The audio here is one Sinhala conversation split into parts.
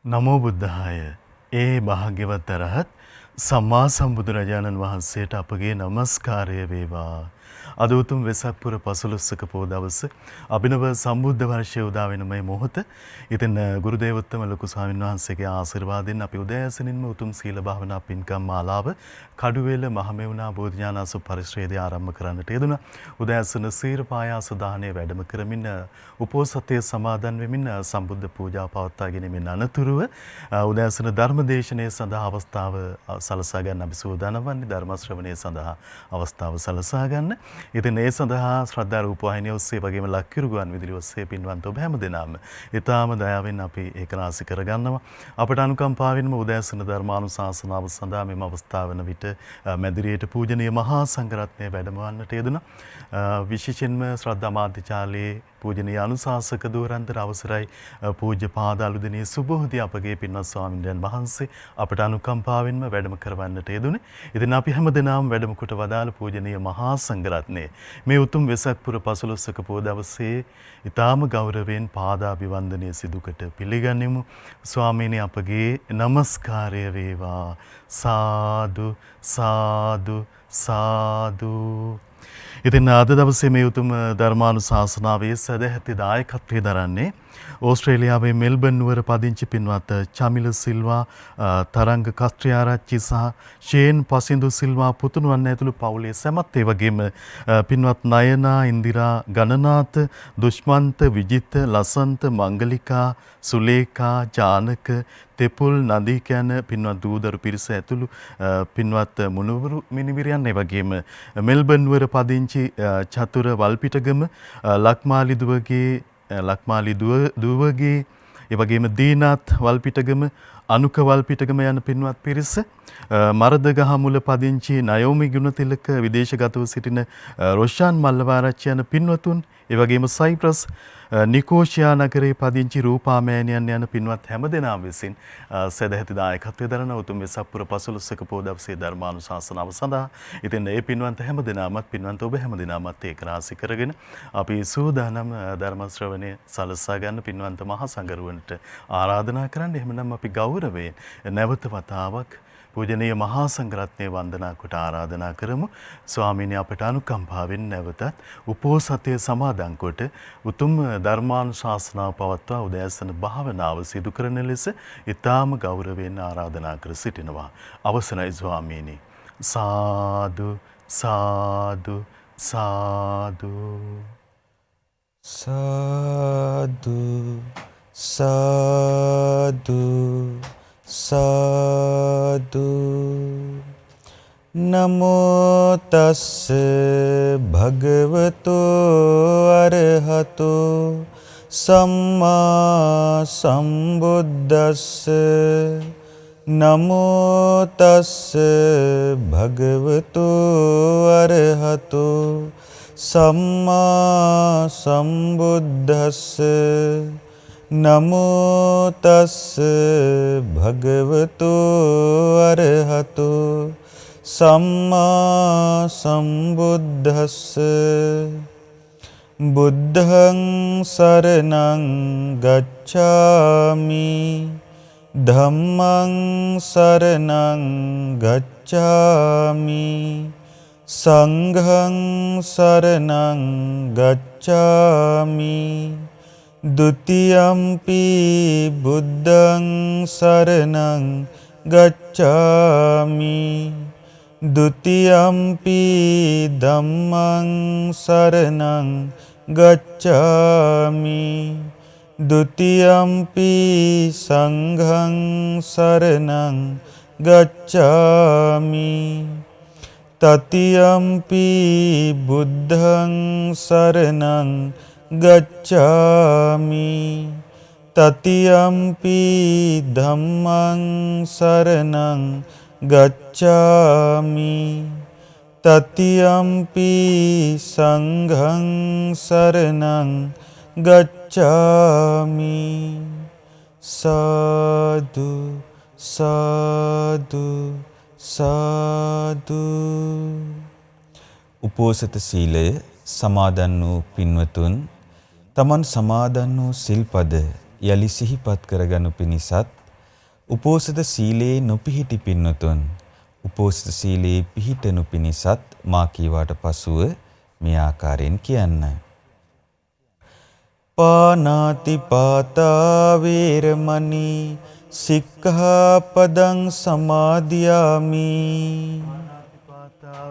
නමෝ බුද්ධාය. ඒ භාග්‍යවත් අරහත් සම්මා සම්බුදුරජාණන් වහන්සේට අපගේ নমස්කාරය වේවා. අද උතුම් වෙසක් පුර 15ක පොහොය දවස අභිනව සම්බුද්ධ වර්ෂයේ උදා වෙන මේ මොහොත. ඉතින් ගුරු දේවෝත්තම ලොකු ස්වාමීන් වහන්සේගේ ආශිර්වාදයෙන් අපි උදෑසනින්ම උතුම් සීල භාවනා පින්කම් මාලාව කඩුවේල මහමෙවුනා බෝධිඥානසු පරිශ්‍රයේදී ආරම්භ කරන්නට යෙදුණා. උදෑසන සීර පායාස දාහණය වැඩම කරමින් උපෝසතයේ සමාදන් වෙමින් සම්බුද්ධ පූජා පවත්වා ගැනීමෙන් අනතුරුව උදෑසන ධර්ම දේශනය සඳහා අවස්ථාව සලසා ගන්න අපි සූදානම් වන්නේ. ධර්ම ශ්‍රවණය සඳහා අවස්ථාව සලසා ගන්න. ඉතින් ඒ සඳහා ශ්‍රද්ධා රූපවාහිනිය ඔස්සේ වගේම ලක්කිරු ගුවන් විදුලිය ඔස්සේ පින්වන්ත ඔබ හැමදෙනාම ඊටාම දයාවෙන් අපි ඒක රාශි කරගන්නවා. අපට අනුකම්පාවෙන්ම උදෑසන ධර්මානුශාසනාව සඳහා මෙම අවස්ථාව වන විට මැදිරියට පූජනීය මහා සංඝරත්නය වැඩමවන්නට යෙදුණා. විශේෂයෙන්ම ශ්‍රද්ධා මාධ්‍යාලයේ පූජනීය අනුශාසක දෝරන්තර අවසරයි පූජ්‍ය පාදාලුදෙණිය සුබෝධි අපගේ පින්වත් ස්වාමීන් වහන්සේ අපට අනුකම්පාවෙන්ම වැඩම කරවන්නට යෙදුනේ. ඉතින් අපි හැමදෙනාම වැඩම කොට වදාළ පූජනීය මහා සංඝරත්නය මේ උතුම් වෙසක් පුර 15ක පොහොය දවසේ ඊටාම ගෞරවයෙන් පාදාභිවන්දනය සිදුකට පිළිගනිමු. ස්වාමීනි අපගේ নমස්කාරය වේවා. සාදු සාදු සාදු. ඉතින් අද දවසේ මේ උතුම් ධර්මානුශාසනාවේ සදැහැති දායකත්වයේ දරන්නේ ඕස්ට්‍රේලියාවේ මෙල්බන් නුවර පදිංචි පින්වත් චමිල සිල්වා, තරංග කස්ත්‍රිආරච්චි සහ ෂේන් පසින්දු සිල්වා පුතුණුවන් ඇතුළු පවුලේ සැමත්, ඒ වගේම පින්වත් නයනා, ඉන්දිරා, ගණනාත, දුෂ්මන්ත, විජිත, ලසන්ත, මංගලිකා, සුලේකා, ජානක, තෙපුල්, නදීක යන පින්වත් දූදරු පිරිස ඇතුළු පින්වත් මුණුවරු මිනිවිරයන්, ඒ වගේම මෙල්බන් නුවර පදිංචි චතුර වල්පිටගම, ලක්මාලි දුවගේ, ඒ වගේම දීනාත් වල්පිටගම, අනුක වල්පිටගම යන පින්වත් පිරිස, මරදගහ මුල පදිංචි නයෝමි ගුණතිලක, විදේශගතව සිටින රොෂාන් මල්ලවාරච්චි යන පින්වතුන්, ඒ වගේම සයිප්‍රස් නිකෝෂියා නගරයේ පදිංචි රූපා මෑණියන් යන පින්වත් හැමදෙනාම විසින් සදැහැති දායකත්වයේ දරන උතුම් වෙසක් පුර 15ක පොහොය දවසේ ධර්මානුශාසනාව සඳහා ඉතින් මේ පින්වන්ත හැමදෙනාමත් පින්වන්ත ඔබ හැමදෙනාමත් ඒක රාශි කරගෙන අපි සූදානම් ධර්ම ශ්‍රවණය සලසා ගන්න පින්වන්ත මහා සංඝරුවන්ට ආරාධනා කරන්න. එහෙමනම් අපි ගෞරවයෙන් නැවත වතාවක් පූජනීය මහා සංඝරත්නය වන්දනා කොට ආරාධනා කරමු. ස්වාමීනි අපට අනුකම්පාවෙන් නැවතත් උපෝසතය සමාදන් කොට උතුම් ධර්මානුශාසනාව පවත්වා උදෑසන භාවනාව සිදු කරන ලෙස ඊටාම ගෞරවයෙන් ආරාධනා කර සිටිනවා. අවසරයි ස්වාමීනි. සාදු සාදු සාදු සාදු සාදු සාදු. නමෝ තස්ස භගවතෝ අරහතෝ සම්මා සම්බුද්දස්ස. නමෝ තස්ස භගවතෝ අරහතෝ සම්මා සම්බුද්දස්ස. නමෝ තස්ස භගවතෝ අරහතෝ සම්මා සම්බුද්දස්ස. බුද්ධං සරණං ගච්ඡාමි, ධම්මං සරණං ගච්ඡාමි, සංඝං සරණං ගච්ඡාමි, ဒုတိယံ පි බුද්ධං සරණං ගච්ඡාමි, ဒုတိယံ පි ධම්මං සරණං ගච්ඡාමි, ဒုတိယံ පි සංඝං සරණං ගච්ඡාමි, තතියම්පි බුද්ධං සරණං ගච්ඡාමි, තතියම්පි ධම්මං සරණං ගච්ඡාමි, තතියම්පි සංඝං සරණං ගච්ඡාමි. සාදු සාදු සාදු. උපෝසත සීලය සමාදන් වූ පින්වතුන් තමන් සමාදන් වූ සිල්පද යලි සිහිපත් කරගනු පිණිසත් උපෝසථ සීලේ නොපිහිටි පින්නතුන් උපෝසථ සීලේ පිහිටනු පිණිසත් මා කීවාට පසුව මේ ආකාරයෙන් කියන්න. පානාති පාතා වේරමණී සික්ඛාපදං සමාදියාමි.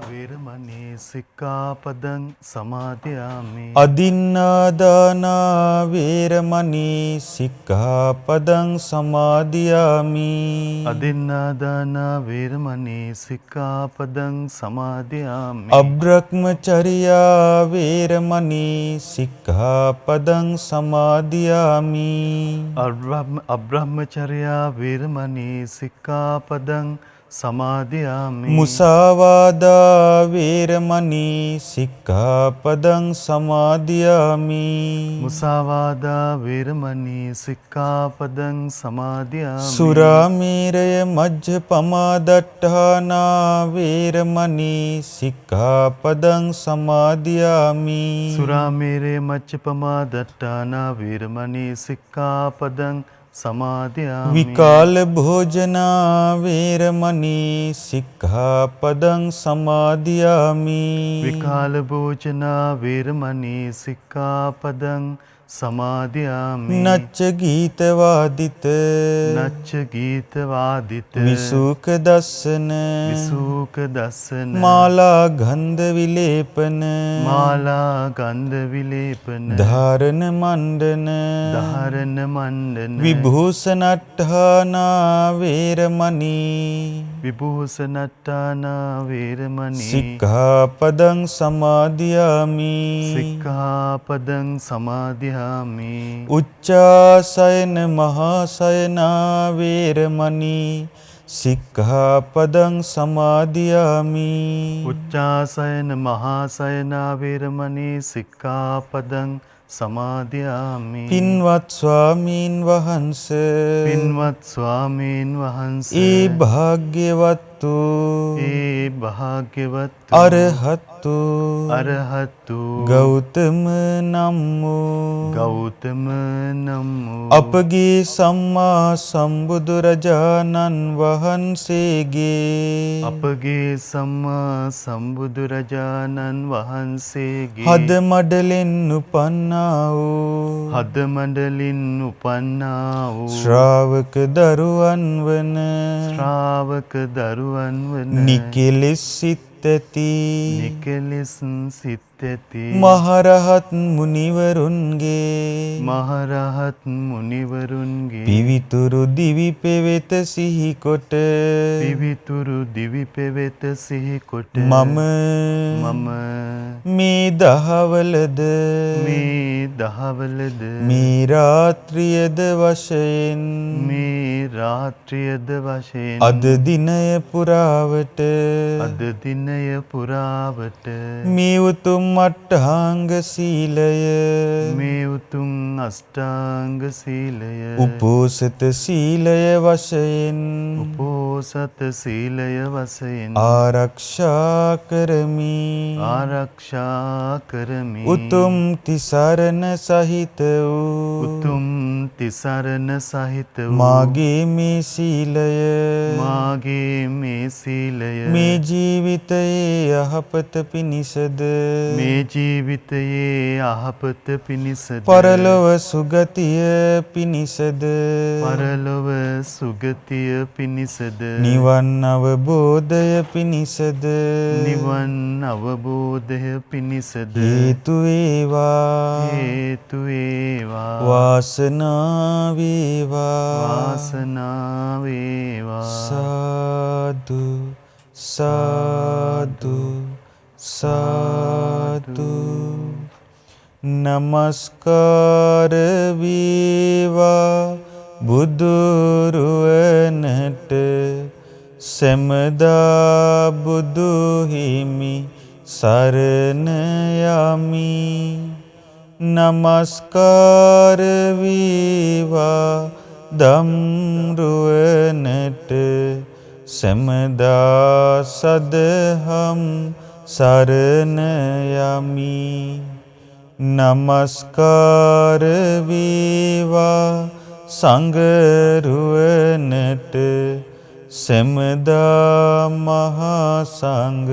වේරමණී සික්ඛාපදං සමාදියාමි. අදින්නාදානා වේරමණී සික්ඛාපදං සමාදියාමි. අදින්නාදානා වේරමණී සික්ඛාපදං සමාදියාමි. අබ්‍රහ්මචර්යා වේරමණී සික්ඛාපදං සමාදියාමි. අබ්‍රහ්මචර්යා වේරමණී සික්ඛාපදං සමාදියාමි. මුසාවාදා වේරමණී සික්ඛාපදං සමාදියාමි. මුසාවාදා වේරමණී සික්ඛාපදං සමාදියාමි. සුරාමේරය මජ්ජපමාදට්ඨානා වේරමණී සික්ඛාපදං සමාදියාමි. සුරාමේරය මජ්ජපමාදට්ඨානා වේරමණී සික්ඛාපදං සමාදියාමි. විකාල භෝජනා වේරමණී සික්ඛාපදං සමාදියාමි. විකාල භෝජනා වේරමණී සික්ඛාපදං සමාදියාමි. නච්ච ගීතවාදිත නච්ච ගීතවාදිත විසූක දස්සන විසූක දස්සන මාලා ගන්ධ විලේපන මාලා ගන්ධ විලේපන ධාරණ මණ්ඩන ධාරණ මණ්ඩන විභූෂණට්ඨානා වේරමණී විභූෂණට්ඨානා වේරමණී සික්ඛාපදං සමාදියාමි. සික්ඛාපදං සමාදියාමි. උච්චාසයන මහාසයනා වේරමණී සික්ඛාපදං සමාදියාමි. උච්චාසයන මහාසයනා වේරමණී සික්ඛාපදං සමාදියාමි. පින්වත් ස්වාමීන් වහන්සේ පින්වත් ස්වාමීන් වහන්සේ ඒ භාග්‍යවත්තු ඒ භාග්‍යවත් අරහත්තු අරහත්තු ගෞතම නම් වූ ගෞතම නම් වූ අපගේ සම්මා සම්බුදුරජාණන් වහන්සේගේ අපගේ සම්මා සම්බුදුරජාණන් වහන්සේගේ හද මඩලෙන් උපන්නා වූ හද මණ්ඩලින් උපන්නා වූ ශ්‍රාවක දරුවන් වන ශ්‍රාවක දරුවන් වන නිකෙලෙස් සිත් ඇති නිකලෙස් සිත් ඇති මහරහත් මුනිවරුන්ගේ මහරහත් මුනිවරුන්ගේ පිවිතුරු දිවි පෙවෙත සිහි කොට පිවිතුරු දිවි පෙවෙත සිහි කොට මම මේ දහවලද මේ දහවලද මේ රාත්‍රියද වශයෙන් මේ රාත්‍රියද වශයෙන් අද දිනය පුරාවට අද දිනය පුරාවට මේ උතුම් අට්ඨාංග සීලය මේ උතුම් අෂ්ටාංග සීලය උපෝසත සීලය වශයෙන් උපෝසත සීලය වශයෙන් ආරක්ෂා කරමි. ආරක්ෂා කරමි. උතුම් තිසරණ සහිත වූ උතුම් තිසරණ සහිත වූ මාගේ මේ සීලය මාගේ මේ සීලය මේ ජීවිතයේ යහපත පිණිසද මේ ජීවිතයේ අහපත පිණිසද පරලොව සුගතිය පිණිසද පරලොව සුගතිය පිණිසද නිවන් අවබෝධය පිණිසද නිවන් අවබෝධය පිණිසද හේතු වේවා. හේතු වේවා. වාසනාව වේවා. වාසනාව වේවා. සාදු සාදු සාදු. නමස්කාර වේවා බුදුරුවනට සැමදා බුදු හිමි සරණ යමි. නමස්කාර වේවා ධම්රුවනට සැමදා සදහම් සරණ යමි. නමස්කාර වේවා සංගරුවනට සෙමදා මහා සංඝ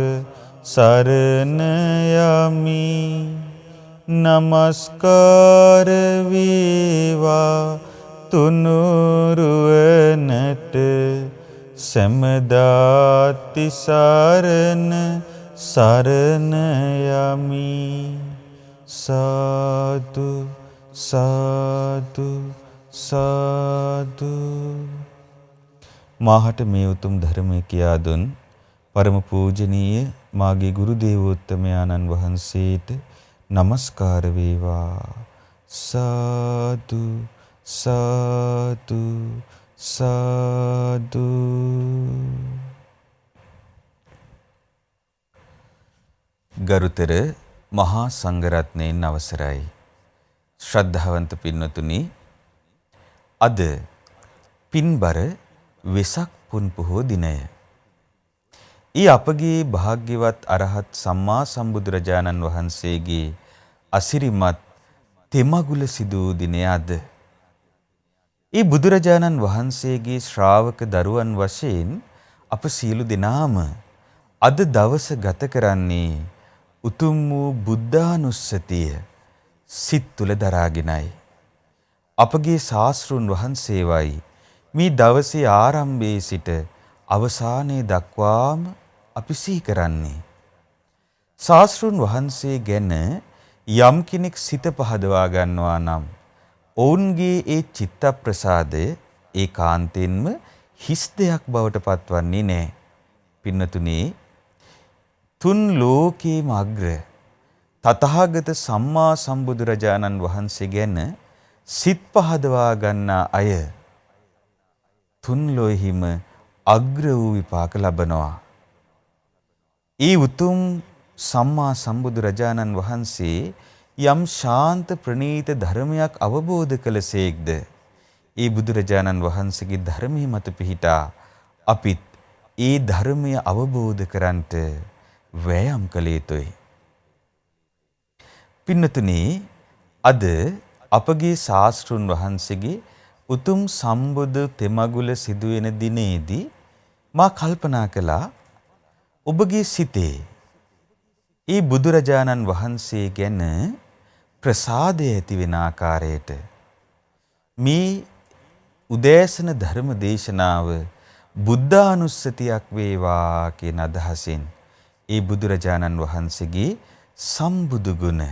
සරණ යමි. නමස්කාර වේවා තුනුරුවනට සෙමදාති සරණ සරණ යමි. සාදු සාදු සාදු. මාහට මේ උතුම් ධර්මය කියා දුන් පරම පූජනීය මාගේ ගුරු දේවෝත්තමයාණන් වහන්සේට නමස්කාර වේවා. සාදු සාදු සාදු. ගරුතර මහා සංඝරත්නයන් අවසරයි. ශ්‍රද්ධාවන්ත පින්වතුනි, අද පින්බර වෙසක් පුන් පොහෝ දිනය. ඊ අපගේ භාග්‍යවත් අරහත් සම්මා සම්බුදුරජාණන් වහන්සේගේ අසිරිමත් තෙමගුල සිදු වූ දිනය අද. ඊ බුදුරජාණන් වහන්සේගේ ශ්‍රාවක දරුවන් වශයෙන් අප සියලු දෙනාම අද දවස ගත කරන්නේ උතුම් වූ බුද්ධානුස්සතිය සිත් තුළ දරාගෙනයි. අපගේ ශාස්ත්‍රූන් වහන්සේවයි මේ දවසේ ආරම්භයේ සිට අවසානයේ දක්වාම අපි සිහි කරන්නේ. ශාස්ත්‍රූන් වහන්සේ ගැන යම් කෙනෙක් සිත පහදවා ගන්නවා නම් ඔවුන්ගේ ඒ චිත්ත ප්‍රසාදය ඒකාන්තයෙන්ම හිස් දෙයක් බවට පත්වන්නේ නැහැ. පින්නතුනේ, තුන් ලෝකේම අග්‍ර තථාගත සම්මා සම්බුදුරජාණන් වහන්සේ ගැන සිත් පහදවා ගන්නා අය තුන් ලෝකෙහිම අග්‍ර වූ විපාක ලබනවා. ඒ උතුම් සම්මා සම්බුදුරජාණන් වහන්සේ යම් ශාන්ත ප්‍රණීත ධර්මයක් අවබෝධ කළසේක්ද, ඒ බුදුරජාණන් වහන්සේගේ ධර්මයේ මත පිහිටා අපිත් ඒ ධර්මය අවබෝධ කරන්ට වෑයම් කළ යුතුයි. පින්නතුනි, අද අපගේ ශාස්ත්‍රූන් වහන්සේගේ උතුම් සම්බුදු තෙමගුල සිදුවෙන දිනේදී මා කල්පනා කළා, ඔබගේ සිතේ ඒ බුදුරජාණන් වහන්සේ ගැන ප්‍රසාදය ඇති වෙන ආකාරයට මේ උදෑසන ධර්ම දේශනාව බුද්ධානුස්සතියක් වේවා කියන අදහසින් ඒ බුදුරජාණන් වහන්සේගේ සම්බුදු ගුණ,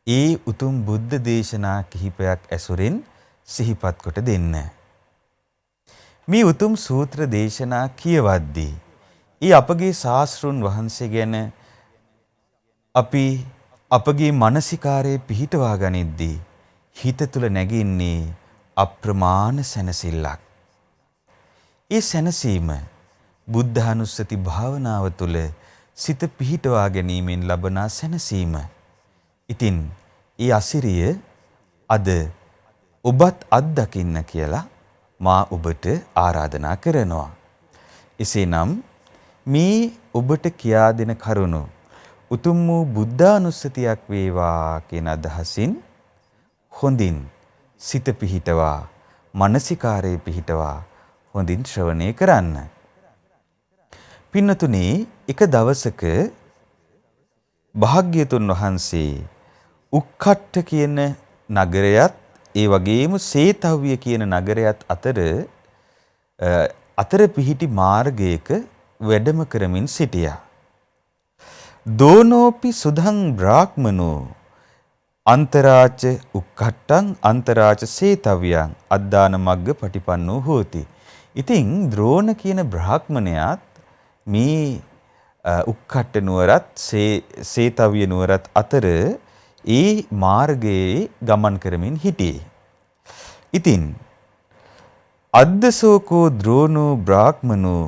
ඒ උතුම් බුද්ධ දේශනා කිහිපයක් ඇසුරින් සිහිපත් කොට දෙන්න. මේ උතුම් සූත්‍ර දේශනා කියවද්දී ඒ අපගේ ශාස්ත්‍රූන් වහන්සේ ගැන අපි අපගේ මානසිකාරයේ පිහිටවා ගනිද්දී හිත තුළ නැගින්නේ අප්‍රමාණ සැනසෙල්ලක්. ඒ සැනසීම බුද්ධානුස්සති භාවනාව තුළ සිත පිහිටවා ගැනීමෙන් ලබනා සැනසීම. ඉතින් ඒ අසිරිය අද ඔබත් අත්දකින්න කියලා මා ඔබට ආරාධනා කරනවා. එසේනම් මේ ඔබට කියා දෙන කරුණු උතුම් වූ බුද්ධානුස්සතියක් වේවා කියන අදහසින් හොඳින් සිත පිහිටවා, මානසිකාරයේ පිහිටවා හොඳින් ශ්‍රවණය කරන්න. පින්නතුනේ, එක දවසක භාග්‍යතුන් වහන්සේ උක්කට්ට කියන නගරයත් ඒ වගේම සේතව්‍ය කියන නගරයත් අතර පිහිටි මාර්ගයක වැඩම කරමින් සිටියා. දෝනෝපි සුධං බ්‍රාහ්මනෝ අන්තරාච උක්කට්ටං අන්තරාච සේතව්‍යං අද්දාන මග්ග පටිපන්නෝ හෝති. ඉතින් ද්‍රෝණ කියන බ්‍රාහ්මණයාත් මේ උක්කට්ට නුවරත් සේතව්‍ය නුවරත් අතර ඒ මාර්ගයේ ගමන් කරමින් හිටියේ. ඉතින් අද්දසෝකෝ ද්‍රෝණෝ බ්‍රාහ්මනෝ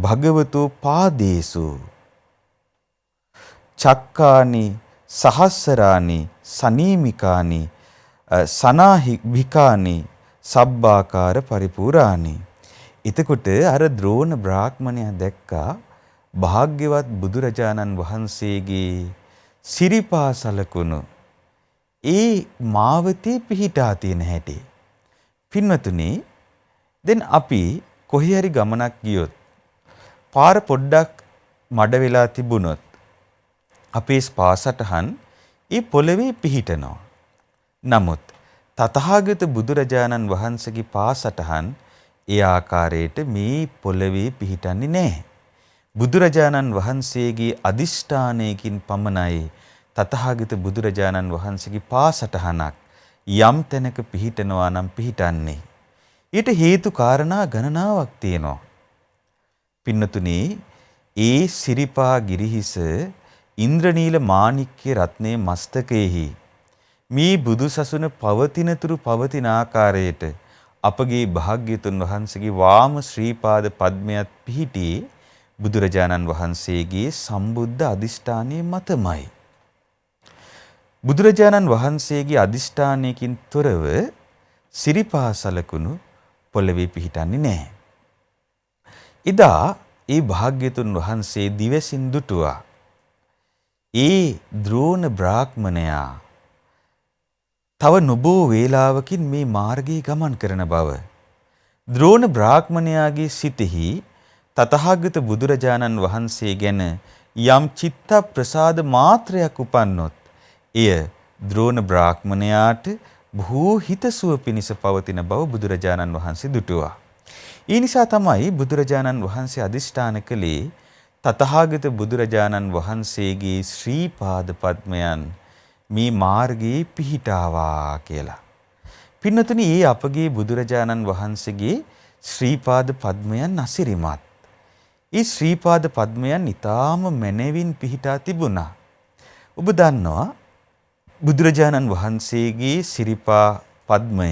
භගවතෝ පාදේසු චක්කානි සහස්සරානි සනීමිකානි සනාහිවිකානි සබ්බාකාර පරිපූරානි. එතකොට අර ද්‍රෝණ බ්‍රාහ්මණයා දැක්කා භාග්‍යවත් බුදුරජාණන් වහන්සේගේ සිරිපා සලකුණු ඒ මාවතේ පිහිටා තියෙන හැටි. පින්වතුනි දැන් අපි කොහේ හරි ගමනක් ගියොත් පාර පොඩ්ඩක් මඩ වෙලා තිබුණොත් අපේ පාසටහන් ඒ පොළවේ පිහිටනවා. නමුත් තථාගත බුදුරජාණන් වහන්සේගේ පාසටහන් ඒ ආකාරයට මේ පොළවේ පිහිටන්නේ නැහැ. බුදුරජාණන් වහන්සේගේ අදිෂ්ඨානයකින් පමණයි තථාගත බුදුරජාණන් වහන්සේගේ පාසටහනක් යම් තැනක පිහිටනවා නම් පිහිටන්නේ. ඊට හේතු කාරණා ගණනාවක් තියෙනවා. පින්නතුනි ඒ සිරිපා ගිරිහිස ඉන්ද්‍රනීල මාණික්‍ය රත්නයේ මස්තකයේහි මේ බුදුසසුන පවතිනතුරු පවතින ආකාරයට අපගේ භාග්‍යතුන් වහන්සේගේ වාම ශ්‍රී පාද පද්මයත් පිහිටි බුදුරජාණන් වහන්සේගේ සම්බුද්ධ අදිෂ්ඨානයේ මතමයි. බුදුරජාණන් වහන්සේගේ අදිෂ්ඨානයකින් තොරව සිරිපා සලකුණු පොළවේ පිහිටන්නේ නැහැ. එදා ඒ භාග්‍යතුන් වහන්සේ දිවසින් දුටුවා. ඒ ද්‍රෝණ බ්‍රාහ්මණයා තව නොබෝ වේලාවකින් මේ මාර්ගයේ ගමන් කරන බව. ද්‍රෝණ බ්‍රාහ්මණයාගේ සිතෙහි තථාගත බුදුරජාණන් වහන්සේ ගැන යම් චිත්ත ප්‍රසාද මාත්‍රයක් උපන්නොත් එය ද්‍රෝණ බ්‍රාහ්මණයාට බොහෝ හිතසුව පිණිස පවතින බව බුදුරජාණන් වහන්සේ දුටුවා. ඒ නිසා තමයි බුදුරජාණන් වහන්සේ අදිෂ්ඨාන කළේ තථාගත බුදුරජාණන් වහන්සේගේ ශ්‍රී පාද පද්මයන් මේ මාර්ගයේ පිහිටාවා කියලා. පින්නතුනි ඒ අපගේ බුදුරජාණන් වහන්සේගේ ශ්‍රී පාද පද්මයන් අසිරිමත්. ඒ ශ්‍රී පාද පද්මයන් ඊටාම මැනවින් පිහිටා තිබුණා. ඔබ දන්නවා බුදුරජාණන් වහන්සේගේ සිරිපා පද්මය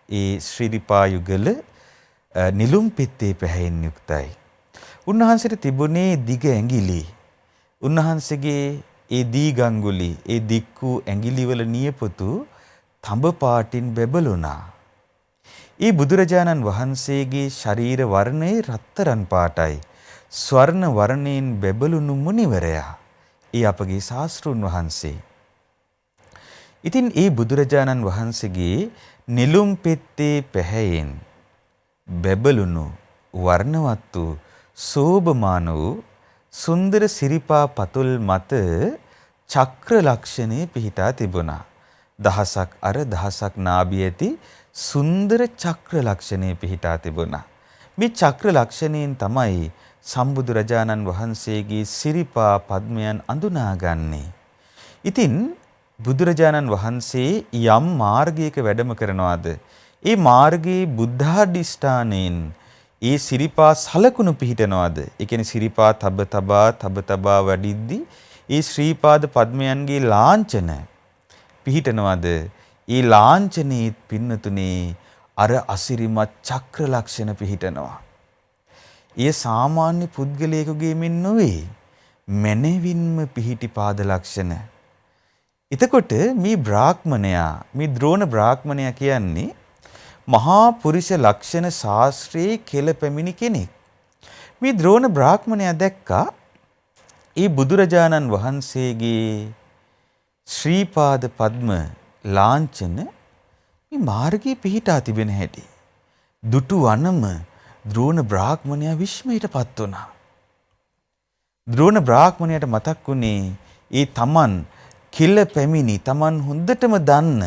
ඒ ශ්‍රීරිපා යුගල නිලුම් පෙත්තේ පැහැයෙන් යුක්තයි. උන්වහන්සේට තිබුණේ දිග ඇඟිලි. උන්වහන්සේගේ ඒ දීගංගුලි ඒ දික්කු ඇඟිලිවල නියපොතු තඹ පාටින් බැබළුණා. ඒ බුදුරජාණන් වහන්සේගේ ශරීර වර්ණය රත්තරන් පාටයි. ස්වර්ණ වර්ණයෙන් බැබළුණු මුනිවරයා. ඒ අපගේ ශාස්ත්‍රුන් වහන්සේ. ඉතින් ඒ බුදුරජාණන් වහන්සේගේ නිලුම් පෙත්තේ පැහැයෙන් බැබළුණු වර්ණවත් වූ සෝභමාන වූ සුන්දර සිරිපා පතුල් මත චක්‍ර ලක්ෂණේ පිහිටා තිබුණා. දහසක් අර දහසක් නාභි ඇති සුන්දර චක්‍ර ලක්ෂණේ පිහිටා තිබුණා. මේ චක්‍ර ලක්ෂණයෙන් තමයි සම්බුදුරජාණන් වහන්සේගේ සිරිපා පද්මයන් අඳුනාගන්නේ. ඉතින් බුදුරජාණන් වහන්සේ යම් මාර්ගයක වැඩම කරනවාද ඒ මාර්ගයේ බුද්ධාදිෂ්ඨානයෙන් ඒ සිරිපා සලකුණු පිහිටනවාද ඒ කියන්නේ සිරිපා තබ තබා වඩිද්දී ඒ ශ්‍රීපාද පද්මයන්ගේ ලාංඡන පිහිටනවාද ඒ ලාංඡනයේ පින්නතුනේ අර අසිරිමත් චක්‍ර ලක්ෂණ පිහිටනවා. ඒ සාමාන්‍ය පුද්ගලයෙකුගේ මෙන් නොවේ. මැනවින්ම පිහිටි පාද ලක්ෂණ. එතකොට මේ බ්‍රාහ්මණයා මේ ද්‍රෝණ බ්‍රාහ්මණයා කියන්නේ මහා පුරුෂ ලක්ෂණ ශාස්ත්‍රයේ කෙළපැමිණි කෙනෙක්. මේ ද්‍රෝණ බ්‍රාහ්මණයා දැක්කා ඒ බුදුරජාණන් වහන්සේගේ ශ්‍රීපාද පද්ම ලාංඡන මේ මාර්ගයේ පිහිටා තිබෙන හැටි. දුටු වනම ද්‍රෝණ බ්‍රාහ්මණයා විස්මයටපත් වුණා. ද්‍රෝණ බ්‍රාහ්මණයාට මතක් වුණේ ඒ තමන් කෙළපැමිණි තමන් හොඳටම දන්න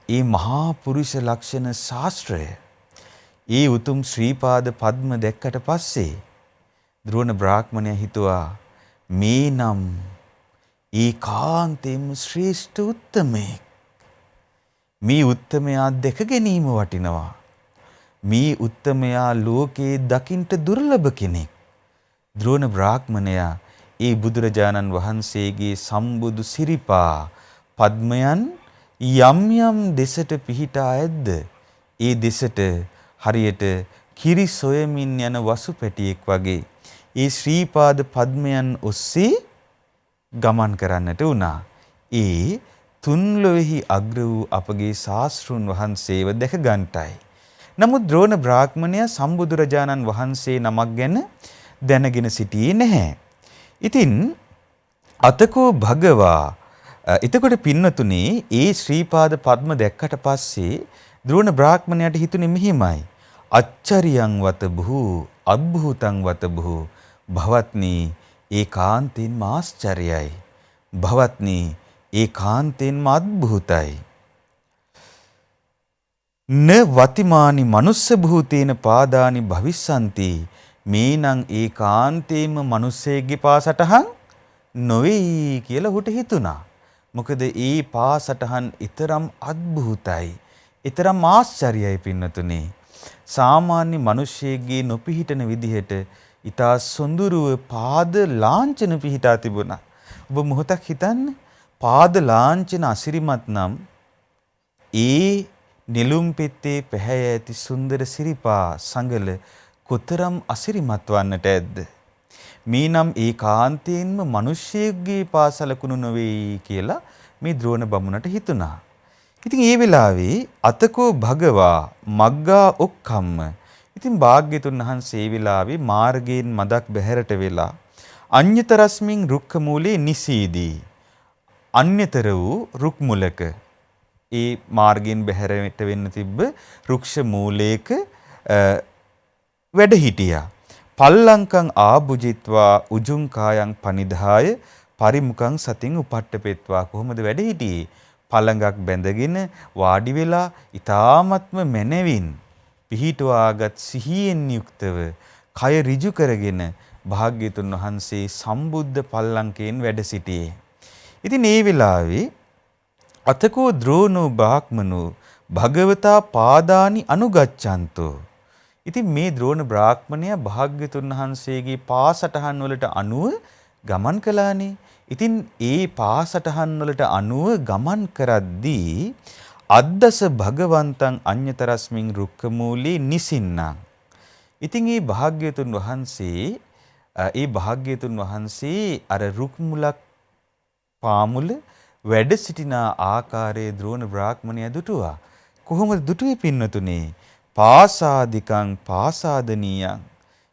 ඒ මහා පුරුෂ ලක්ෂණ ශාස්ත්‍රය. ඒ උතුම් ශ්‍රීපාද පද්ම දැක්කට පස්සේ ද්‍රෝණ බ්‍රාහ්මණයා හිතුවා මේ නම් ඒකාන්තයෙන්ම ශ්‍රේෂ්ඨ උත්තමයෙක්. මේ උත්තමයා දැක ගැනීම වටිනවා. මේ උත්තමයා ලෝකේ දකින්ට දුර්ලභ කෙනෙක්. ද්‍රෝණ බ්‍රාහ්මණයා ඒ බුදුරජාණන් වහන්සේගේ සම්බුදු සිරිපා පද්මයන් යම් යම් දෙසට පිහිටා ඇද්ද ඒ දෙසට හරියට කිරි සොයමින් යන වසු පැටියෙක් වගේ ඒ ශ්‍රීපාද පද්මයන් ඔස්සේ ගමන් කරන්නට වුණා. ඒ තුන්ලොවෙහි අග්‍ර වූ අපගේ ශාස්ත්‍රුන් වහන්සේව දැක ගන්ටයි. නමුත් ද්‍රෝණ බ්‍රාහ්මණයා සම්බුදුරජාණන් වහන්සේ නමක් ගැන දැනගෙන සිටියේ නැහැ. ඉතින් අතකෝ භගවා එතකොට පින්නතුනේ ඒ ශ්‍රීපාද පද්ම දැක්කට පස්සේ ද්‍රෝණ බ්‍රාහ්මණයාට හිතුනේ මෙහිමයි. අච්චරියං වත බුහු අද්භූතං වත බුහු භවත්නි ඒකාන්තයෙන්ම ආශ්චර්යයි. භවත්නි ඒකාන්තයෙන්ම අද්භූතයි. න වතිමානි මනුස්ස භූතේන පාදානි භවිස්සanti මේනං ඒකාන්තයෙන්ම මිනිස්සෙක්ගේ පාසටහන් නොවේයි කියලා ඔහුට හිතුණා. මොකද ඒ පාසටහන් ඊතරම් අద్භූතයි. ඊතරම් ආශ්චර්යයි පින්නතුනේ. සාමාන්‍ය මිනිස්සෙක්ගේ නොපිහිටන විදිහට ඊටා සොඳුරුව පාද ලාංඡන පිහිටා තිබුණා. ඔබ මොහොතක් හිතන්න පාද ලාංඡන අසිරිමත් නම් ඒ නෙළුම් පෙත්තේ පැහැය ඇති සුන්දර සිරිපා සංගල කොතරම් අසිරිමත් වන්නට ඇද්ද? මේ නම් ඒකාන්තයෙන්ම මිනිස්සෙක්ගේ පාසලකුණු නොවේයි කියලා මේ ද්‍රෝණ බමුණට හිතුණා. ඉතින් ඒ වෙලාවේ අතකෝ භගවා මග්ගා ඔක්කම්ම. ඉතින් භාග්‍යතුන් වහන්සේ ඒ වෙලාවේ මාර්ගයෙන් මදක් බැහැරට වෙලා අඤ්‍යතරස්මින් රුක්ඛ මූලේ නිසීදී. අන්‍යතර වූ රුක් මුලක ඒ මාර්ගයෙන් බැහැරට වෙන්න තිබ්බ රුක්ෂ මූලයක වැඩ හිටියා. පල්ලංකං ආභුජිත්වා උජුං කායං පනිදාය පරිමුඛං සතින් උපට්ඨපෙත්වා. කොහොමද වැඩ හිටියේ? පළඟක් බැඳගෙන වාඩි වෙලා ඊ타ත්ම මැනවින් පිහිටුවාගත් සිහියෙන් යුක්තව කය ඍජු කරගෙන භාග්‍යතුන් වහන්සේ සම්බුද්ධ පල්ලංකයෙන් වැඩ සිටියේ. ඉතින් මේ වෙලාවේ අතකෝ ද්‍රෝණෝ බ්‍රාහ්මනෝ භගවතා පාදානි අනුගච්ඡන්තෝ. ඉතින් මේ ද්‍රෝණ බ්‍රාහ්මණයා භාග්‍යතුන් වහන්සේගේ පාසටහන් වලට අනුව ගමන් කළානේ. ඉතින් ඒ පාසටහන් වලට අනුව ගමන් කරද්දී අද්දස භගවන්තං අඤ්‍යතරස්මින් රුක්ඛ මූලේ නිසින්නම්. ඉතින් මේ භාග්‍යතුන් වහන්සේ අර රුක් මුලක් පාමුල වැඩ සිටින ආකාරයේ ද්‍රෝණ බ්‍රාහ්මණයා දුටුවා. කොහොමද දුටුවේ පින්නතුනේ? පාසාදිකං පාසාදනීයං.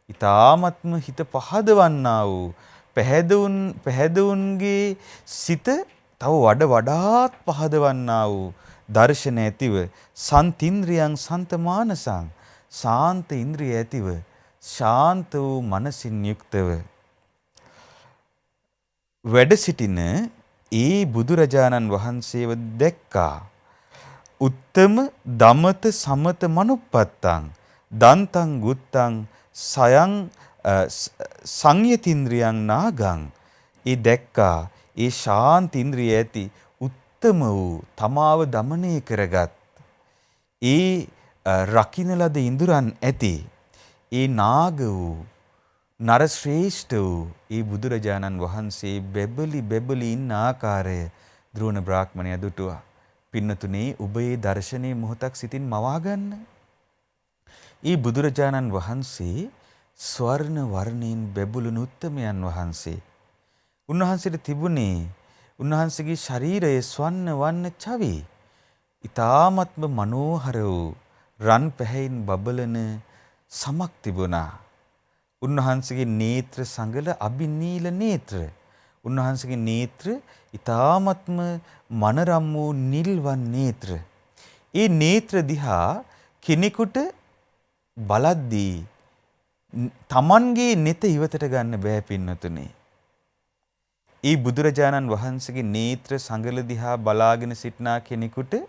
ඊ타ත්ම හිත පහදවන්නා වූ පැහැදුන්ගේ සිත තව වඩාත් පහදවන්නා වූ දර්ශන ඇතිව සන්තින්ද්‍රියං සන්තමානසං ශාන්ත ඉන්ද්‍රිය ඇතිව ශාන්ත වූ මනසින් යුක්තව වැඩ සිටින ඒ බුදුරජාණන් වහන්සේව දැක්කා. උත්තම දමත සමත මනුප්පත්තං දන්තං ගුත්තං සයං සංයතින්ද්‍රියං නාගං. ඒ දැක්කා ඒ ශාන්ත ඉන්ද්‍රිය ඇති උත්තම වූ තමාව දමනය කරගත් ඒ රකින්න ලද ඉඳුරන් ඇති ඒ නාග වූ නර ශ්‍රේෂ්ඨ වූ ඒ බුදුරජාණන් වහන්සේ බෙබලි ඉන්න ආකාරය ද්‍රෝණ බ්‍රාහ්මණයා දුටුවා. පින්නතුනේ ඔබේ දර්ශනයේ මොහොතක් සිතින් මවා ගන්න. ඒ බුදුරජාණන් වහන්සේ ස්වර්ණ වර්ණයෙන් බැබළුණු උත්තමයන් වහන්සේ. උන්වහන්සේට තිබුණේ උන්වහන්සේගේ ශරීරයේ ස්වර්ණ වර්ණ ඡවි. ඊ타ත්ම මනෝහර වූ රන් පැහැයින් බබලන සමක් තිබුණා. උන්වහන්සේගේ නේත්‍ර සංගල අබිනීල නේත්‍ර. උන්වහන්සේගේ නේත්‍ර ඊ타ත්ම මනරම් වූ නිල්වන් නේත්‍ර. ඒ නේත්‍ර දිහා කෙනෙකුට බලද්දී තමන්ගේ නෙත ඉවතට ගන්න බෑ පින්නතුනේ. ඒ බුදුරජාණන් වහන්සේගේ නේත්‍ර සංගල දිහා බලාගෙන සිටනා කෙනෙකුට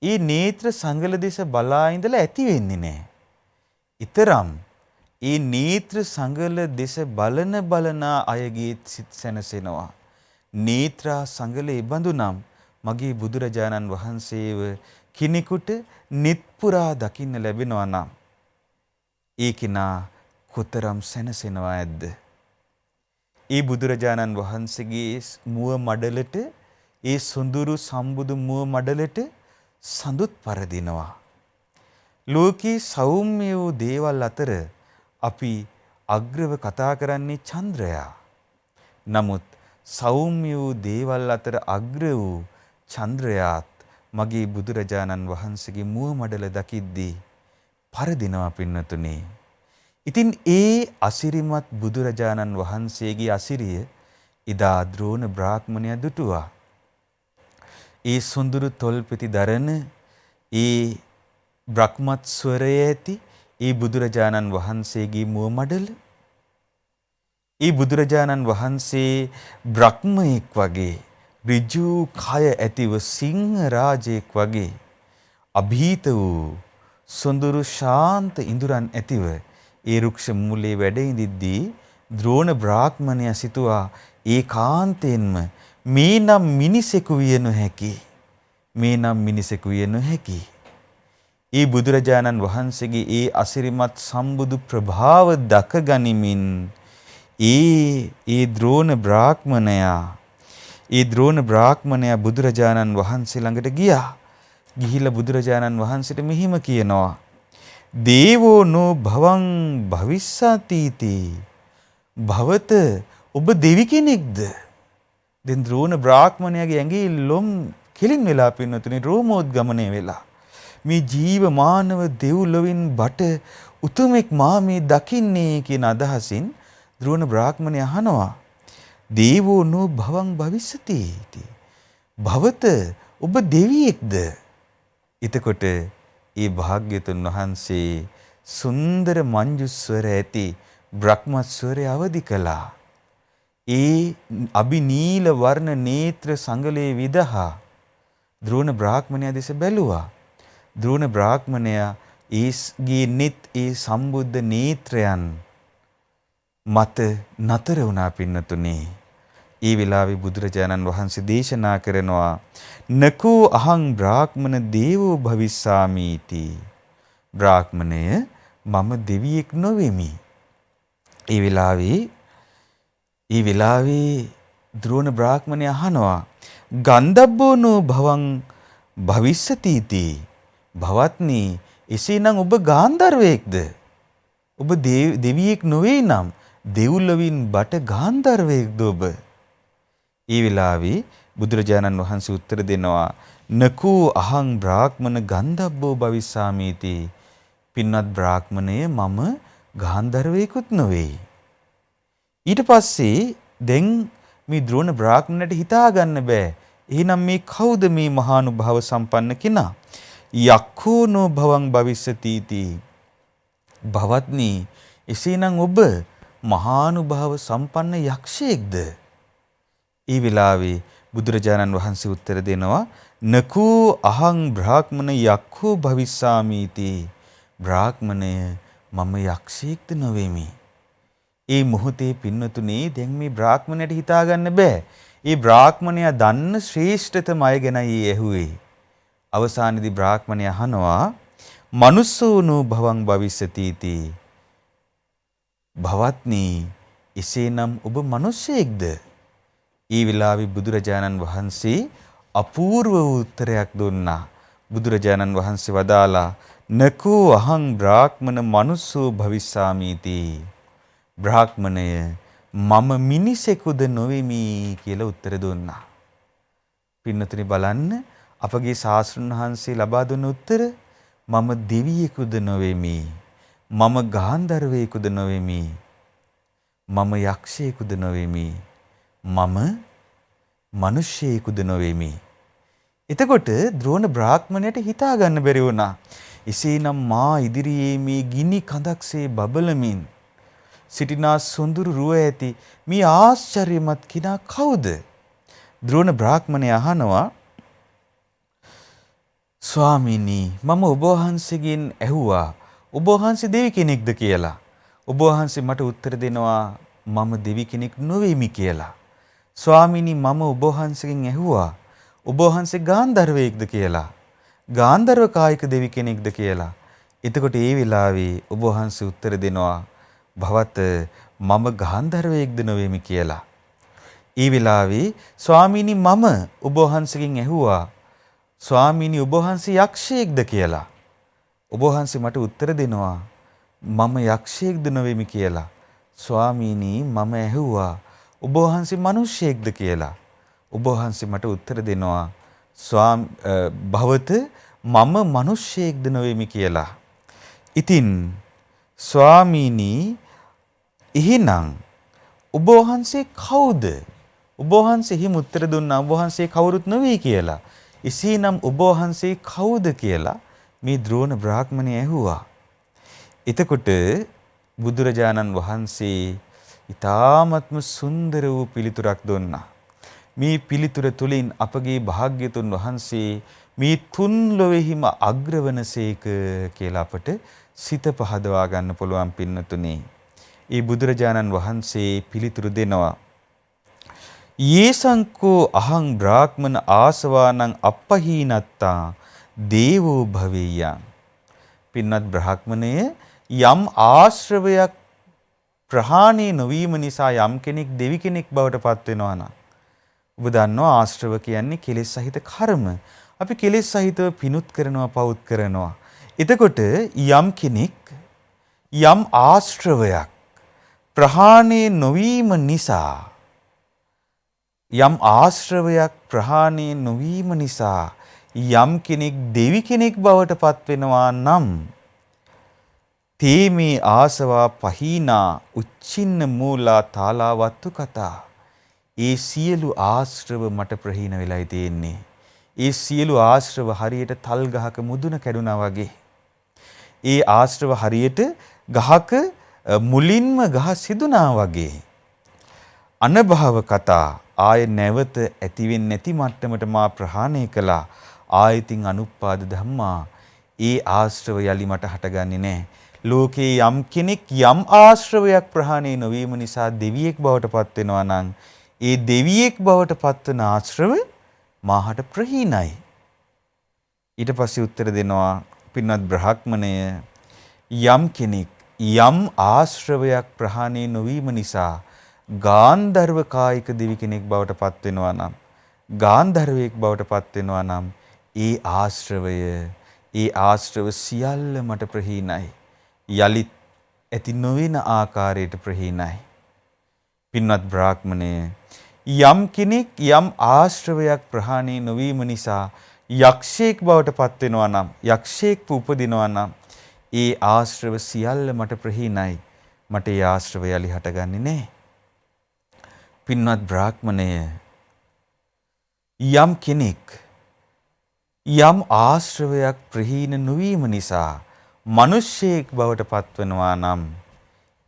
ඒ නේත්‍ර සංගල දෙස බලා ඉඳලා ඇති වෙන්නේ නෑ. ඊතරම් ඒ නේත්‍ර සංගල දෙස බලන අයගේ සිත් සැනසෙනවා. නේත්‍රා සංගලේ බඳු නම් මගේ බුදුරජාණන් වහන්සේව කෙනෙකුට නිත්පුරා දකින්න ලැබෙනවා නම් ඒ කෙනා කොතරම් සැනසෙනවා ඇද්ද? ඒ බුදුරජාණන් වහන්සේගේ මුව මඩලට ඒ සොඳුරු සම්බුදු මුව මඩලට සඳුත් පරදිනවා. ලෝකේ සෞම්‍ය වූ දේවල් අතර අපි අග්‍රව කතා කරන්නේ චන්ද්‍රයා. නමුත් සෞම්‍ය වූ දේවල් අතර අග්‍ර වූ චන්ද්‍රයාත් මගේ බුදුරජාණන් වහන්සේගේ මුව මඩල දකිද්දී පරදිනවා පින්නතුනේ. ඉතින් ඒ අසිරිමත් බුදුරජාණන් වහන්සේගේ අසිරිය ඉදා ද්‍රෝණ බ්‍රාහ්මණයා දුටුවා. ඒ සොඳුරු තොල්පෙති දරන ඒ බ්‍රහ්මත් ස්වරයේ ඇති ඒ බුදුරජාණන් වහන්සේගේ මුව මඩල, ඒ බුදුරජාණන් වහන්සේ බ්‍රහ්මයෙක් වගේ ඍජු කය ඇතිව සිංහ රාජයෙක් වගේ අභීත වූ සොඳුරු ශාන්ත ඉඳුරන් ඇතිව ඒ රුක්ෂ මූලයේ වැඩ ඉඳිද්දී ද්‍රෝණ බ්‍රාහ්මණයා සිතුවා ඒකාන්තයෙන්ම මේ නම් මිනිසෙකු විය නොහැකි, මේ නම් මිනිසෙකු විය නොහැකි. ඒ බුදුරජාණන් වහන්සේගේ ඒ අසිරිමත් සම්බුදු ප්‍රභාව දක ගනිමින් ඒ ද්‍රෝණ බ්‍රාහ්මණයා බුදුරජාණන් වහන්සේ ළඟට ගියා. ගිහිලා බුදුරජාණන් වහන්සේට මෙහිම කියනවා, දේවෝ නෝ භවං භවිස්සාතිති. භවත ඔබ දෙවි කෙනෙක්ද? දැන් ද්‍රෝණ බ්‍රාහ්මණයාගේ ඇඟේ ලොම් කෙලින් වෙලා පින්නතුනේ රෝමෝද්ගමණය වෙලා. මේ ජීවමානව දෙව්ලොවින් බට උතුමෙක් මා මේ දකින්නේ කියන අදහසින් ද්‍රෝණ බ්‍රාහ්මණය අහනවා, දේවෝ නෝ භවං භවිස්සති. භවත ඔබ දෙවියෙක්ද? එතකොට ඒ භාග්‍යතුන් වහන්සේ සුන්දර මංජුස්වර ඇති බ්‍රහ්මස්වරය අවදි කළා. ඒ අබිනීල වර්ණ නේත්‍ර සංගලේ විදහා ද්‍රෝණ බ්‍රාහ්මණයා දෙස බැලුවා. ද්‍රෝණ බ්‍රාහ්මණයා ඒගේ නෙත් ඒ සම්බුද්ධ නේත්‍රයන් මත නතර වුණා පින්නතුනේ. ඒ වෙලාවේ බුදුරජාණන් වහන්සේ දේශනා කරනවා, නකෝ අහං බ්‍රාහ්මණ දේවෝ භවිස්සාමීති. බ්‍රාහ්මණය මම දෙවියෙක් නොවෙමි. ඒ වෙලාවේ ද්‍රෝණ බ්‍රාහ්මණය අහනවා, ගන්ධබ්බෝනෝ භවං භවිස්සතිති. භවත්නි එසේනම් ඔබ ගාන්ධර්වයෙක්ද? ඔබ දෙවියෙක් නොවේ නම් දෙව්ලොවින් බට ගාන්ධර්වයෙක්ද ඔබ? ඒ වෙලාවේ බුදුරජාණන් වහන්සේ උත්තර දෙනවා, නකෝ අහං බ්‍රාහ්මණ ගන්ධබ්බෝ භවිස්සාමීති. පින්වත් බ්‍රාහ්මණය මම ගාන්ධර්වයෙකුත් නොවේ. ඊට පස්සේ දැන් මේ ද්‍රෝණ බ්‍රාහ්මණයට හිතා ගන්න බෑ. එහෙනම් මේ කවුද මේ මහානුභාව සම්පන්න කෙනා? යක්ඛෝනෝ භවං භවිස්සතිති. භවත්නි එසේනම් ඔබ මහානුභාව සම්පන්න යක්ෂයෙක්ද? ඒ වෙලාවේ බුදුරජාණන් වහන්සේ උත්තර දෙනවා, නකෝ අහං බ්‍රාහ්මණ යක්ඛෝ භවිස්සාමීති. බ්‍රාහ්මණය මම යක්ෂයෙක්ද නොවේමි. ඒ මොහොතේ පින්නතුනේ දැන් මේ බ්‍රාහ්මණයට හිතා ගන්න බෑ. ඒ බ්‍රාහ්මණයා දන්න ශ්‍රේෂ්ඨතම අය ගැනයි ඇහුවේ. අවසානයේදී බ්‍රාහ්මණයා අහනවා, මනුස්සෝනෝ භවං භවිස්සතිති. භවත්නි එසේනම් ඔබ මිනිසෙක්ද? ඒ වෙලාවේ බුදුරජාණන් වහන්සේ අපූර්ව උත්තරයක් දුන්නා. බුදුරජාණන් වහන්සේ වදාලා, නකෝ අහං බ්‍රාහ්මණ මනුස්සෝ භවිස්සාමීති. බ්‍රාහ්මණය මම මිනිසෙකුද නොවෙමි කියලා උත්තර දුන්නා. පින්නතුනි බලන්න අපගේ ශාස්ත්‍රඥ වහන්සේ ලබා දුන්න උත්තර, මම දෙවියෙකුද නොවෙමි, මම ගාන්ධර්වයෙකුද නොවෙමි, මම යක්ෂයෙකුද නොවෙමි, මම මිනිසෙකුද නොවෙමි. එතකොට ද්‍රෝණ බ්‍රාහ්මණයට හිතා ගන්න බැරි වුණා, එසේනම් මා ඉදිරියේ මේ ගිනි කඳක්සේ බබලමින් සිටිනා සොඳුරු රුව ඇති මේ ආශ්චර්යමත් කෙනා කවුද? ද්‍රෝණ බ්‍රාහ්මණය අහනවා, ස්වාමීනි මම ඔබ වහන්සේගෙන් ඇහුවා ඔබ වහන්සේ දෙවි කෙනෙක්ද කියලා. ඔබ වහන්සේ මට උත්තර දෙනවා මම දෙවි කෙනෙක් නොවේමි කියලා. ස්වාමීනි මම ඔබ වහන්සේගෙන් ඇහුවා ඔබ වහන්සේ ගාන්ධර්වයෙක්ද කියලා. ගාන්ධර්ව කායික දෙවි කෙනෙක්ද කියලා. එතකොට ඒ වෙලාවේ ඔබ වහන්සේ උත්තර දෙනවා, භවත මම ගාන්ධර්වයෙක්ද නොවේමි කියලා. ඒ වෙලාවේ ස්වාමීනි මම ඔබ වහන්සේගෙන් ඇහුවා ස්වාමීනි ඔබ වහන්සේ යක්ෂයෙක්ද කියලා. ඔබ වහන්සේ මට උත්තර දෙනවා මම යක්ෂයෙක්ද නොවේමි කියලා. ස්වාමීනි මම ඇහුවා ඔබ වහන්සේ මිනිසෙක්ද කියලා. ඔබ වහන්සේ මට උත්තර දෙනවා භවත මම මිනිසෙක්ද නොවේමි කියලා. ඉතින් ස්වාමීනි එහෙනම් ඔබ වහන්සේ කවුද? ඔබ වහන්සේ හිම උත්තර දුන්නා ඔබ වහන්සේ කවුරුත් නෙවෙයි කියලා. එසේනම් ඔබ වහන්සේ කවුද කියලා මේ ද්‍රෝණ බ්‍රාහ්මණය ඇහුවා. එතකොට බුදුරජාණන් වහන්සේ ඊ타ත්ම සුන්දර වූ පිළිතුරක් දුන්නා. මේ පිළිතුර තුළින් අපගේ භාග්‍යතුන් වහන්සේ මේ තුන් ලොවේහිම අග්‍රවනසේක කියලා අපට සිත පහදවා ගන්න පුළුවන් පින්නතුනේ. ඒ බුදුරජාණන් වහන්සේ පිළිතුරු දෙනවා. යේසංකෝ අහං බ්‍රාහ්මන ආසවානං අපහීනත්තා දේවෝ භවෙය්‍යං. පින්වත් බ්‍රාහ්මණය යම් ආශ්‍රවයක් ප්‍රහාණය නොවීම නිසා යම් කෙනෙක් දෙවි කෙනෙක් බවට පත් වෙනවා නම් ඔබ දන්නවා ආශ්‍රව කියන්නේ කෙලෙස් සහිත කර්ම. අපි කෙලෙස් සහිතව පිනුත් කරනවා පවුත් කරනවා. එතකොට යම් කෙනෙක් යම් ආශ්‍රවයක් ප්‍රහාණය නොවීම නිසා යම් කෙනෙක් දෙවි කෙනෙක් බවට පත් වෙනවා නම් තේමේ ආසවා පහීනා උච්චින්න මූලා තාලාවත්තු කතා. ඒ සියලු ආශ්‍රව මට ප්‍රහීන වෙලයි තියෙන්නේ. ඒ සියලු ආශ්‍රව හරියට තල් ගහක මුදුන කැඩුනා වගේ. ඒ ආශ්‍රව හරියට ගහක මුලින්ම ගහ සිදුනා වගේ. අනභව කතා ආය නැවත ඇති වෙන්නේ නැති මට්ටමට මා ප්‍රහාණය කළා. ආයතින් අනුප්පාද ධම්මා. ඒ ආශ්‍රව යලි මට හටගන්නේ නැහැ. ලෝකේ යම් කෙනෙක් යම් ආශ්‍රවයක් ප්‍රහාණය නොවීම නිසා දෙවියෙක් බවට පත් වෙනවා නම් ඒ දෙවියෙක් බවට පත්වන ආශ්‍රව මාහට ප්‍රහීනයි. ඊට පස්සේ උත්තර දෙනවා පින්වත් බ්‍රාහ්මණය යම් කෙනෙක් යම් ආශ්‍රවයක් ප්‍රහාණය නොවීම නිසා ගාන්ධර්ව කායික දෙවි කෙනෙක් බවට පත් වෙනවා නම් ගාන්ධර්වයෙක් බවට පත් වෙනවා නම් ඒ ආශ්‍රව සියල්ල මට ප්‍රහීනයි. යලිත් ඇති නොවන ආකාරයට ප්‍රහීනයි. පින්වත් බ්‍රාහ්මණය යම් කෙනෙක් යම් ආශ්‍රවයක් ප්‍රහාණය නොවීම නිසා යක්ෂයෙක් බවට පත් වෙනවා නම් යක්ෂයෙක් උපදිනවා නම් ඒ ආශ්‍රව සියල්ල මට ප්‍රහීනයි. මට ඒ ආශ්‍රව යලි හටගන්නේ නැහැ. පින්වත් බ්‍රාහ්මණය යම් කෙනෙක් යම් ආශ්‍රවයක් ප්‍රහීන නොවීම නිසා මිනිසෙක් බවට පත්වනවා නම්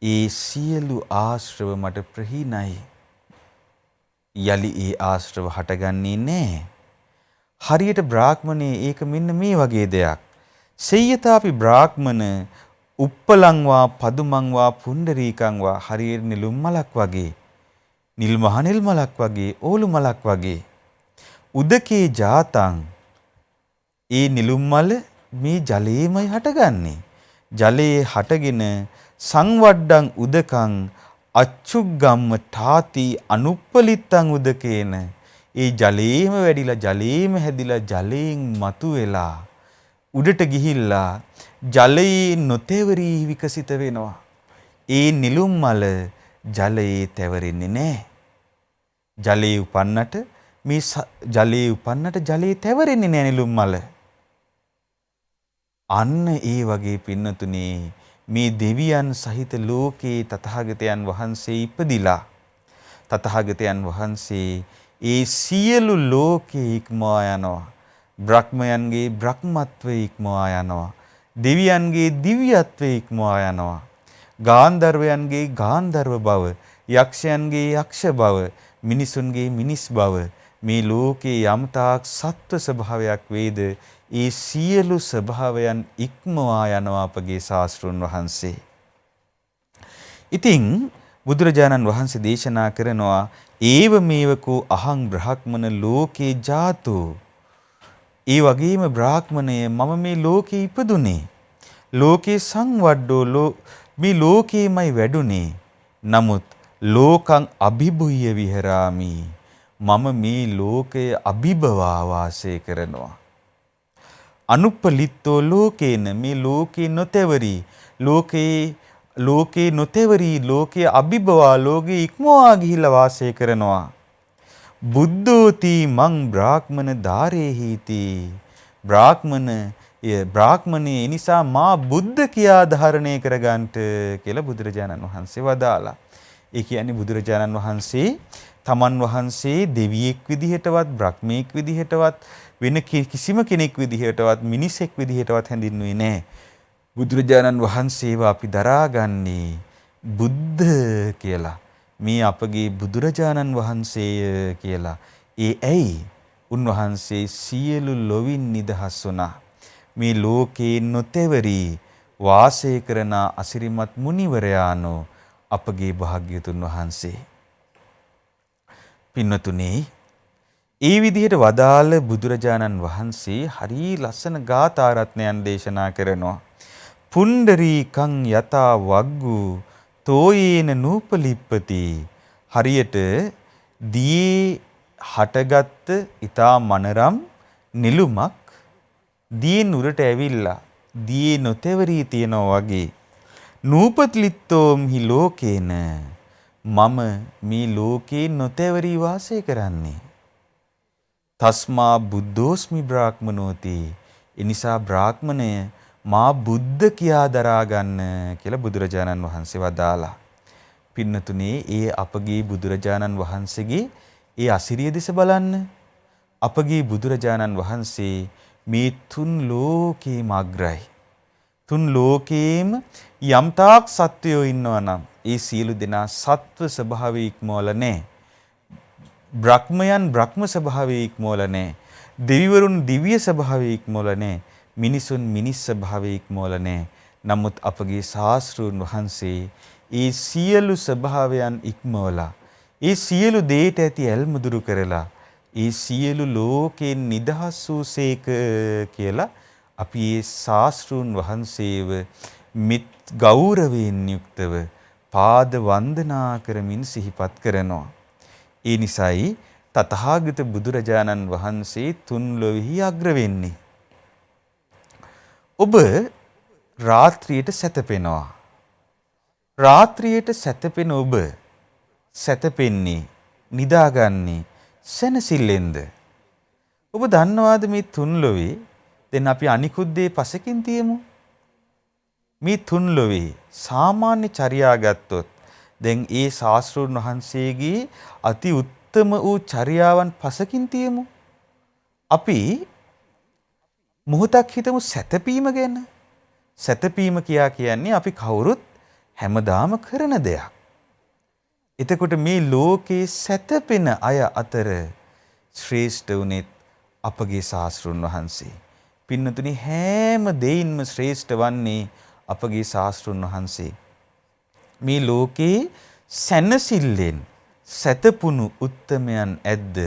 ඒ සියලු ආශ්‍රව මට ප්‍රහීනයි. යලි ඒ ආශ්‍රව හටගන්නේ නැහැ. හරියට බ්‍රාහ්මණේ ඒක මෙන්න මේ වගේ දෙයක්. සෙය්‍යතාපි බ්‍රාහ්මණ උප්පලං වා පදුමං වා පුණ්ඩරීකං වා හරියට නිලුම් මලක් වගේ. නිල් මහනෙල් මලක් වගේ ඕලු මලක් වගේ. උදකේ ජාතං ඒ නිලුම් මල මේ ජලයේමයි හටගන්නේ. ජලයේ හටගෙන සංවඩ්ඩං උදකං අච්චුග්ගම්ම ඨාති අනුප්පලිත්තං උදකේන ඒ ජලයේම වැඩිලා ජලයේම හැදිලා ජලයෙන් මතුවෙලා උඩට ගිහිල්ලා ජලයේ නොතෙවරී විකසිත වෙනවා. ඒ නිලුම් මල ජලයේ තැවරෙන්නේ නැහැ. ජලයේ උපන්නට ජලයේ තැවරෙන්නේ නැහැ නිලුම් මල. අන්න ඒ වගේ පින්නතුනේ මේ දෙවියන් සහිත ලෝකේ තථාගතයන් වහන්සේ ඉපදිලා තථාගතයන් වහන්සේ ඒ සියලු ලෝකේ ඉක්මවා යනවා. බ්‍රහ්මයන්ගේ බ්‍රහ්මත්වයේ ඉක්මවා යනවා. දෙවියන්ගේ දිව්‍යත්වයේ ඉක්මවා යනවා. ගාන්ධර්වයන්ගේ ගාන්ධර්ව බව, යක්ෂයන්ගේ යක්ෂ බව, මිනිසුන්ගේ මිනිස් බව මේ ලෝකේ යම්තාක් සත්ව ස්වභාවයක් වේද ඒ සියලු ස්වභාවයන් ඉක්මවා යනවා අපගේ ශාස්ත්‍රුන් වහන්සේ. ඉතින් බුදුරජාණන් වහන්සේ දේශනා කරනවා ඒව මේවකෝ අහං බ්‍රහ්මන ලෝකේ ජාතෝ. ඒ වගේම බ්‍රාහ්මණය මම මේ ලෝකේ ඉපදුනේ. ලෝකේ සංවඩ්ඩෝ මේ ලෝකේමයි වැඩුනේ. නමුත් ලෝකං අභිභුය්‍ය විහෙරාමි. මම මේ ලෝකයේ අභිභවා වාසය කරනවා. අනුප්පලිත්තෝ ලෝකේන මේ ලෝකේ නොතෙවරි ලෝකේ නොතෙවරි ලෝකයේ අභිභවා ලෝකේ ඉක්මවා ගිහිලා වාසය කරනවා. බුද්ධෝති මං බ්‍රාහ්මන ධාරේහිති. බ්‍රාහ්මණේ නිසා මා බුද්ධ කියා ධාරණය කරගන්නට කියලා බුදුරජාණන් වහන්සේ වදාලා. ඒ කියන්නේ බුදුරජාණන් වහන්සේ තමන් වහන්සේ දෙවියෙක් විදිහටවත් බ්‍රහ්මෙක් විදිහටවත් වෙන කිසිම කෙනෙක් විදිහටවත් මිනිසෙක් විදිහටවත් හැඳින්වුවේ නැහැ. බුදුරජාණන් වහන්සේව අපි දරාගන්නේ බුද්ධ කියලා. මේ අපගේ බුදුරජාණන් වහන්සේය කියලා. ඒ ඇයි? උන්වහන්සේ සියලු ලොවින් නිදහස් වුණා. මේ ලෝකේ නොතෙවරි වාසය කරන අසිරිමත් මුනිවරයාණෝ අපගේ භාග්‍යතුන් වහන්සේ. පින්වතුනි, ඒ විදිහට වදාළ බුදුරජාණන් වහන්සේ හරි ලස්සන ගාථා රත්නයන් දේශනා කරනවා. පුණ්ඩරීකං යතා වග්ගු තෝයේන නූපලිප්පති. හරියට දියේ හටගත් ඊතා මනරම් නිලුමක් දියෙන් උරට ඇවිල්ලා දියේ නොතෙවරී තියනවා වගේ නූපත්ලිත්තෝම් හි ලෝකේන මම මේ ලෝකේ නොතෙවරී වාසය කරන්නේ. තස්මා බුද්ධෝස්මි බ්‍රාහ්මනෝති. එනිසා බ්‍රාහ්මණය මා බුද්ධ කියා දරා ගන්න කියලා බුදුරජාණන් වහන්සේ වදාලා. පින්නතුනේ, ඒ අපගේ බුදුරජාණන් වහන්සේගේ ඒ අසිරිය දෙස බලන්න. අපගේ බුදුරජාණන් වහන්සේ මේ තුන් ලෝකේම අග්‍රයි. තුන් ලෝකේම යම්තාක් සත්වයෝ ඉන්නවා නම් ඒ සියලු දෙනා සත්ව ස්වභාවය ඉක්මවල නැහැ. බ්‍රහ්මයන් බ්‍රහ්ම ස්වභාවය ඉක්මවල නැහැ. දෙවිවරුන් දිව්‍ය ස්වභාවය ඉක්මවල නැහැ. මිනිසුන් මිනිස් ස්වභාවය ඉක්මවල නැහැ. නමුත් අපගේ ශාස්ත්‍රූන් වහන්සේ ඒ සියලු ස්වභාවයන් ඉක්මවලා ඒ සියලු දේට ඇති ඇල්ම දුරු කරලා ඒ සියලු ලෝකෙන් නිදහස් වූසේක කියලා අපි ඒ ශාස්ත්‍රූන් වහන්සේව මිත් ගෞරවයෙන් යුක්තව පාද වන්දනා කරමින් සිහිපත් කරනවා. ඒ නිසායි තථාගත බුදුරජාණන් වහන්සේ තුන් ලොවෙහි අග්‍ර වෙන්නේ. ඔබ රාත්‍රියට සැතපෙනවා. රාත්‍රියට සැතපෙන ඔබ සැතපෙන්නේ නිදාගන්නේ සැනසෙල්ලෙන්ද? ඔබ දන්නවාද මේ තුන් ලොවේ දැන් අපි අනිකුත් දේ පසකින් තියමු. මේ තුන් ලොවේ සාමාන්‍ය චර්යා ගත්තොත් දැන් ඒ ශාස්ත්‍රඥ වහන්සේගේ අති උත්තම වූ චර්යාවන් පසකින් තියමු. අපි මොහොතක් හිතමු සැතපීම ගැන. සැතපීම කියන්නේ අපි කවුරුත් හැමදාම කරන දෙයක්. එතකොට මේ ලෝකේ සැතපෙන අය අතර ශ්‍රේෂ්ඨ උනේත් අපගේ ශාස්ත්‍රඥ වහන්සේ. පින්නතුනි, හැම දෙයින්ම ශ්‍රේෂ්ඨ වන්නේ අපගේ ශාස්ත්‍රඥ වහන්සේ. මේ ලෝකේ සැනසෙල්ලෙන් සැතපුණු උත්තමයන් ඇද්ද?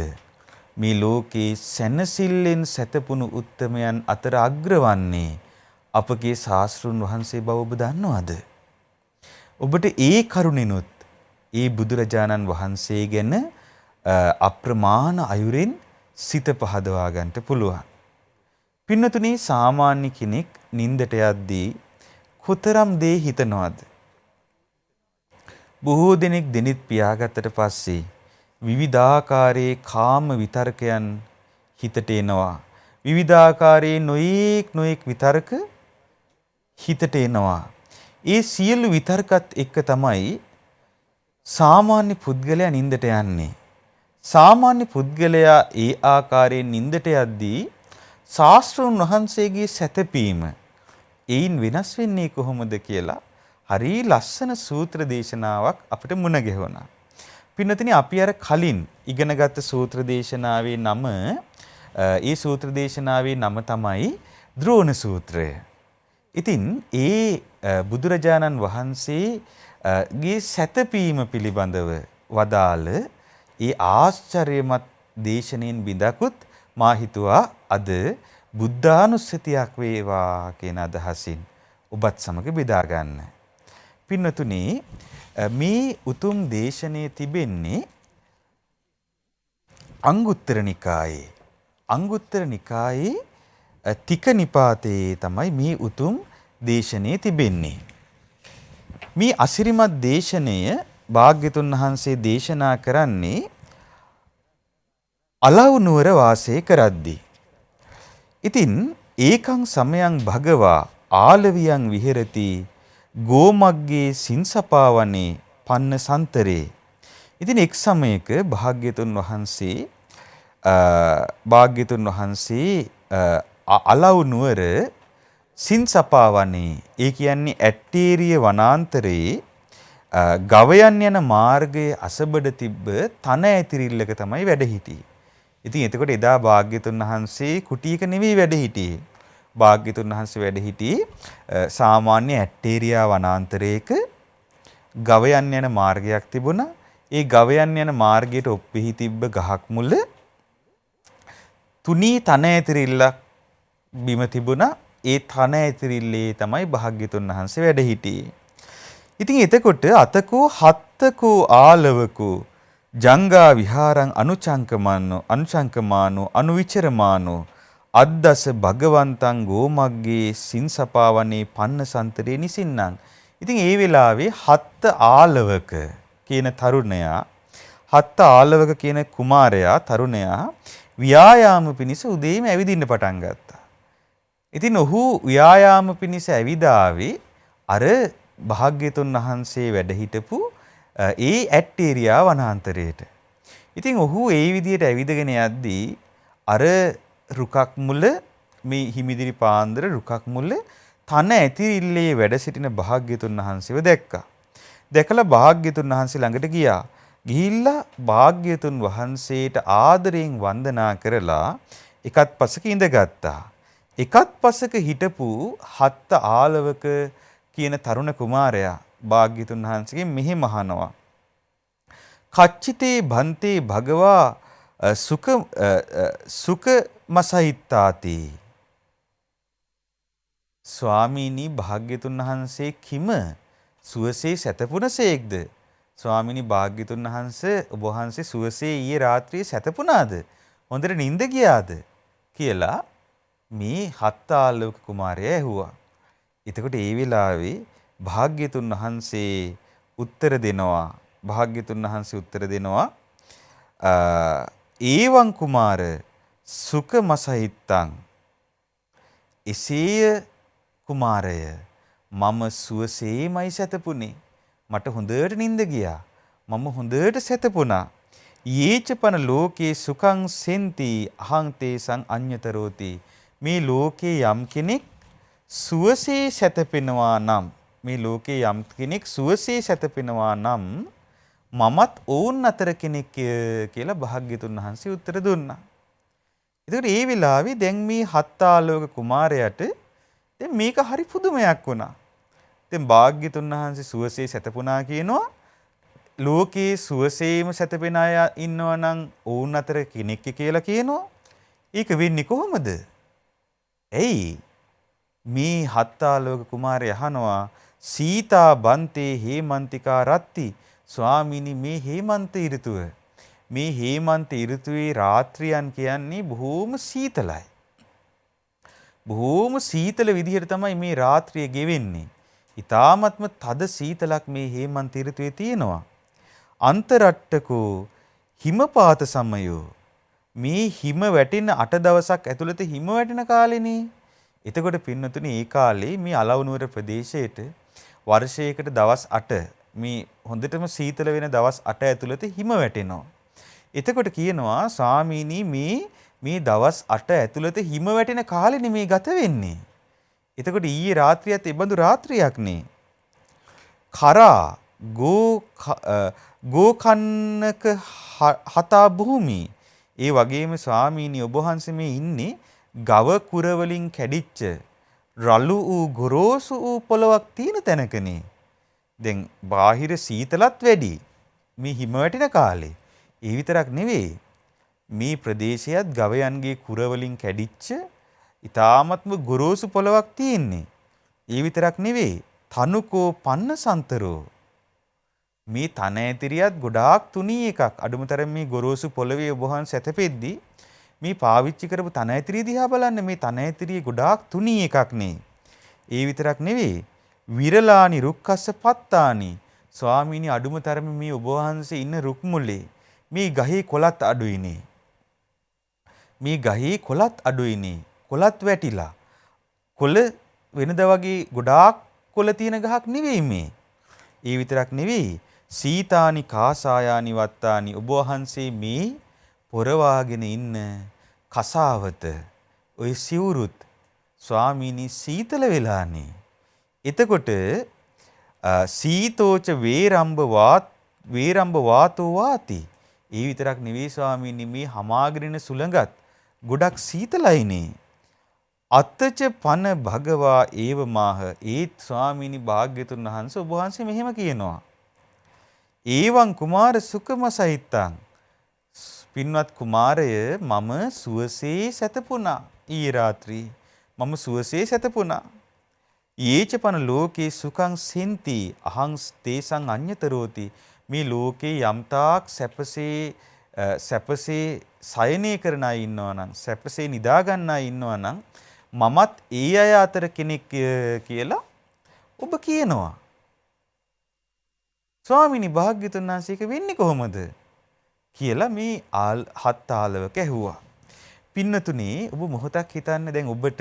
මේ ලෝකේ සැනසෙල්ලෙන් සැතපුණු උත්තමයන් අතර අග්‍රවන්නේ අපගේ ශාස්ත්‍රඥ වහන්සේ බව ඔබ දන්නවද? ඔබට ඒ කරුණිනුත් ඒ බුදුරජාණන් වහන්සේ ගැන අප්‍රමාණ අයුරින් සිත පහදවා ගන්නට පුළුවන්. පින්නතුනි, සාමාන්‍ය කෙනෙක් නින්දට යද්දී කොතරම් දේ හිතනවද? බොහෝ දෙනෙක් දිනිත් පියාගත්තට පස්සේ විවිධාකාරයේ කාම විතර්කයන් හිතට එනවා. විවිධාකාරයේ නොඑක් විතර්ක හිතට එනවා. ඒ සියලු විතර්කත් එක්ක තමයි සාමාන්‍ය පුද්ගලයා නින්දට යන්නේ. සාමාන්‍ය පුද්ගලයා ඒ ආකාරයෙන් නින්දට යද්දී ශාස්ත්‍රඥ වහන්සේගේ සැතපීම ඒයින් වෙනස් වෙන්නේ කොහොමද කියලා හරි ලස්සන සූත්‍ර දේශනාවක් අපිට මුණ ගැහුණා. පින්නතනි, අපි අර කලින් ඉගෙනගත්ත සූත්‍ර දේශනාවේ නම ඒ සූත්‍ර දේශනාවේ නම තමයි ද්‍රෝණ සූත්‍රය. ඉතින් ඒ බුදුරජාණන් වහන්සේගේ සැතපීම පිළිබඳව වදාළ ඒ ආශ්චර්යමත් දේශනෙන් බිඳකුත් මා හිතුවා අද බුද්ධානුස්සතියක් වේවා කියන අදහසින් ඔබත් සමග බෙදා ගන්න. පින්නතුනි, මේ උතුම් දේශනේ තිබෙන්නේ අංගුත්තර නිකායේ. අංගුත්තර නිකායේ තික නිපාතේ තමයි මේ උතුම් දේශනේ තිබෙන්නේ. මේ අසිරිමත් දේශනය භාග්‍යතුන් වහන්සේ දේශනා කරන්නේ අලව් නුවර වාසය කරද්දී. ඉතින් ඒකං සමයං භගවා ආලවියං විහෙරති ගෝමග්ගේ සින්සපාවනේ පන්න සන්තරේ. ඉතින් එක් සමයක භාග්‍යතුන් වහන්සේ භාග්‍යතුන් වහන්සේ අලව් නුවර සින්සපාවනේ ඒ කියන්නේ ඇට්ටේරිය වනාන්තරයේ ගවයන් යන මාර්ගයේ අසබඩ තිබ්බ තන ඇතිරිල්ලක තමයි වැඩ හිටියේ. ඉතින් එතකොට එදා භාග්‍යතුන් වහන්සේ කුටියක නෙවෙයි වැඩ හිටියේ. භාග්‍යතුන් වහන්සේ වැඩ හිටියේ සාමාන්‍ය ඇට්ටේරියා වනාන්තරයක ගවයන් යන මාර්ගයක් තිබුණා. ඒ ගවයන් යන මාර්ගයට ඔප්පෙහි තිබ්බ ගහක් මුල තුනී තන ඇතිරිල්ලක් බිම තිබුණා. ඒ තන ඇතිරිල්ලේ තමයි භාග්‍යතුන් වහන්සේ වැඩ හිටියේ. ඉතින් එතකොට අතකෝ හත්තකෝ ආලවකෝ ජංගා විහාරං අනුචංකමානෝ අනුවිචරමානෝ අද්දස භගවන්තං ගෝමග්ගේ සින්සපාවනේ පන්නසන්තරේ නිසින්නම්. ඉතින් ඒ වෙලාවේ හත්ත ආලවක කියන තරුණයා හත්ත ආලවක කියන කුමාරයා තරුණයා ව්‍යායාම පිණිස උදේම ඇවිදින්න පටන් ගත්තා. ඉතින් ඔහු ව්‍යායාම පිණිස ඇවිදාවේ අර භාග්‍යතුන් වහන්සේ වැඩ හිටපු ඒ ඇට්ටේරියා වනාන්තරයට. ඉතින් ඔහු ඒ විදිහට ඇවිදගෙන යද්දී අර රුකක් මුල මේ හිමිදිරි පාන්දර රුකක් මුල තන ඇතිරිල්ලේ වැඩ සිටින භාග්‍යතුන් වහන්සේව දැක්කා. දැකලා භාග්‍යතුන් වහන්සේ ළඟට ගියා. ගිහිල්ලා භාග්‍යතුන් වහන්සේට ආදරයෙන් වන්දනා කරලා එකත් පසක ඉඳගත්තා. එකත් පසක හිටපු හත්ත ආලවක කියන තරුණ කුමාරයා භාග්‍යතුන් වහන්සේගෙන් මෙහෙම අහනවා. කච්චිතේ භන්තේ භගවා සුක මසහිත්තාති. ස්වාමීනි භාග්‍යතුන් වහන්සේ කිම සුවසේ සැතපුණසේක්ද? ස්වාමීනි භාග්‍යතුන් වහන්සේ ඔබ වහන්සේ සුවසේ ඊයේ රාත්‍රියේ සැතපුණාද? හොඳට නිින්ද ගියාද? කියලා මේ හත්ත ආලවක කුමාරයා ඇහුවා. එතකොට ඒ වෙලාවේ භාග්‍යතුන් වහන්සේ උත්තර දෙනවා. භාග්‍යතුන් වහන්සේ උත්තර දෙනවා ඒවං කුමාර සුඛ මසහිත්තං. එසේය කුමාරය මම සුවසේමයි සැතපුනේ. මට හොඳට නිින්ද ගියා. මම හොඳට සැතපුණා. යේචපන ලෝකේ සුඛං සෙන්ති අහං තේසං අඤ්‍යතරෝති. මේ ලෝකේ යම් කෙනෙක් සුවසේ සැතපෙනවා නම් මේ ලෝකේ යම් කෙනෙක් සුවසේ සැතපෙනවා නම් මමත් ඕන් අතර කෙනෙක් කියලා භාග්‍යතුන් වහන්සේ උත්තර දුන්නා. ඒකට ඒ වෙලාවේ දැන් මේ හත්තාලෝක කුමාරයාට දැන් මේක හරි පුදුමයක් වුණා. දැන් භාග්‍යතුන් වහන්සේ සුවසේ සැතපුණා කියනවා. ලෝකේ සුවසේම සැතපෙන අය ඉන්නවා නම් ඕන් අතර කෙනෙක් කියලා කියනවා. ඒක වෙන්නේ කොහොමද? එයි මේ හත්තාලෝක කුමාරයා අහනවා සීතා බන්තේ හේමන්තිකා රත්ති. ස්වාමීනි මේ හේමන්ත ඍතුව මේ හේමන්ත ඍතුවේ රාත්‍රියන් කියන්නේ බොහෝම සීතලයි. බොහෝම සීතල විදිහට තමයි මේ රාත්‍රිය ගෙවෙන්නේ. ඊ타මත්ම තද සීතලක් මේ හේමන්ත ඍතුවේ තියෙනවා. අන්තරට්ටකෝ හිමපාත සමයෝ මේ හිම වැටෙන 8 දවසක් ඇතුළත හිම වැටෙන කාලෙනේ. එතකොට පින්නතුනේ ඒ කාලේ මේ අලව්නුවර ප්‍රදේශයේට වර්ෂයකට දවස් 8 මේ හොඳටම සීතල වෙන දවස් 8 ඇතුළත හිම වැටෙනවා. එතකොට කියනවා ස්වාමීනි මේ දවස් 8 ඇතුළත හිම වැටෙන කාලෙනේ මේ ගත වෙන්නේ. එතකොට ඊයේ රාත්‍රියත් ඒ බඳු රාත්‍රියක් නේ. කරා ගෝකන්නක හතා භූමි. ඒ වගේම ස්වාමීනි ඔබ වහන්සේ මේ ඉන්නේ ගව කුර වලින් කැඩිච්ච රළු වූ ගොරෝසු වූ පොළවක් තියෙන තැනකනේ. දැන් බාහිර සීතලත් වැඩි මේ හිම වැටෙන කාලේ. ඒ විතරක් නෙවෙයි මේ ප්‍රදේශයත් ගවයන්ගේ කුර වලින් කැඩිච්ච ඊ타මත්ම ගොරෝසු පොළවක් තියෙන්නේ. ඒ විතරක් නෙවෙයි තනුකෝ පන්නසන්තරෝ මේ තන ඇතිරියත් ගොඩාක් තුනී එකක්. අඩුමතරම මේ ගොරෝසු පොළවේ ඔබ වහන්සේ සැතපෙද්දී මේ පාවිච්චි කරපු තන ඇතිරිය දිහා බලන්න මේ තන ඇතිරිය ගොඩාක් තුනී එකක් නේ. ඒ විතරක් නෙවෙයි විරලානි රුක්කස්ස පත්තානි. ස්වාමීනි අඩුමතරම මේ ඔබ වහන්සේ ඉන්න රුක් මුලේ මේ ගහේ කොළත් අඩුයිනේ. මේ ගහේ කොළත් අඩුයිනේ. කොළත් වැටිලා. කොළ වෙනද වගේ ගොඩාක් කොළ තියෙන ගහක් නෙවෙයි මේ. ඒ විතරක් නෙවෙයි සීතානි කාසායානි වත්තානි ඔබ වහන්සේ මේ පොරවාගෙන ඉන්න කසාවත ওই සිවුරුත් ස්වාමීනි සීතල වෙලානේ. එතකොට සීතෝච වේරම්බ වාතෝ වාති. ඒ විතරක් නෙවෙයි ස්වාමීනි මේ හමාගරින සුළඟත් ගොඩක් සීතලයිනේ. අත්තච පන භගවා ඒව මාහ. ඒත් ස්වාමීනි භාග්‍යතුන් වහන්සේ ඔබ වහන්සේ මෙහෙම කියනවා. ඒවං කුමාර සුකම සහිතං. පින්වත් කුමාරය මම සුවසේ සැතපුණා. ඊයේ රාත්‍රී මම සුවසේ සැතපුණා. යේච පන ලෝකේ සුඛං සෙන්ති අහං තේසං අඤ්‍යතරෝති. මේ ලෝකේ යම්තාක් සැපසේ සයනය කරන අය ඉන්නවා නම් සැපසේ නිදා ගන්න අය ඉන්නවා නම් මමත් ඒ අය අතර කෙනෙක් කියලා ඔබ කියනවා. ස්වාමීනි භාග්‍යතුන් වහන්සේක වෙන්නේ කොහොමද කියලා මේ හත් ආලවක ඇහුවා. පින්නතුනේ ඔබ මොහොතක් හිතන්න දැන් ඔබට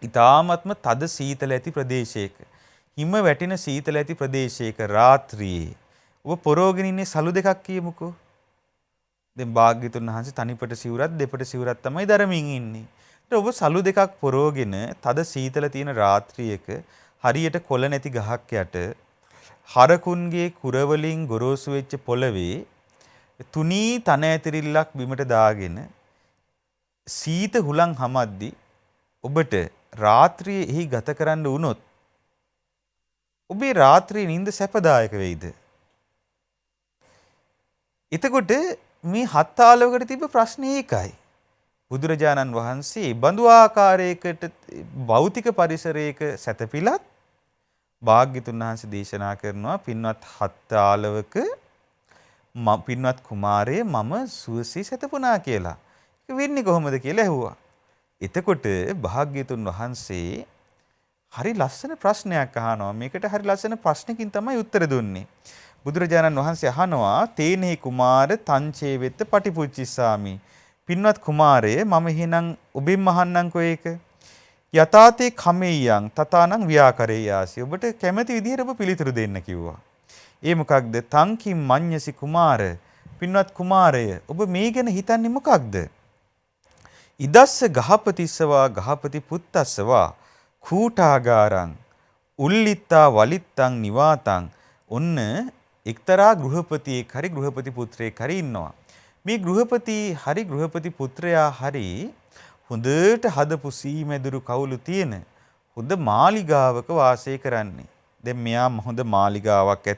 ඊ타ත්ම තද සීතල ඇති ප්‍රදේශයක හිම වැටෙන සීතල ඇති ප්‍රදේශයක රාත්‍රියේ ඔබ පොරෝගෙන ඉන්නේ සලු දෙකක් කියමුකෝ. දැන් භාග්‍යතුන් වහන්සේ තනිපට සිවුරක් දෙපට සිවුරක් තමයි දරමින් ඉන්නේ. ඔබ සලු දෙකක් පොරෝගෙන තද සීතල තියෙන රාත්‍රියක හරියට කොළ නැති ගහක් යට හරකුන්ගේ කුරවලින් ගොරෝසු වෙච්ච පොළවේ තුනී තන ඇතිරිල්ලක් බිමට දාගෙන සීත හුලං හමද්දි ඔබට රාත්‍රියේ එහි ගත කරන්න වුණොත් ඔබේ රාත්‍රියේ නිින්ද සැපදායක වෙයිද? එතකොට මේ හත් ආලවකට තිබ්බ ප්‍රශ්නේ ඒකයි. බුදුරජාණන් වහන්සේ බඳු ආකාරයකට භෞතික පරිසරයක සැතපීලත් භාග්‍යතුන් වහන්සේ දේශනා කරනවා පින්වත් හත් ආලවක පින්වත් කුමාරය මම සුවසේ සැතපුණා කියලා. ඒක වෙන්නේ කොහොමද කියලා ඇහුවා. එතකොට භාග්‍යතුන් වහන්සේ හරි ලස්සන ප්‍රශ්නයක් අහනවා. මේකට හරි ලස්සන ප්‍රශ්නකින් තමයි උත්තර දුන්නේ. බුදුරජාණන් වහන්සේ අහනවා තේනේ කුමාර තංචේ වෙත්ත පටිපුච්චිසාමි. පින්වත් කුමාරය මම එහෙනම් ඔබෙන් අහන්නම්කෝ ඒක. යතාතේ කමෙය්‍යං තතානං ව්‍යාකරේයාසි. ඔබට කැමති විදිහට ඔබ පිළිතුරු දෙන්න කිව්වා. ඒ මොකක්ද? තංකින් මඤ්ඤසි කුමාර. පින්වත් කුමාරය ඔබ මේ ගැන හිතන්නේ මොකක්ද? ඉදස්ස ගහපතිස්සවා ගහපති පුත්තස්සවා කූටාගාරං උල්ලිත්තා වලිත්තං නිවාතං. ඔන්න එක්තරා ගෘහපතියෙක් හරි ගෘහපති පුත්‍රයෙක් හරි ඉන්නවා. මේ ගෘහපති පුත්‍රයා හරි හොඳට හදපු සීමැදුරු කවුළු තියෙන හොඳ මාලිගාවක වාසය කරන්නේ. දැන් මෙයා හොඳ මාලිගාවක්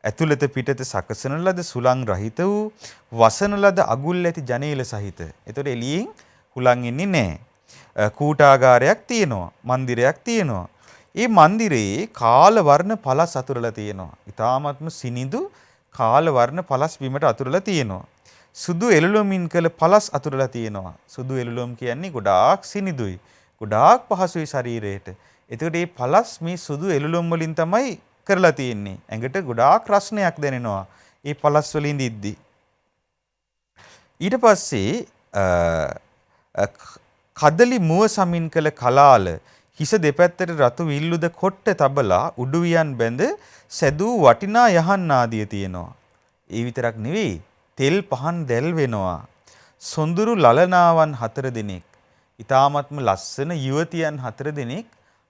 ඇතුළත පිටත සකසන ලද සුළං රහිත වූ වසන ලද අගුල් ඇති ජනේල සහිත. ඒතකොට එළියෙන් හුලං එන්නේ නැහැ. කූටාගාරයක් තියෙනවා. මන්දිරයක් තියෙනවා. ඒ මන්දිරේ කාල වර්ණ පළස් අතුරලා තියෙනවා. ඊ타ත්ම සිනිඳු කාල වර්ණ පළස් බිමට අතුරලා තියෙනවා. සුදු එළුළුමින් කළ පළස් අතුරලා තියෙනවා. සුදු එළුළුම් කියන්නේ ගොඩාක් සිනිඳුයි. ගොඩාක් පහසුයි ශරීරයට. එතකොට මේ පළස් මේ සුදු එළුළුම් වලින් තමයි කරලා තියෙන්නේ. ඇඟට ගොඩාක් රස්නයක් දැනෙනවා. මේ පළස් වලින් දිද්දි. ඊට පස්සේ කදලි මුව සමින් කළ කලාල හිස දෙපැත්තට රතු විල්ලුද කොට්ට තබලා උඩුවියන් බැඳ සැදූ වටිනා යහන් ආදිය තියෙනවා. ඒ විතරක් නෙවෙයි තෙල් පහන් දැල් වෙනවා. සොඳුරු ලලනාවන් 4 දෙනෙක්. ඊ타ත්ම ලස්සන යුවතියන් 4 දෙනෙක්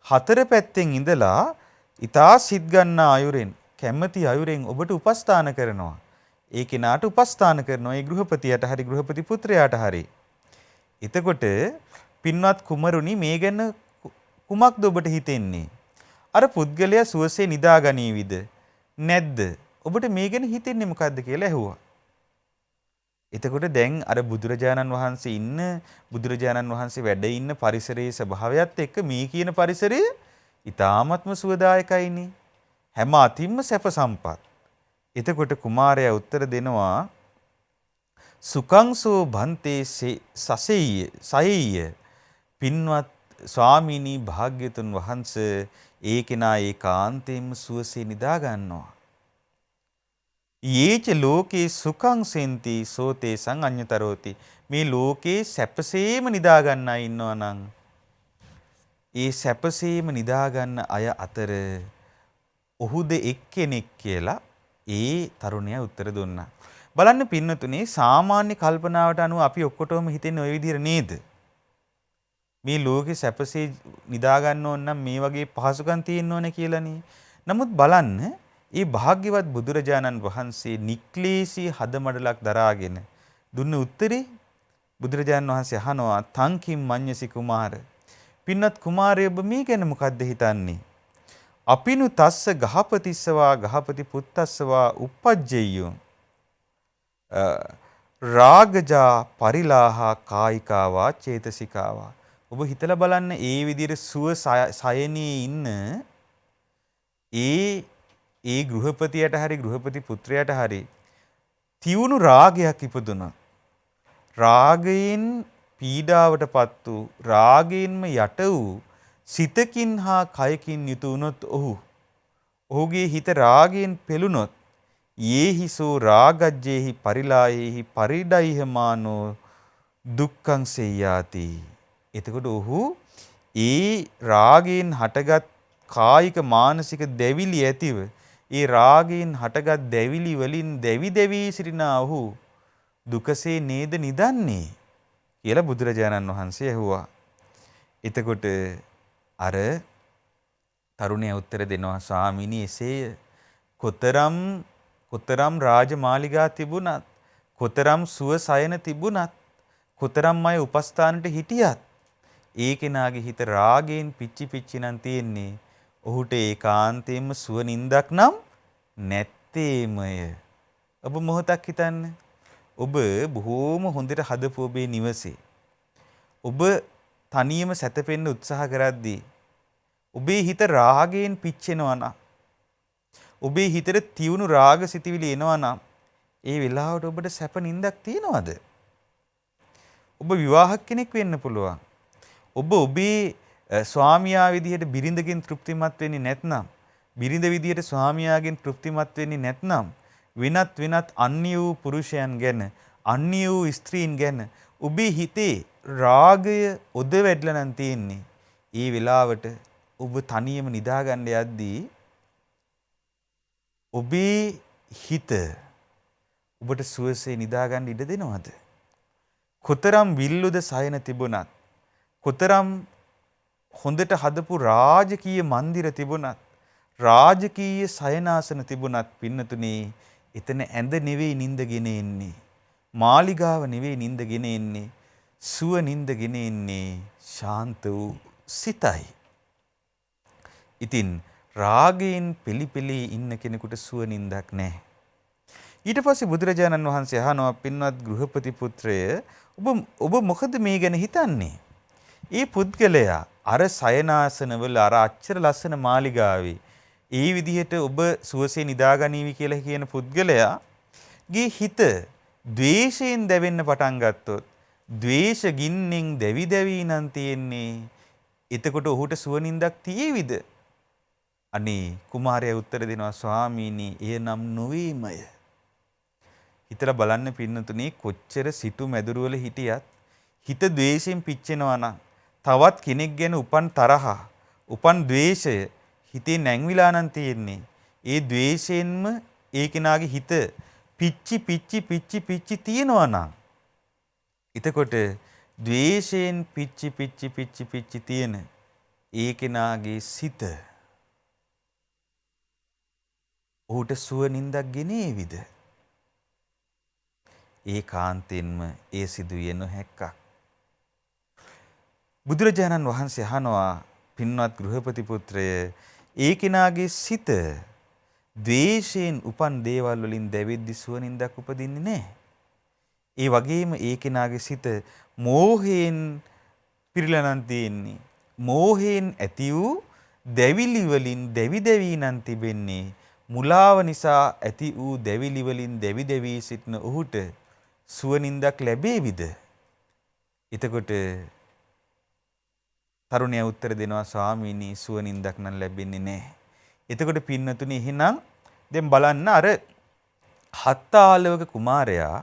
හතර පැත්තෙන් ඉඳලා ඊතා සිත් ගන්නා අයුරෙන් කැමැති අයුරෙන් ඔබට උපස්ථාන කරනවා. ඒ කෙනාට උපස්ථාන කරනවා. ඒ ගෘහපතියට හරි ගෘහපති පුත්‍රයාට හරි. එතකොට පින්වත් කුමරුනි මේ ගැන කුමක්ද ඔබට හිතෙන්නේ? අර පුද්ගලයා සුවසේ නිදා ගනීවිද නැද්ද? ඔබට මේ ගැන හිතෙන්නේ මොකද්ද කියලා ඇහුවා. එතකොට දැන් අර බුදුරජාණන් වහන්සේ වැඩ ඉන්න පරිසරයේ ස්වභාවයත් එක්ක මේ කියන පරිසරය ඊ타ත්ම සුවදායකයිනේ. හැම අතින්ම සැප සම්පත්. එතකොට කුමාරයා උත්තර දෙනවා සුඛංසෝ භන්තේ සසෙය්‍ය පින්වත් ස්වාමීනි භාග්‍යතුන් වහන්සේ ඒ කෙනා ඒකාන්තයෙන්ම සුවසේ නිදා ගන්නවා. යේච ලෝකේ සුඛං සෙන්ති සෝතේ සංඤ්ඤතරෝති. මේ ලෝකේ සැපසේම නිදා ගන්න අය ඉන්නවා නම් ඒ සැපසේම නිදා ගන්න අය අතර ඔහුද එක්කෙනෙක් කියලා ඒ තරුණයා උත්තර දුන්නා. බලන්න පින්නතුනේ සාමාන්‍ය කල්පනාවට අනුව අපි ඔක්කොටම හිතෙන්නේ ওই විදිහට නේද? මේ ලෝකේ සැපසේ නිදා ගන්න ඕන නම් මේ වගේ පහසුකම් තියෙන්න ඕනේ කියලානේ. නමුත් බලන්න ඒ භාග්‍යවත් බුදුරජාණන් වහන්සේ නික්ලේශී හදමඩලක් දරාගෙන දුන්න උත්තරේ බුදුරජාණන් වහන්සේ අහනවා තංකින් මඤ්ඤසි කුමාර. පින්නත් කුමාරය ඔබ මේ ගැන මොකද්ද හිතන්නේ? අපිනු තස්ස ගහපතිස්සවා ගහපති පුත්තස්සවා uppajjeyyu රාගජා පරිලාහා කායිකාවා චේතසිකාවා. ඔබ හිතලා බලන්න ඒ විදිහට සුව සයනේ ඉන්න ඒ ගෘහපතියට හරි ගෘහපති පුත්‍රයාට හරි තියුණු රාගයක් ඉපදුනා. රාගයෙන් පීඩාවටපත් වූ රාගයෙන්ම යට වූ සිතකින් හා කයකින් යුතු වුණොත් ඔහුගේ හිත රාගයෙන් පෙළුණොත් යේහිසෝ රාගජ්ජේහි පරිලායේහි පරිඩයිහමානෝ දුක්ඛං සේයාති. එතකොට ඔහු ඒ රාගයෙන් හටගත් කායික මානසික දැවිලි ඇතිව ඒ රාගයෙන් හටගත් දැවිලි වලින් දැවි දැවි සිටිනා ඔහු දුකසේ නේද නිදන්නේ කියලා බුදුරජාණන් වහන්සේ ඇහුවා. එතකොට අර තරුණයා උත්තර දෙනවා ස්වාමීනි එසේ කොතරම් රාජමාලිගා තිබුණත් කොතරම් සුව සයන තිබුණත් කොතරම් අය උපස්ථානට හිටියත් ඒ කෙනාගේ හිත රාගයෙන් පිච්චි නම් තියෙන්නේ ඔහුට ඒකාන්තයෙන්ම සුව නින්දක් නම් නැත්තේමය. ඔබ මොහොතක් හිතන්න. ඔබ බොහෝම හොඳට හදපු ඔබේ නිවසේ ඔබ තනියම සැතපෙන්න උත්සාහ කරද්දී ඔබේ හිත රාගයෙන් පිච්චෙනවා නම් ඔබේ හිතට තියුණු රාග සිතිවිලි එනවා නම් ඒ වෙලාවට ඔබට සැප නින්දක් තියනවද? ඔබ විවාහක කෙනෙක් වෙන්න පුළුවන්. ඔබ ඔබේ ස්වාමියා විදිහට බිරිඳගෙන් තෘප්තිමත් වෙන්නේ නැත්නම් බිරිඳ විදිහට ස්වාමියාගෙන් තෘප්තිමත් වෙන්නේ නැත්නම් වෙනත් අන්‍ය වූ පුරුෂයන් ගැන අන්‍ය වූ ස්ත්‍රීන් ගැන ඔබේ හිතේ රාගය ඔද වැඩිලා නම් තියෙන්නේ. ඒ වෙලාවට ඔබ තනියම නිදාගන්න යද්දී ඔබේ හිත ඔබට සුවසේ නිදාගන්න ඉඩ දෙනවද? කොතරම් විල්ලුද සයන තිබුණත් කොතරම් හොඳට හදපු රාජකීය මන්දිර තිබුණත් රාජකීය සයනාසන තිබුණත් පින්නතුනේ එතන ඇඳ නෙවෙයි නිින්දගෙන එන්නේ. මාලිගාව නෙවෙයි නිින්දගෙන එන්නේ. සුව නිින්දගෙන එන්නේ ශාන්ත වූ සිතයි. ඉතින් රාගයෙන් පිළිපෙළී ඉන්න කෙනෙකුට සුව නිින්දක් නැහැ. ඊට පස්සේ බුදුරජාණන් වහන්සේ අහනවා පින්වත් ගෘහපති පුත්‍රය ඔබ මොකද මේ ගැන හිතන්නේ? ඒ පුද්ගලයා අර සයනාසනවල අර අච්චර ලස්සන මාලිගාවේ ඒ විදිහට ඔබ සුවසේ නිදාගනීවි කියලා කියන පුද්ගලයාගේ හිත ද්වේෂයෙන් දැවෙන්න පටන් ගත්තොත් ද්වේෂ ගින්නෙන් දැවි දැවි නම් තියෙන්නේ. එතකොට ඔහුට සුව නින්දක් තියේවිද? අනේ කුමාරයා උත්තර දෙනවා ස්වාමීනි එය නම් නොවේමය. හිතලා බලන්න පින්නතුනේ කොච්චර සිටු මැදුරු වල හිටියත් හිත ද්වේෂයෙන් පිච්චෙනවා නම් තවත් කෙනෙක් ගැන උපන් තරහ උපන් ද්වේෂය හිතේ නැංවිලා නම් තියෙන්නේ. ඒ ද්වේෂයෙන්ම ඒ කෙනාගේ හිත පිච්චි තියෙනවා නම් එතකොට ද්වේෂයෙන් පිච්චි තියෙන ඒ කෙනාගේ සිත ඔහුට සුව නින්දක් ගෙනේවිද? ඒකාන්තයෙන්ම ඒ සිදුවිය නොහැක්කක්. බුදුරජාණන් වහන්සේ අහනවා පින්වත් ගෘහපති පුත්‍රය ඒ කෙනාගේ සිත ද්වේෂයෙන් උපන් දේවල් වලින් දැවෙද්දි සුව නින්දක් උපදින්නේ නැහැ. ඒ වගේම ඒ කෙනාගේ සිත මෝහයෙන් පිරීලා නම් තියෙන්නේ. මෝහයෙන් ඇති වූ දැවිලි වලින් දැවි දැවි නම් තිබෙන්නේ. මුලාව නිසා ඇති වූ දැවිලි වලින් දැවි දැවි සිටින ඔහුට සුව නින්දක් ලැබේවිද? එතකොට තරුණයා උත්තර දෙනවා ස්වාමීනි සුව නින්දක් නම් ලැබෙන්නේ නැහැ. එතකොට පින්නතුනි එහෙනම් දැන් බලන්න අර හත්තාලවක කුමාරයා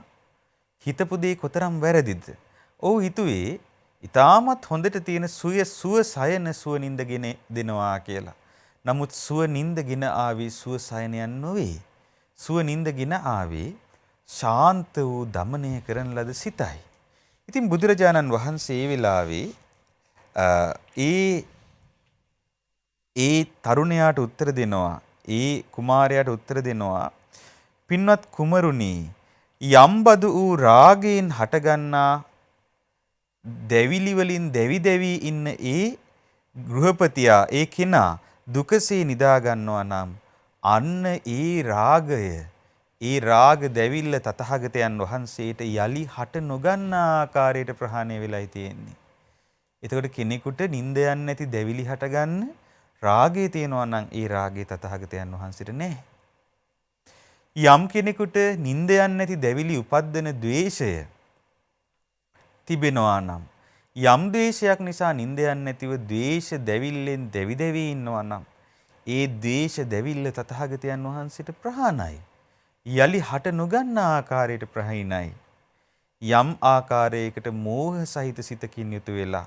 හිතපු දේ කොතරම් වැරදිද? ඔහු හිතුවේ ඊටමත් හොඳට තියෙන සුව සයන සුව නින්දගෙන දෙනවා කියලා. නමුත් සුව නින්දගෙන ආවේ සුව සයනයන් නොවේ. සුව නින්දගෙන ආවේ ශාන්ත වූ දමනය කරන ලද සිතයි. ඉතින් බුදුරජාණන් වහන්සේ ඒ වෙලාවේ ඒ තරුණයාට උත්තර දෙනවා. ඒ කුමාරයාට උත්තර දෙනවා. පින්වත් කුමරුනි, යම්බදු වූ රාගයෙන් හටගන්නා දැවිලි වලින් දැවි දැවි ඉන්න ඒ ගෘහපතියා, ඒ කෙනා දුකසේ නිදා ගන්නවා නම් අන්න ඒ රාගය, ඒ රාග දැවිල්ල තථාගතයන් වහන්සේට යලි හට නොගන්නා ආකාරයට ප්‍රහාණය වෙලයි තියෙන්නේ. එතකොට කෙනෙකුට නිින්ද යන්නේ නැති දැවිලි හටගන්න රාගය තියෙනවා නම් ඒ රාගය තථාගතයන් වහන්සේට නැහැ. යම් කෙනෙකුට නිින්ද යන්නේ නැති දැවිලි උපද්දන ද්වේෂය තිබෙනවා නම්, යම් ද්වේෂයක් නිසා නිින්ද යන්නේ නැතිව ද්වේෂ දැවිල්ලෙන් දැවි දැවි ඉන්නවා නම් ඒ ද්වේෂ දැවිල්ල තථාගතයන් වහන්සේට ප්‍රහාණයි. යලි හට නොගන්නා ආකාරයට ප්‍රහීනයි. යම් ආකාරයකට මෝහ සහිත සිතකින් යුතු වෙලා,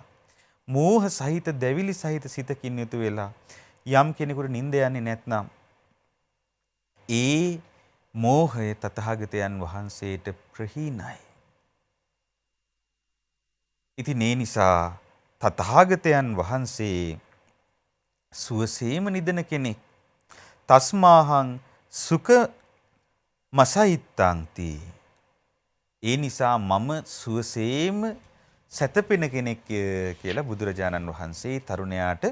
මෝහ සහිත දැවිලි සහිත සිතකින් යුතු වෙලා යම් කෙනෙකුට නිින්ද යන්නේ නැත්නම් ඒ මෝහය තථාගතයන් වහන්සේට ප්‍රහීනයි. ඉතින් ඒ නිසා තථාගතයන් වහන්සේ සුවසේම නිදන කෙනෙක්. තස්මාහං සුඛ මසයිත්තන්ති. ඒ නිසා මම සුවසේම සැතපෙන කෙනෙක් කියලා බුදුරජාණන් වහන්සේ තරුණයාට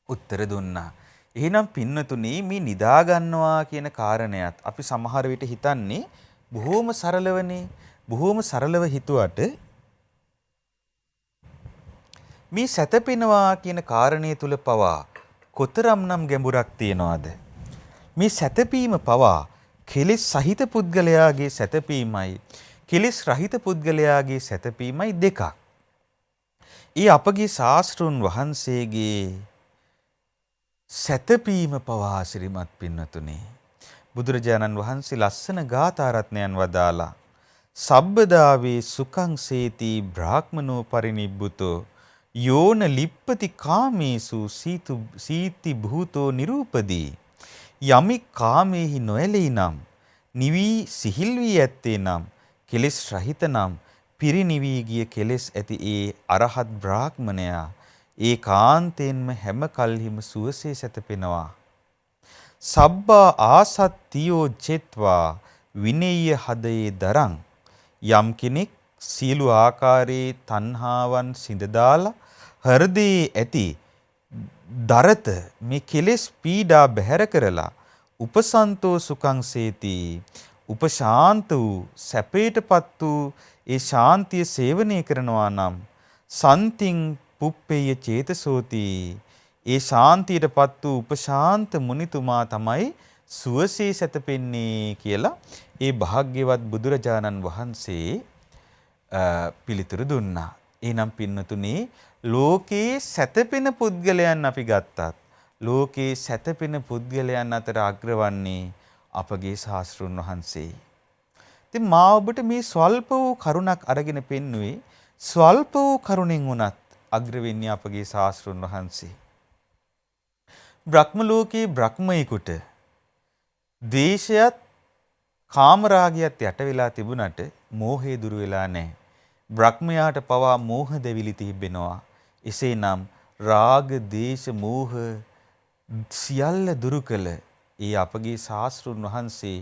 උත්තර දුන්නා. එහෙනම් පින්නතුනි, මේ නිදා ගන්නවා කියන කාරණයත් අපි සමහර විට හිතන්නේ බොහොම සරලවනේ. බොහොම සරලව හිතුවට මේ සැතපෙනවා කියන කාරණය තුල පවා කොතරම්නම් ගැඹුරක් තියනවාද? මේ සැතපීම පවා කෙලෙස් සහිත පුද්ගලයාගේ සැතපීමයි, කෙලෙස් රහිත පුද්ගලයාගේ සැතපීමයි දෙකක්. ඒ අපගේ ශාස්ත්‍රුන් වහන්සේගේ සැතපීම පවා ආශිර්වාදමත් පින්නතුනේ. බුදුරජාණන් වහන්සේ ලස්සන ගාථා රත්නයන් වදාලා. සබ්බදාවේ සුඛං සේති බ්‍රාහ්මනෝ පරිනිබ්බුතෝ යෝන ලිප්පති කාමේසු සීති භූතෝ නිරූපදී. යමෙක් කාමේහි නොඇලී නම්, නිවි සිහිල් වී ඇත්තේ නම්, කෙලෙස් රහිත නම්, පිරිනිවී ගිය කෙලෙස් ඇති ඒ අරහත් බ්‍රාහ්මණයා ඒකාන්තයෙන්ම හැම කල්හිම සුවසේ සැතපෙනවා. සබ්බා ආසත්තියෝ චෙත්වා විනේය හදයේ දරං. යම් කෙනෙක් සියලු ආකාරයේ තණ්හාවන් සිඳ දාලා හෘදයේ ඇති දරත මේ කෙලෙස් පීඩා බැහැර කරලා උපසන්තෝ සුඛං සේති, උපශාන්ත වූ සැපයටපත් වූ ඒ ශාන්තිය සේවනය කරනවා නම් සන්තිං පුප්පේය චේතසෝති. ඒ ශාන්තියටපත් වූ උපශාන්ත මුනිතුමා තමයි සුවසේ සැතපෙන්නේ කියලා ඒ භාග්‍යවත් බුදුරජාණන් වහන්සේ පිළිතුරු දුන්නා. එහෙනම් පින්නතුනේ, ලෝකේ සැතපෙන පුද්ගලයන් අපි ගත්තත්, ලෝකේ සැතපෙන පුද්ගලයන් අතර අග්‍රවන්නේ අපගේ ශාස්ත්‍රුන් වහන්සේ. ඉතින් මා ඔබට මේ ස්වල්ප වූ කරුණක් අරගෙන පෙන්නුවේ, ස්වල්ප වූ කරුණෙන් වුණත් අග්‍ර වෙන්නේ අපගේ ශාස්ත්‍රුන් වහන්සේ. බ්‍රහ්ම ලෝකයේ බ්‍රහ්මයෙකුට ද්වේෂයත් කාමරාගයත් යට වෙලා තිබුණට මෝහය දුර වෙලා නැහැ. බ්‍රහ්මයාට පවා මෝහ දෙවිලි තිබෙනවා. එසේනම් රාග, දේශ, මෝහ සියල්ල දුරු කළ ඒ අපගේ ශාස්ත්‍රුන් වහන්සේ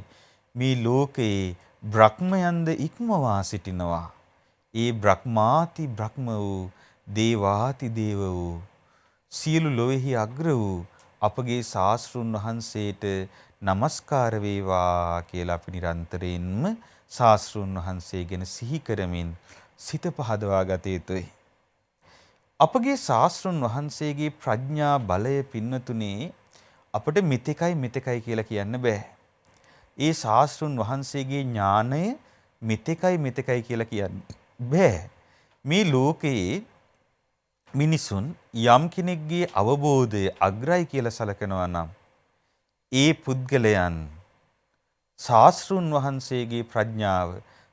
මේ ලෝකයේ බ්‍රහ්මයන්ද ඉක්මවා සිටිනවා. ඒ බ්‍රහ්මාති බ්‍රහ්ම වූ, දේවාති දේව වූ, සියලු ලොවේහි අග්‍ර වූ අපගේ ශාස්ත්‍රුන් වහන්සේට නමස්කාර වේවා කියලා අපි නිරන්තරයෙන්ම ශාස්ත්‍රුන් වහන්සේ ගැන සිහි කරමින් සිත පහදවා ගත යුතුයි. අපගේ ශාස්ත්‍රුන් වහන්සේගේ ප්‍රඥා බලය පින්නතුනේ අපිට මෙතෙකයි කියලා කියන්න බෑ. ඒ ශාස්ත්‍රුන් වහන්සේගේ ඥානය මෙතෙකයි කියලා කියන්න බෑ. මේ ලෝකයේ මිනිසුන් යම් කෙනෙක්ගේ අවබෝධය අග්‍රයි කියලා සලකනවා නම් ඒ පුද්ගලයන් ශාස්ත්‍රුන් වහන්සේගේ ප්‍රඥාව,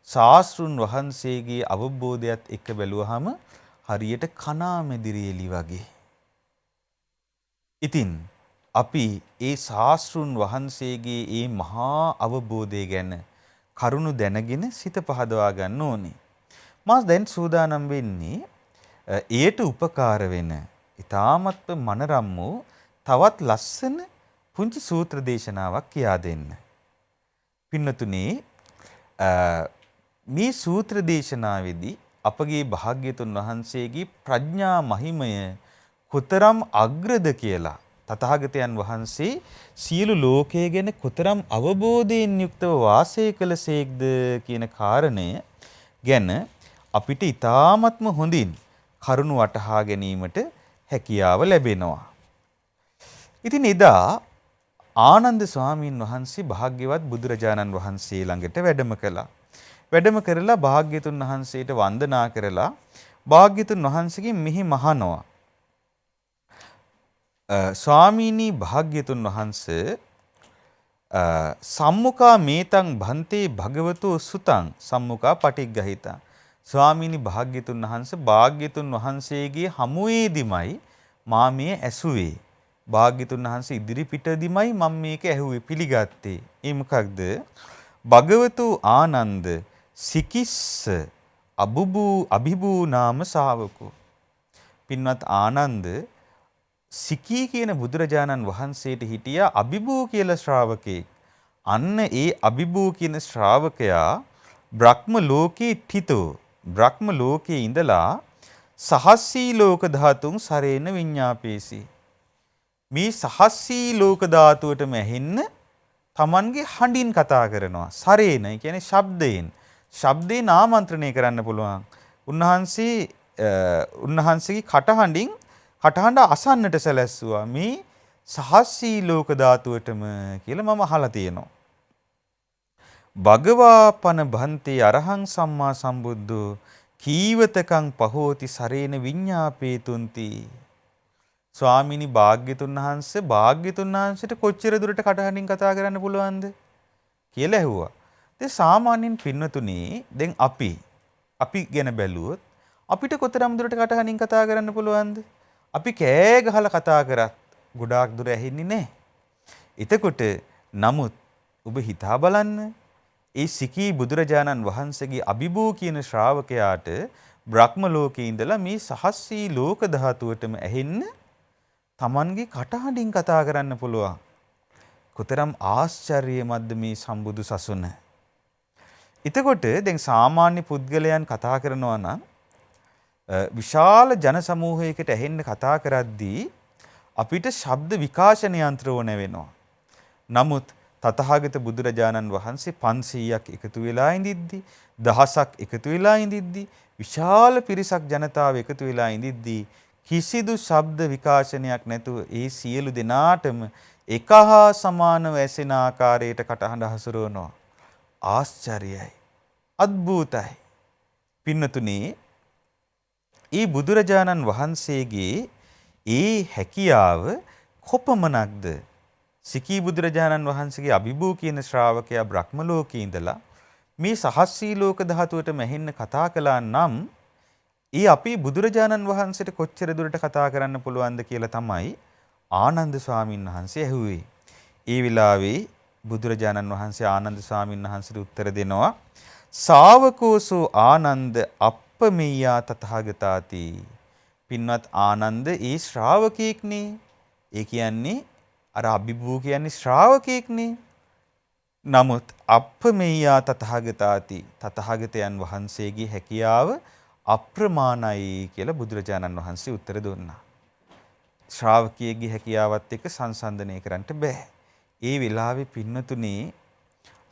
ශාස්ත්‍රුන් වහන්සේගේ අවබෝධයත් එක්ක බැලුවහම හරියට කණා මැදිරි එලි වගේ. ඉතින් අපි ඒ ශාස්ත්‍රුන් වහන්සේගේ ඒ මහා අවබෝධය ගැන කරුණු දැනගෙන සිත පහදවා ගන්න ඕනේ. මා දැන් සූදානම් වෙන්නේ එයට උපකාර වෙන ඊ타මත්ම මනරම් වූ තවත් ලස්සන පුංචි සූත්‍ර දේශනාවක් කියා දෙන්න. පින්නතුනේ මේ සූත්‍ර දේශනාවේදී අපගේ භාග්‍යතුන් වහන්සේගේ ප්‍රඥා මහිමය කොතරම් අග්‍රද කියලා තථාගතයන් වහන්සේ සියලු ලෝකයේ ගැන කොතරම් අවබෝධයෙන් යුක්තව වාසය කළසේක්ද කියන කාරණය ගැන අපිට ඊ타මත්ම හොඳින් කරුණු වටහා ගැනීමට හැකියාව ලැබෙනවා. ඉතින් එදා ආනන්ද ස්වාමීන් වහන්සේ භාග්‍යවත් බුදුරජාණන් වහන්සේ ළඟට වැඩම කළා. වැඩම කරලා භාග්‍යතුන් වහන්සේට වන්දනා කරලා භාග්‍යතුන් වහන්සේගෙන් මෙහි මහනවා. ස්වාමීනි භාග්‍යතුන් වහන්සේ සම්මුඛා මේතං භන්තේ භගවතෝ සුතං සම්මුඛා පටිග්ගහිතා. ස්වාමීනි භාග්‍යතුන් වහන්සේ භාග්‍යතුන් වහන්සේගේ හමුවේදිමයි මා මේ ඇසුවේ. භාග්‍යතුන් වහන්සේ ඉදිරි පිටදීමයි මම මේක ඇහුවේ පිළිගත්තේ. ඒ මොකක්ද? භගවතු ආනන්ද සිකිස්ස අභිභූ නාම ශාවකෝ. පින්වත් ආනන්ද සිකී කියන බුදුරජාණන් වහන්සේට හිටියා අභිභූ කියලා ශ්‍රාවකෙක්. අන්න ඒ අභිභූ කියන ශ්‍රාවකයා බ්‍රහ්ම ලෝකේ ඨිතෝ. බ්‍රහ්ම ලෝකේ ඉඳලා සහස්සී ලෝක ධාතුන් සරේන විඤ්ඤාපේසි. මේ සහස්සී ලෝක ධාතුවටම ඇහෙන්න Tamanගේ හඬින් කතා කරනවා. සරේන කියන්නේ ශබ්දයෙන්. ශබ්දයෙන් ආමන්ත්‍රණය කරන්න පුළුවන්. උන්වහන්සේගේ කටහඬ අසන්නට සැලැස්සුවා. මේ සහස්සී ලෝක ධාතුවටම කියලා මම අහලා තියෙනවා. භගවාපන භන්තේ අරහං සම්මා සම්බුද්ධෝ කීවතකං පහෝති සරේන විඤ්ඤාපේතුන්ති. ස්වාමීනි භාග්‍යතුන් වහන්සේට කොච්චර දුරට කටහඬින් කතා කරන්න පුළුවන්ද කියලා ඇහුවා. ඒ සාමාන්‍යයෙන් පින්නතුනේ දැන් අපි ගැන බැලුවොත් අපිට කොතරම් දුරට කටහඬින් කතා කරන්න පුළුවන්ද? අපි කෑ ගහලා කතා කරත් ගොඩාක් දුර ඇහෙන්නේ නැහැ. එතකොට නමුත් ඔබ හිතා බලන්න ඒ සිකී බුදුරජාණන් වහන්සේගේ අභිභූ කියන ශ්‍රාවකයාට බ්‍රහ්ම ලෝකේ ඉඳලා මේ සහස්සී ලෝක ධාතුවටම ඇහෙන්න Tamanගේ කටහඬින් කතා කරන්න පුළුවන්. කොතරම් ආශ්චර්යමත්ද මේ සම්බුදු සසුන. එතකොට දැන් සාමාන්‍ය පුද්ගලයන් කතා කරනවා නම් විශාල ජන සමූහයකට ඇහෙන්න කතා කරද්දී අපිට ශබ්ද විකාශන යන්ත්‍ර ඕන වෙනවා. නමුත් තථාගත බුදුරජාණන් වහන්සේ 500ක් එකතු වෙලා ඉඳිද්දි, දහසක් එකතු වෙලා ඉඳිද්දි, විශාල පිරිසක් ජනතාව එකතු වෙලා ඉඳිද්දි කිසිදු ශබ්ද විකාශනයක් නැතුව ඒ සියලු දෙනාටම එක හා සමානව ඇසෙන ආකාරයට කටහඬ හසුරවනවා. ආශ්චර්යයි. අద్භූතයි. පින්නතුනේ ඒ බුදුරජාණන් වහන්සේගේ ඒ හැකියාව කොපමණක්ද? සිකී බුදුරජාණන් වහන්සේගේ අභිභූ කියන ශ්‍රාවකයා බ්‍රහ්ම ලෝකේ ඉඳලා මේ සහස්සී ලෝක ධාතුවටම ඇහෙන්න කතා කළා නම් ඒ අපි බුදුරජාණන් වහන්සේට කොච්චර දුරට කතා කරන්න පුළුවන්ද කියලා තමයි ආනන්ද ස්වාමීන් වහන්සේ ඇහුවේ. ඒ වෙලාවේ බුදුරජාණන් වහන්සේ ආනන්ද ස්වාමීන් වහන්සේට උත්තර දෙනවා ශාවකෝසෝ ආනන්ද අප්පමෙය්‍යා තථාගතාති. පින්වත් ආනන්ද ඒ ශ්‍රාවකෙක්නේ. ඒ කියන්නේ අර අභිභූ කියන්නේ ශ්‍රාවකෙක්නේ. නමුත් අප්පමෙය්‍යා තථාගතාති තථාගතයන් වහන්සේගේ හැකියාව අප්‍රමාණයි කියලා බුදුරජාණන් වහන්සේ උත්තර දුන්නා. ශ්‍රාවකයෙක්ගේ හැකියාවත් එක්ක සංසන්දනය කරන්න බෑ. ඒ වෙලාවේ පින්නතුනේ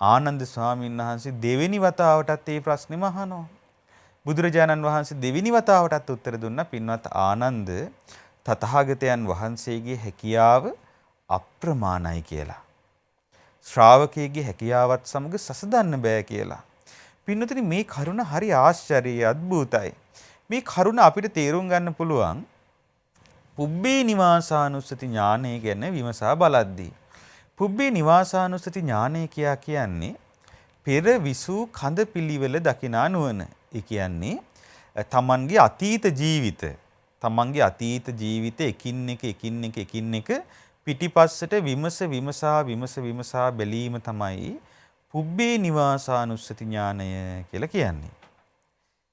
ආනන්ද ස්වාමීන් වහන්සේ දෙවෙනි වතාවටත් මේ ප්‍රශ්නේම අහනවා. බුදුරජාණන් වහන්සේ දෙවෙනි වතාවටත් උත්තර දුන්නා පින්වත් ආනන්ද තථාගතයන් වහන්සේගේ හැකියාව අප්‍රමාණයි කියලා. ශ්‍රාවකයෙක්ගේ හැකියාවත් සමග සසදන්න බෑ කියලා. පින්නතුනි මේ කරුණ හරි ආශ්චර්යයි අద్භූතයි. මේ කරුණ අපිට තේරුම් ගන්න පුළුවන් පුබ්බේ නිවාසානුස්සති ඥානය ගැන විමසා බලද්දී. පුබ්බේ නිවාසානුස්සති ඥානය කියන්නේ පෙර විසූ කඳ පිළිවෙල දකිනා නුවණ. ඒ කියන්නේ තමන්ගේ අතීත ජීවිත එකින් එක පිටිපස්සට විමසා බැලීම තමයි පුබ්බේ නිවාසානුස්සති ඥානය කියලා කියන්නේ.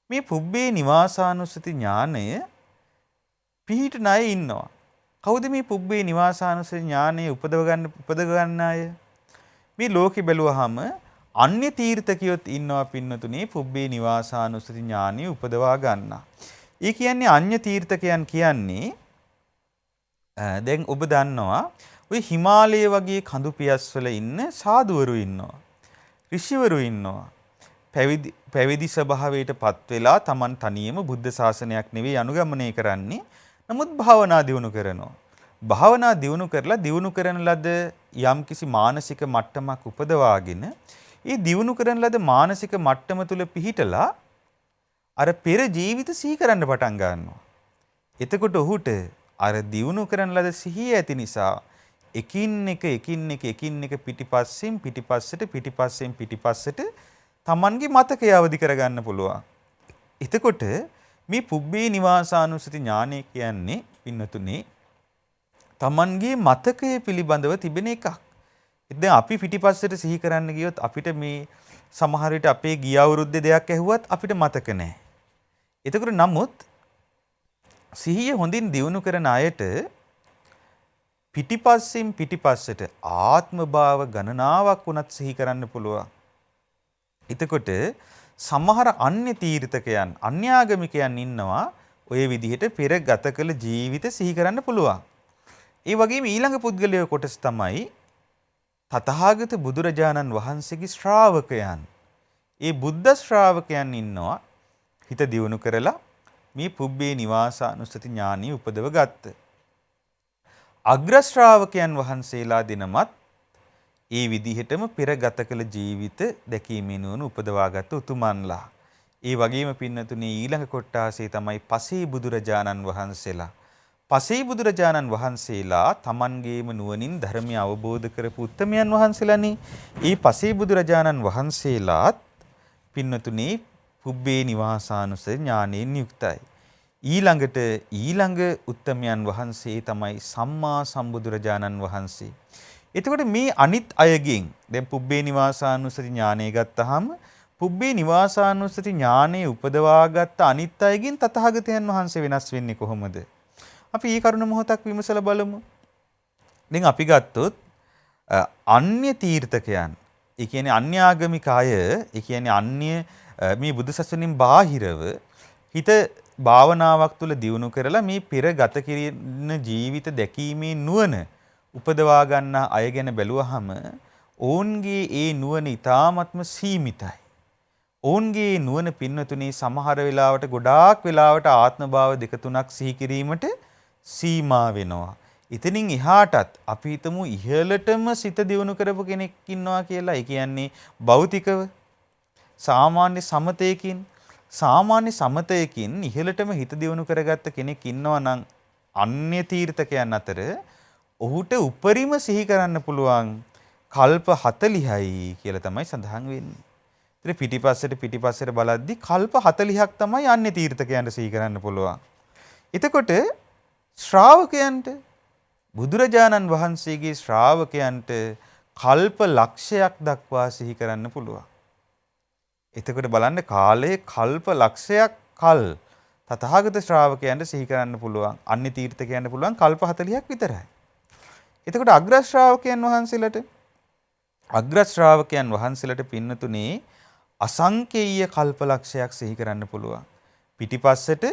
මේ පුබ්බේ නිවාසානුස්සති ඥානය පිහිටන අය ඉන්නවා. කවුද මේ පුබ්බේ නිවාසානුස්සති ඥානය උපදව ගන්න අය? මේ ලෝකෙ බැලුවහම අන්‍ය තීර්ථකියොත් ඉන්නවා පින්නතුනේ පුබ්බේ නිවාසානුස්සති ඥානය උපදවා ගන්නා. ඒ කියන්නේ අන්‍ය තීර්ථකයන් කියන්නේ දැන් ඔබ දන්නවා ওই හිමාලය වගේ කඳු පියස්වල ඉන්න සාදුවරු ඉන්නවා. ඍෂිවරු ඉන්නවා. පැවිදි ස්වභාවයට පත් වෙලා Taman තනියම බුද්ධ ශාසනයක් නෙවෙයි අනුගමනය කරන්නේ. නමුත් භාවනා දියුණු කරනවා. භාවනා දියුණු කරලා දියුණු කරන ලද යම්කිසි මානසික මට්ටමක් උපදවාගෙන ඒ දියුණු කරන ලද මානසික මට්ටම තුල පිහිටලා අර පෙර ජීවිත සිහි කරන්න පටන් ගන්නවා. එතකොට ඔහුට අර දියුණු කරන ලද සිහිය ඇති නිසා එකින් එක පිටිපස්සට Tamanගේ මතකය අවදි කරගන්න පුළුවන්. එතකොට මේ පුබ්බේ නිවාසානුස්සති ඥානය කියන්නේ පින්නතුනේ Tamanගේ මතකය පිළිබඳව තිබෙන එකක්. දැන් අපි පිටිපස්සට සිහි කරන්න ගියොත් අපිට මේ සමහර විට අපේ ගිය අවුරුද්දේ දෙයක් ඇහුවත් අපිට මතක නැහැ. එතකොට නමුත් සිහිය හොඳින් දියුණු කරන අයට පිටිපස්සට ආත්ම භාව ගණනාවක් වුණත් සිහි කරන්න පුළුවන්. එතකොට සමහර අන්‍ය තීර්ථකයන් අන්‍යාගමිකයන් ඉන්නවා ඔය විදිහට පෙර ගත කළ ජීවිත සිහි කරන්න පුළුවන්. ඒ වගේම ඊළඟ පුද්ගලයා කොටස තමයි තථාගත බුදුරජාණන් වහන්සේගේ ශ්‍රාවකයන්. ඒ බුද්ධ ශ්‍රාවකයන් ඉන්නවා හිත දියුණු කරලා මේ පුබ්බේ නිවාසානුස්සති ඥානිය උපදව ගත්ත. අග්‍ර ශ්‍රාවකයන් වහන්සේලා දිනමත් ඒ විදිහටම පෙර ගත කළ ජීවිත දැකීමේ නුවණ උපදවාගත් උතුමන්ලා. ඒ වගේම පින්නතුනේ ඊළඟ කොටාසේ තමයි පසේ බුදුරජාණන් වහන්සේලා. පසේ බුදුරජාණන් වහන්සේලා තමන්ගේම නුවණින් ධර්මය අවබෝධ කරපු උත්තමයන් වහන්සේලානේ. ඒ පසේ බුදුරජාණන් වහන්සේලාත් පින්නතුනේ පුබ්බේ නිවාසානුස්සති ඥානයෙන් යුක්තයි. ඊළඟ උත්තමයන් වහන්සේ තමයි සම්මා සම්බුදුරජාණන් වහන්සේ. එතකොට මේ අනිත් අයගෙන් දැන් පුබ්බේ නිවාසානුස්සති ඥානය ගත්තාම පුබ්බේ නිවාසානුස්සති ඥානය උපදවාගත්ත අනිත් අයගෙන් තථාගතයන් වහන්සේ වෙනස් වෙන්නේ කොහොමද? අපි මේ කරුණ මොහොතක් විමසලා බලමු. දැන් අපි ගත්තොත් අන්‍ය තීර්ථකයන්, ඒ කියන්නේ අන්‍යාගමික අය, ඒ කියන්නේ අන්‍ය මේ බුදු සසුනින් බාහිරව හිත භාවනාවක් තුළ දියුණු කරලා මේ පෙර ගත කිරීන ජීවිත දැකීමේ නුවණ උපදවා ගන්න අය ගැන බැලුවහම ඔවුන්ගේ ඒ නුවණ ඊ타ත්ම සීමිතයි. ඔවුන්ගේ නුවණ පින්නතුනේ සමහර වෙලාවට ගොඩාක් වෙලාවට ආත්ම භාව දෙක තුනක් සිහි කිරීමට සීමා වෙනවා. ඉතින් එහාටත් අපි හිතමු ඉහළටම සිත දියුණු කරපු කෙනෙක් ඉන්නවා කියලා. ඒ කියන්නේ භෞතිකව සාමාන්‍ය සමතයකින් ඉහළටම හිත දියුණු කරගත්ත කෙනෙක් ඉන්නවා නම් අන්‍ය තීර්ථකයන් අතර ඔහුට උපරිම සිහි කරන්න පුළුවන් කල්ප 40යි කියලා තමයි සඳහන් වෙන්නේ. ඉතින් පිටිපස්සට බලද්දි කල්ප 40ක් තමයි අන්‍ය තීර්ථකයන්ට සිහි කරන්න පුළුවන්. එතකොට ශ්‍රාවකයන්ට බුදුරජාණන් වහන්සේගේ ශ්‍රාවකයන්ට කල්ප ලක්ෂයක් දක්වා සිහි කරන්න පුළුවන්. එතකොට බලන්න කාලයේ කල්ප ලක්ෂයක් කල් තථාගත ශ්‍රාවකයන්ට සිහි කරන්න පුළුවන්. අන්‍ය තීර්ථකයන්ට පුළුවන් කල්ප 40ක් විතරයි. එතකොට අග්‍ර ශ්‍රාවකයන් වහන්සේලාට පින්නතුනේ අසංකේය කල්පලක්ෂයක් සිහි කරන්න පුළුවන්. පිටිපස්සට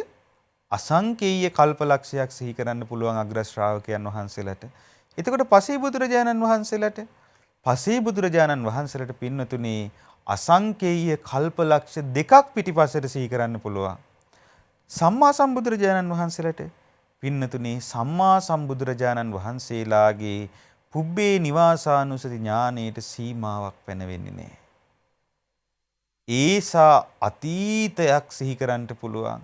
අසංකේය කල්පලක්ෂයක් සිහි කරන්න පුළුවන් අග්‍ර ශ්‍රාවකයන් වහන්සේලාට. එතකොට පසේ බුදුරජාණන් වහන්සේලාට පින්නතුනේ අසංකේය කල්පලක්ෂ දෙකක් පිටිපස්සට සිහි කරන්න පුළුවන්. සම්මා සම්බුදුරජාණන් වහන්සේලාට පින්නතුනේ සම්මා සම්බුදුරජාණන් වහන්සේලාගේ පුබ්බේ නිවාසානුස්සති ඥානයට සීමාවක් පැනවෙන්නේ නැහැ. ඒසා අතීතයක් සිහි කරන්නට පුළුවන්.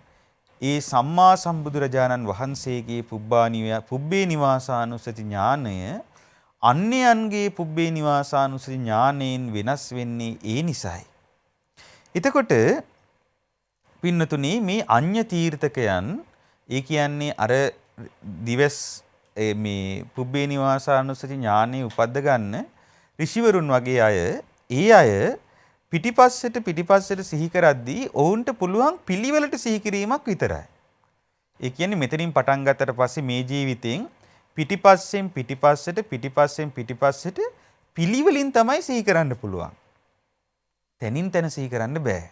ඒ සම්මා සම්බුදුරජාණන් වහන්සේගේ පුබ්බේ නිවාසානුස්සති ඥානය අන්‍යයන්ගේ පුබ්බේ නිවාසානුස්සති ඥානයෙන් වෙනස් වෙන්නේ ඒ නිසායි. එතකොට පින්නතුනේ මේ අඤ්ඤ තීර්ථකයන් ඒ කියන්නේ අර දිවස් මේ පුබ්බේ නිවාසානුස්සති ඥානෙ උපද්ද ගන්න ඍෂිවරුන් වගේ අය ඒ අය පිටිපස්සට සිහි කරද්දී ඔවුන්ට පුළුවන් පිළිවෙලට සිහි කිරීමක් විතරයි. ඒ කියන්නේ මෙතනින් පටන් ගත්තට පස්සේ මේ ජීවිතෙන් පිටිපස්සට පිළිවෙලින් තමයි සිහි කරන්න පුළුවන්. තනින් තන සිහි කරන්න බෑ.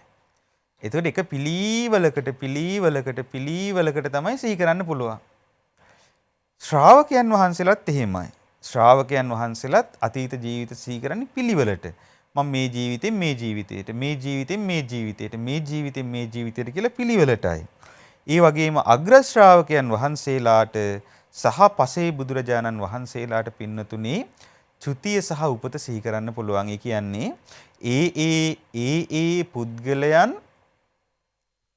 එතකොට එක පිළිවෙලකට තමයි සිහි කරන්න පුළුවන්. ශ්‍රාවකයන් වහන්සේලාත් එහෙමයි. ශ්‍රාවකයන් වහන්සේලාත් අතීත ජීවිත සිහි කරන්නේ පිළිවෙලට. මම මේ ජීවිතෙන් කියලා පිළිවෙලටයි. ඒ වගේම අග්‍ර ශ්‍රාවකයන් වහන්සේලාට සහ පසේ බුදුරජාණන් වහන්සේලාට පින්නතුනේ චුතිය සහ උපත සිහි කරන්න පුළුවන්. ඒ කියන්නේ ඒ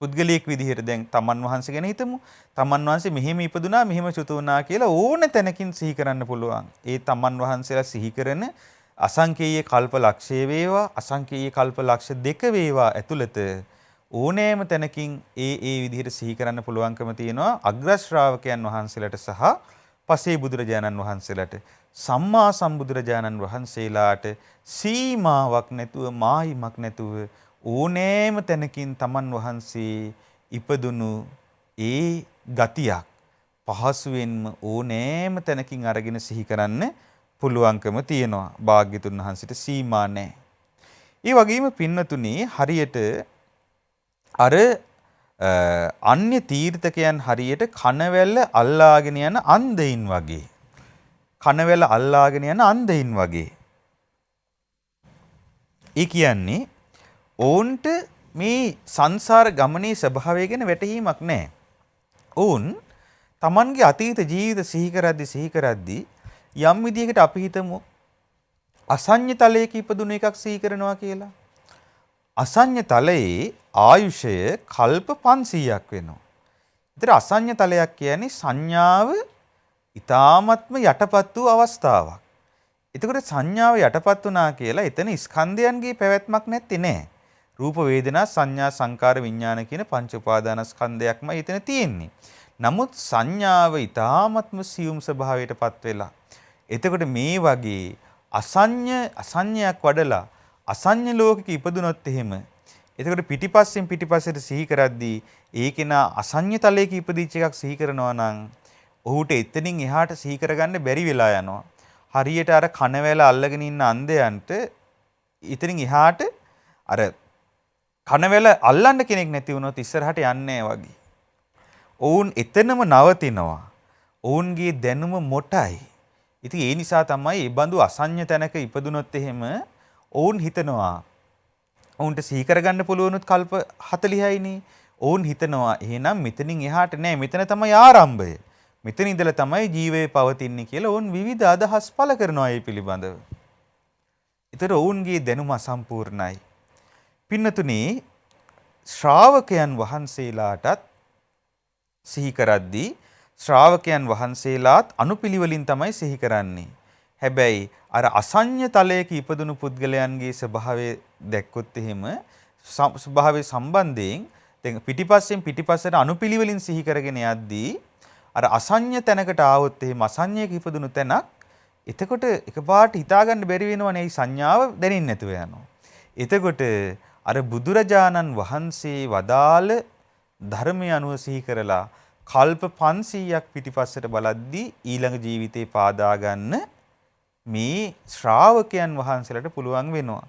පුද්ගලයෙක් විදිහට දැන් තමන් වහන්සේ ගැන හිතමු. තමන් වහන්සේ මෙහෙම ඉපදුනා මෙහෙම චුත වුණා කියලා ඕන තැනකින් සිහි කරන්න පුළුවන්. ඒ තමන් වහන්සේලා සිහි කරන අසංකේය කල්ප ලක්ෂය වේවා අසංකේය කල්ප ලක්ෂ 2 වේවා ඇතුළත ඕනෑම තැනකින් ඒ විදිහට සිහි කරන්න පුළුවන්කම තියෙනවා අග්‍ර ශ්‍රාවකයන් වහන්සේලාට සහ පසේ බුදුරජාණන් වහන්සේලාට. සම්මා සම්බුදුරජාණන් වහන්සේලාට සීමාවක් නැතුව මායිමක් නැතුව ඕනෑම තැනකින් තමන් වහන්සේ ඉපදුණු ඒ ගතියක් පහසුවෙන්ම ඕනෑම තැනකින් අරගෙන සිහි කරන්න පුළුවන්කම තියෙනවා. භාග්‍යතුන් වහන්සේට සීමා නැහැ. ඒ වගේම පින්නතුනේ හරියට අර අන්‍ය තීර්ථකයන් හරියට කනවැල්ල අල්ලාගෙන යන අන්ධයින් වගේ. ඒ කියන්නේ ඔවුන්ට මේ සංසාර ගමනේ ස්වභාවය ගැන වැටහීමක් නැහැ. ඔවුන් Tamanගේ අතීත ජීවිත සිහි කරද්දී යම් විදියකට අපි හිතමු අසඤ්ඤ තලයක ඉපදුණු එකක් සිහි කරනවා කියලා. අසඤ්ඤ තලයේ ආයුෂය කල්ප 500ක් වෙනවා. ඒතර අසඤ්ඤ තලයක් කියන්නේ සංඥාව ඊ타ත්ම යටපත් වූ අවස්ථාවක්. එතකොට සංඥාව යටපත් වුණා කියලා එතන ස්කන්ධයන්ගේ පැවැත්මක් නැත්තේ නෑ. රූප වේදනා සංඥා සංකාර විඥාන කියන පංච උපාදානස්කන්ධයක්මයි එතන තියෙන්නේ. නමුත් සංඥාව ඊ타ත්ම සියුම් ස්වභාවයටපත් වෙලා. එතකොට මේ වගේ අසඤ්ඤයක් වඩලා අසඤ්ඤ ලෝකෙක ඉපදුනොත් එහෙම එතකොට පිටිපස්සට සිහි කරද්දී ඒකේනා අසඤ්ඤ තලයක ඉපදිච්ච එකක් සිහි කරනවා නම් ඔහුට එතනින් එහාට සිහි කරගන්න බැරි වෙලා යනවා. හරියට අර කනවැල අල්ලගෙන ඉන්න අන්ධයන්ට ඉතින් එහාට අර කනවැල අල්ලන්න කෙනෙක් නැති වුණොත් ඉස්සරහට යන්නේ වගේ. ඔවුන් එතනම නවතිනවා. ඔවුන්ගේ දැනුම මොටයි. ඉතින් ඒ නිසා තමයි මේ බඳු අසඤ්ඤ තැනක ඉපදුනොත් එහෙම ඔවුන් හිතනවා ඔවුන්ට සිහි කරගන්න පුළුවනුත් කල්ප 40යිනේ. ඔවුන් හිතනවා එහෙනම් මෙතනින් එහාට නෑ මෙතන තමයි ආරම්භය. මෙතන ඉඳලා තමයි ජීවය පවතින්නේ කියලා ඔවුන් විවිධ අදහස් පළ කරනවා ඒ පිළිබඳව. ඒතර ඔවුන්ගේ දැනුම අසම්පූර්ණයි. පින්නතුනේ ශ්‍රාවකයන් වහන්සේලාටත් සිහි කරද්දී ශ්‍රාවකයන් වහන්සේලාත් අනුපිළිවෙලින් තමයි සිහි කරන්නේ. හැබැයි අර අසඤ්ඤ තලයක ඉපදුණු පුද්ගලයන්ගේ ස්වභාවය දැක්කොත් එහෙම ස්වභාවයේ සම්බන්ධයෙන් දැන් පිටිපස්සට අනුපිළිවෙලින් සිහි කරගෙන යද්දී අර අසඤ්ඤ තැනකට ආවොත් එහෙම අසඤ්ඤයක ඉපදුණු තැනක් එතකොට එකපාරට හිතාගන්න බැරි වෙනවනේ මේ සංඥාව දැනෙන්නේ නැතුව යනවා. එතකොට අර බුදුරජාණන් වහන්සේ වදාළ ධර්මය අනුව සිහි කරලා කල්ප 500ක් පිටිපස්සට බලද්දී ඊළඟ ජීවිතේ පාදා ගන්න මේ ශ්‍රාවකයන් වහන්සේලාට පුළුවන් වෙනවා.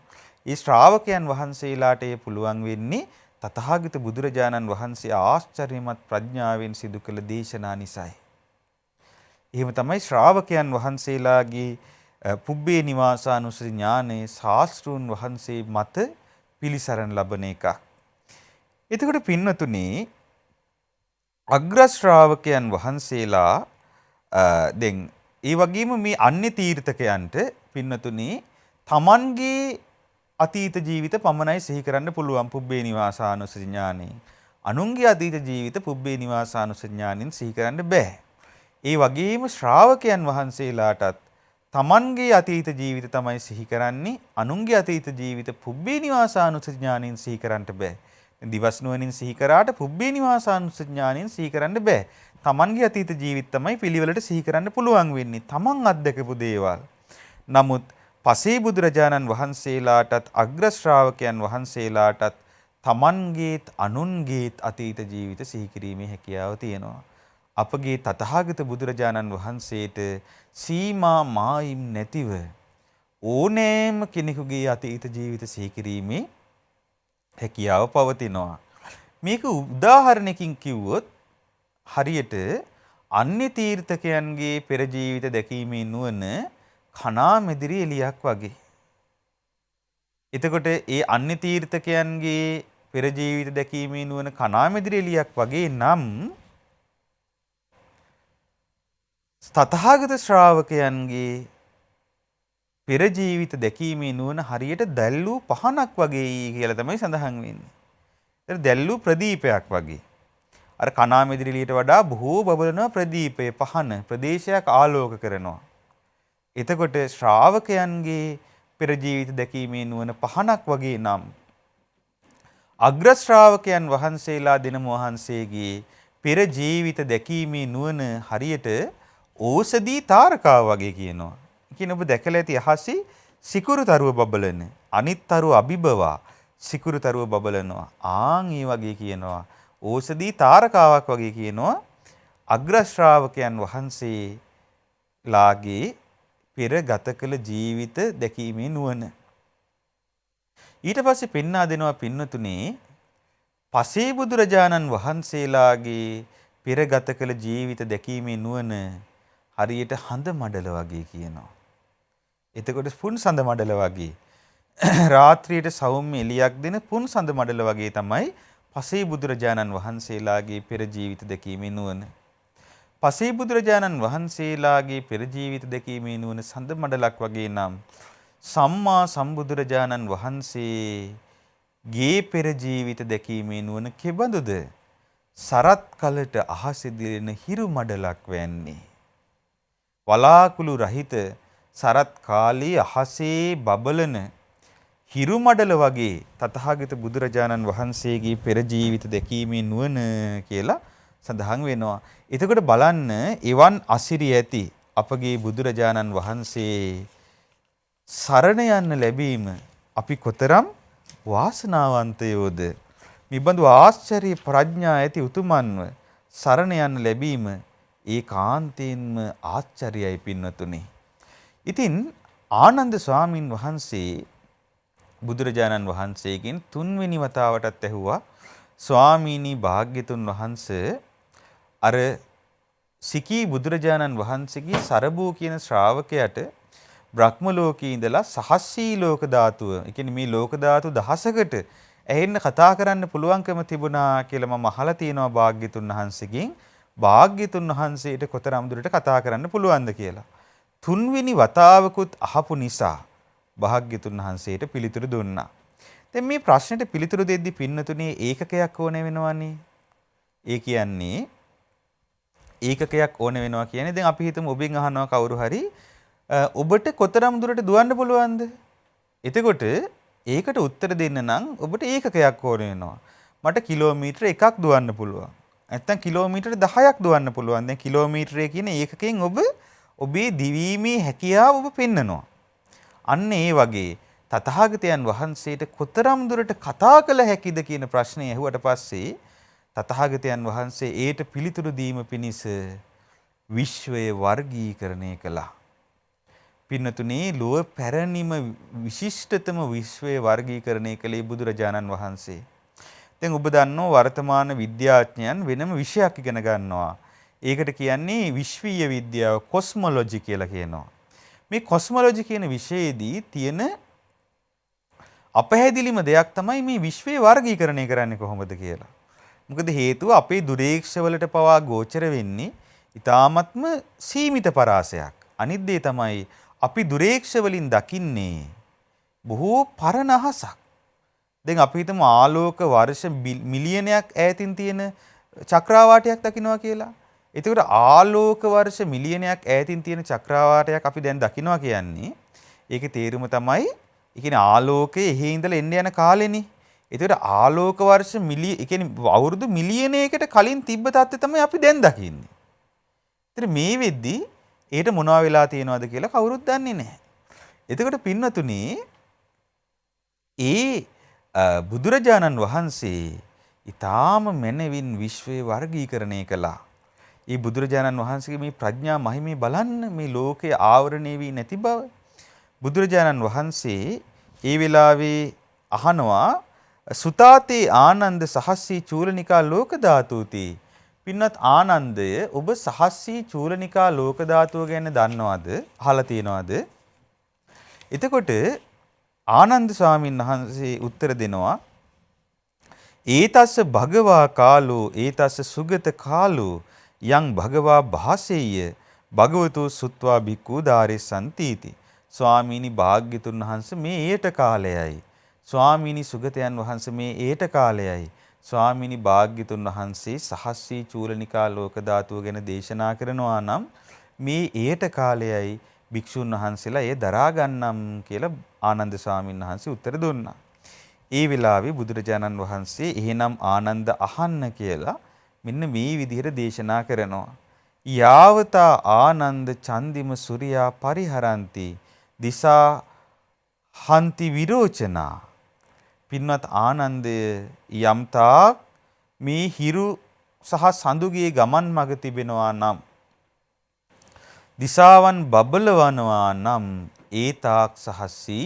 ඒ ශ්‍රාවකයන් වහන්සේලාට ඒ පුළුවන් වෙන්නේ තථාගත බුදුරජාණන් වහන්සේ ආශ්චර්යමත් ප්‍රඥාවෙන් සිදු කළ දේශනා නිසායි. එහෙම තමයි ශ්‍රාවකයන් වහන්සේලාගේ පුබ්බේ නිවාසානුස්සති ඥානයේ ශාස්ත්‍රූන් වහන්සේ මත පිළිසරණ ලබන එක. එතකොට පින්නතුනේ අග්‍ර ශ්‍රාවකයන් වහන්සේලා දැන් ඒ වගේම මේ අන්‍ය තීර්ථකයන්ට පින්නතුනේ තමන්ගේ අතීත ජීවිත පමණයි සිහි කරන්න පුළුවන් පුබ්බේ නිවාසානුස්සති ඥානෙන්. අනුන්ගේ අතීත ජීවිත පුබ්බේ නිවාසානුස්සති ඥානෙන් සිහි කරන්න බෑ. ඒ වගේම ශ්‍රාවකයන් වහන්සේලාටත් තමන්ගේ අතීත ජීවිත තමයි සිහි කරන්නේ. අනුන්ගේ අතීත ජීවිත පුබ්බේ නිවාසානුස්සති ඥානෙන් සිහි කරන්න බෑ. දිවස් නුවණින් සිහි කරාට පුබ්බේ නිවාසානුස්සති ඥානෙන් සිහි කරන්න බෑ. තමන්ගේ අතීත ජීවිත තමයි පිළිවෙලට සිහි කරන්න පුළුවන් වෙන්නේ. තමන් අත්දකපු දේවල්. නමුත් පසේ බුදුරජාණන් වහන්සේලාටත් අග්‍ර ශ්‍රාවකයන් වහන්සේලාටත් තමන්ගේත් අනුන්ගේත් අතීත ජීවිත සිහි කිරීමේ හැකියාව තියෙනවා. අපගේ තථාගත බුදුරජාණන් වහන්සේට සීමා මායිම් නැතිව ඕනෑම කෙනෙකුගේ අතීත ජීවිත සිහි කිරීමේ හැකියාව පවතිනවා. මේක උදාහරණයකින් කිව්වොත් හරියට අන්‍ය තීර්ථකයන්ගේ පෙර ජීවිත දැකීමේ නුවණ කණා මෙදිරි එලියක් වගේ. එතකොට ඒ අන්‍ය තීර්ථකයන්ගේ පෙර ජීවිත දැකීමේ නුවණ කණා මෙදිරි එලියක් වගේ නම් තථාගත ශ්‍රාවකයන්ගේ පෙර ජීවිත දැකීමේ නුවණ හරියට දැල්ලූ පහනක් වගේ කියලා තමයි සඳහන් වෙන්නේ. ඒක දැල්ලූ ප්‍රදීපයක් වගේ. අර කණා මෙදිරි එලියට වඩා බොහෝ බබලන ප්‍රදීපයේ පහන ප්‍රදේශයක් ආලෝක කරනවා. එතකොට ශ්‍රාවකයන්ගේ පෙර ජීවිත දැකීමේ නුවණ පහනක් වගේ නම් අග්‍ර ශ්‍රාවකයන් වහන්සේලා දෙනම වහන්සේගේ පෙර ජීවිත දැකීමේ නුවණ හරියට ඕසදී තාරකාව වගේ කියනවා. කියන ඔබ දැකලා ඇති අහසේ සිකුරු තරුව බබලන අනිත් තරුව අභිබවා සිකුරු තරුව බබලනවා. ආන් ඒ වගේ කියනවා. ඕසදී තාරකාවක් වගේ කියනවා අග්‍ර ශ්‍රාවකයන් වහන්සේලාගේ පෙර ගත කළ ජීවිත දැකීමේ නුවණ. ඊට පස්සේ පෙන්වා දෙනවා පින්නතුනේ පසේ බුදුරජාණන් වහන්සේලාගේ පෙර ගත කළ ජීවිත දැකීමේ නුවණ හරියට හඳ මඩල වගේ කියනවා. එතකොට පුන් සඳ මඩල වගේ රාත්‍රියට සෞම්‍ය එළියක් දෙන පුන් සඳ මඩල වගේ තමයි පසේ බුදුරජාණන් වහන්සේලාගේ පෙර ජීවිත දැකීමේ නුවණ. පසේ බුදුරජාණන් වහන්සේලාගේ පෙර ජීවිත දැකීමේ නුවණ සඳ මඩලක් වගේ නම් සම්මා සම්බුදුරජාණන් වහන්සේගේ පෙර ජීවිත දැකීමේ නුවණ කෙබඳුද? සරත් කලට අහසේ දිලෙන හිරු මඩලක් වැන්නේ. වලාකුළු රහිත සරත් කාලයේ අහසේ බබලන හිරු මඩල වගේ තථාගත බුදුරජාණන් වහන්සේගේ පෙර ජීවිත දැකීමේ නුවණ කියලා සඳහන් වෙනවා. එතකොට බලන්න එවන් අසිරිය ඇති අපගේ බුදුරජාණන් වහන්සේ සරණ යන්න ලැබීම අපි කොතරම් වාසනාවන්තයෝද? මිබඳු ආශ්චර්ය ප්‍රඥා ඇති උතුමන්ව සරණ යන්න ලැබීම ඒකාන්තයෙන්ම ආශ්චර්යයි පින්වතුනි. ඉතින් ආනන්ද ස්වාමින් වහන්සේ බුදුරජාණන් වහන්සේගෙන් තුන්වෙනි වතාවටත් ඇහුවා ස්වාමීනි භාග්‍යතුන් වහන්සේ අර සිකී බුදුරජාණන් වහන්සේගේ සරබූ කියන ශ්‍රාවකයාට බ්‍රහ්ම ලෝකයේ ඉඳලා සහස්සී ලෝක ධාතුව, ඒ කියන්නේ මේ ලෝක ධාතු දහසකට ඇහෙන්න කතා කරන්න පුළුවන්කම තිබුණා කියලා මම අහලා තියෙනවා භාග්‍යතුන් වහන්සේගෙන්. භාග්‍යතුන් වහන්සේට කොතරම් දුරට කතා කරන්න පුළුවන්ද කියලා. තුන්වෙනි වතාවකුත් අහපු නිසා භාග්‍යතුන් වහන්සේට පිළිතුරු දුන්නා. දැන් මේ ප්‍රශ්නෙට පිළිතුරු දෙද්දි පින්නතුනේ ඒකකයක් ඕන වෙනවනේ. ඒ කියන්නේ ඒකකයක් ඕන වෙනවා කියන්නේ දැන් අපි හිතමු ඔබෙන් අහනවා කවුරු හරි ඔබට කොතරම් දුරට දුවන්න පුළුවන්ද? එතකොට ඒකට උත්තර දෙන්න නම් ඔබට ඒකකයක් ඕන වෙනවා. මට කිලෝමීටර 1ක් දුවන්න පුළුවන්. නැත්නම් කිලෝමීටර 10ක් දුවන්න පුළුවන්. දැන් කිලෝමීටරය කියන ඒකකයෙන් ඔබ ඔබේ දිවීමේ හැකියාව ඔබ පෙන්නනවා. අන්න ඒ වගේ තථාගතයන් වහන්සේට කොතරම් දුරට කතා කළ හැකිද කියන ප්‍රශ්නේ ඇහුවට පස්සේ තථාගතයන් වහන්සේ ඒට පිළිතුරු දීම පිණිස විශ්වය වර්ගීකරණය කළා. පින්නතුනේ ලෝක පැරණිම විශිෂ්ටතම විශ්වය වර්ගීකරණය කළේ බුදුරජාණන් වහන්සේ. දැන් ඔබ දන්නෝ වර්තමාන විද්‍යාඥයන් වෙනම විෂයක් ඉගෙන ගන්නවා. ඒකට කියන්නේ විශ්වීය විද්‍යාව කොස්මොලොජි කියලා කියනවා. මේ කොස්මොලොජි කියන විෂයේදී තියෙන අපහැදිලිම දෙයක් තමයි මේ විශ්වය වර්ගීකරණය කරන්නේ කොහොමද කියලා. මොකද හේතුව අපේ දුරේක්ෂවලට පවා ගෝචර වෙන්නේ ඊ타ත්ම සීමිත පරාසයක්. අනිත් දේ තමයි අපි දුරේක්ෂ වලින් දකින්නේ බොහෝ පරණ අහසක්. දැන් අපි හිතමු ආලෝක වර්ෂ මිලියනයක් ඈතින් තියෙන චක්‍රාවාටයක් දකින්නවා කියලා. එතකොට ආලෝක වර්ෂ මිලියනයක් ඈතින් තියෙන චක්‍රාවාටයක් අපි දැන් දකින්නවා කියන්නේ ඒකේ තේරුම තමයි ඒ කියන්නේ ආලෝකයේ එහි ඉඳලා එන්න යන කාලෙනේ. එතකොට ආලෝක වර්ෂ ඒ කියන්නේ අවුරුදු මිලියනයකට කලින් තිබ්බ තත්ත්වය තමයි අපි දැන් දකින්නේ. ඒතර මේ වෙද්දී ඒට මොනවා වෙලා තියෙනවද කියලා කවුරුත් දන්නේ නැහැ. එතකොට පින්නතුනි ඒ බුදුරජාණන් වහන්සේ ඊටාම මනවින් විශ්වයේ වර්ගීකරණය කළා. ඒ බුදුරජාණන් වහන්සේගේ මේ ප්‍රඥා මහිමේ බලන්න මේ ලෝකයේ ආවරණය වී නැති බව. බුදුරජාණන් වහන්සේ ඒ වෙලාවේ අහනවා සුතාතේ ආනන්ද සහස්සී චූලනිකා ලෝක ධාතුති. පින්වත් ආනන්දය ඔබ සහස්සී චූලනිකා ලෝක ධාතුව ගැන දන්නවද? අහලා තියෙනවද? එතකොට ආනන්ද ස්වාමීන් වහන්සේ උත්තර දෙනවා ඒතස්ස භගවා කාලෝ ඒතස්ස සුගත කාලෝ යං භගවා භාසෙය්‍ය භගවතු සුත්වා භික්ඛු දාරෙසන්තිති. ස්වාමීනි භාග්‍යතුන් වහන්සේ මේ ඒට කාලයයි. ස්වාමීනි සුගතයන් වහන්සේ මේ ඒට කාලයයි. ස්වාමීනි භාග්‍යතුන් වහන්සේ සහස්සී චූලනිකා ලෝක ධාතුව ගැන දේශනා කරනවා නම් මේ ඒට කාලයයි භික්ෂුන් වහන්සේලා ඒ දරා ගන්නම් කියලා ආනන්ද ස්වාමීන් වහන්සේ උත්තර දුන්නා. ඒ වෙලාවේ බුදුරජාණන් වහන්සේ එහෙනම් ආනන්ද අහන්න කියලා මෙන්න මේ විදිහට දේශනා කරනවා. යාවතා ආනන්ද චන්දිම සූර්යා පරිහරಂತಿ දිසා හන්ති විරෝචනා. පින්වත් ආනන්දය යම්තා මේ හිරු සහ සඳුගේ ගමන් මඟ තිබෙනවා නම් දිසාවන් බබලවනවා නම් ඒතාක් සහස්සී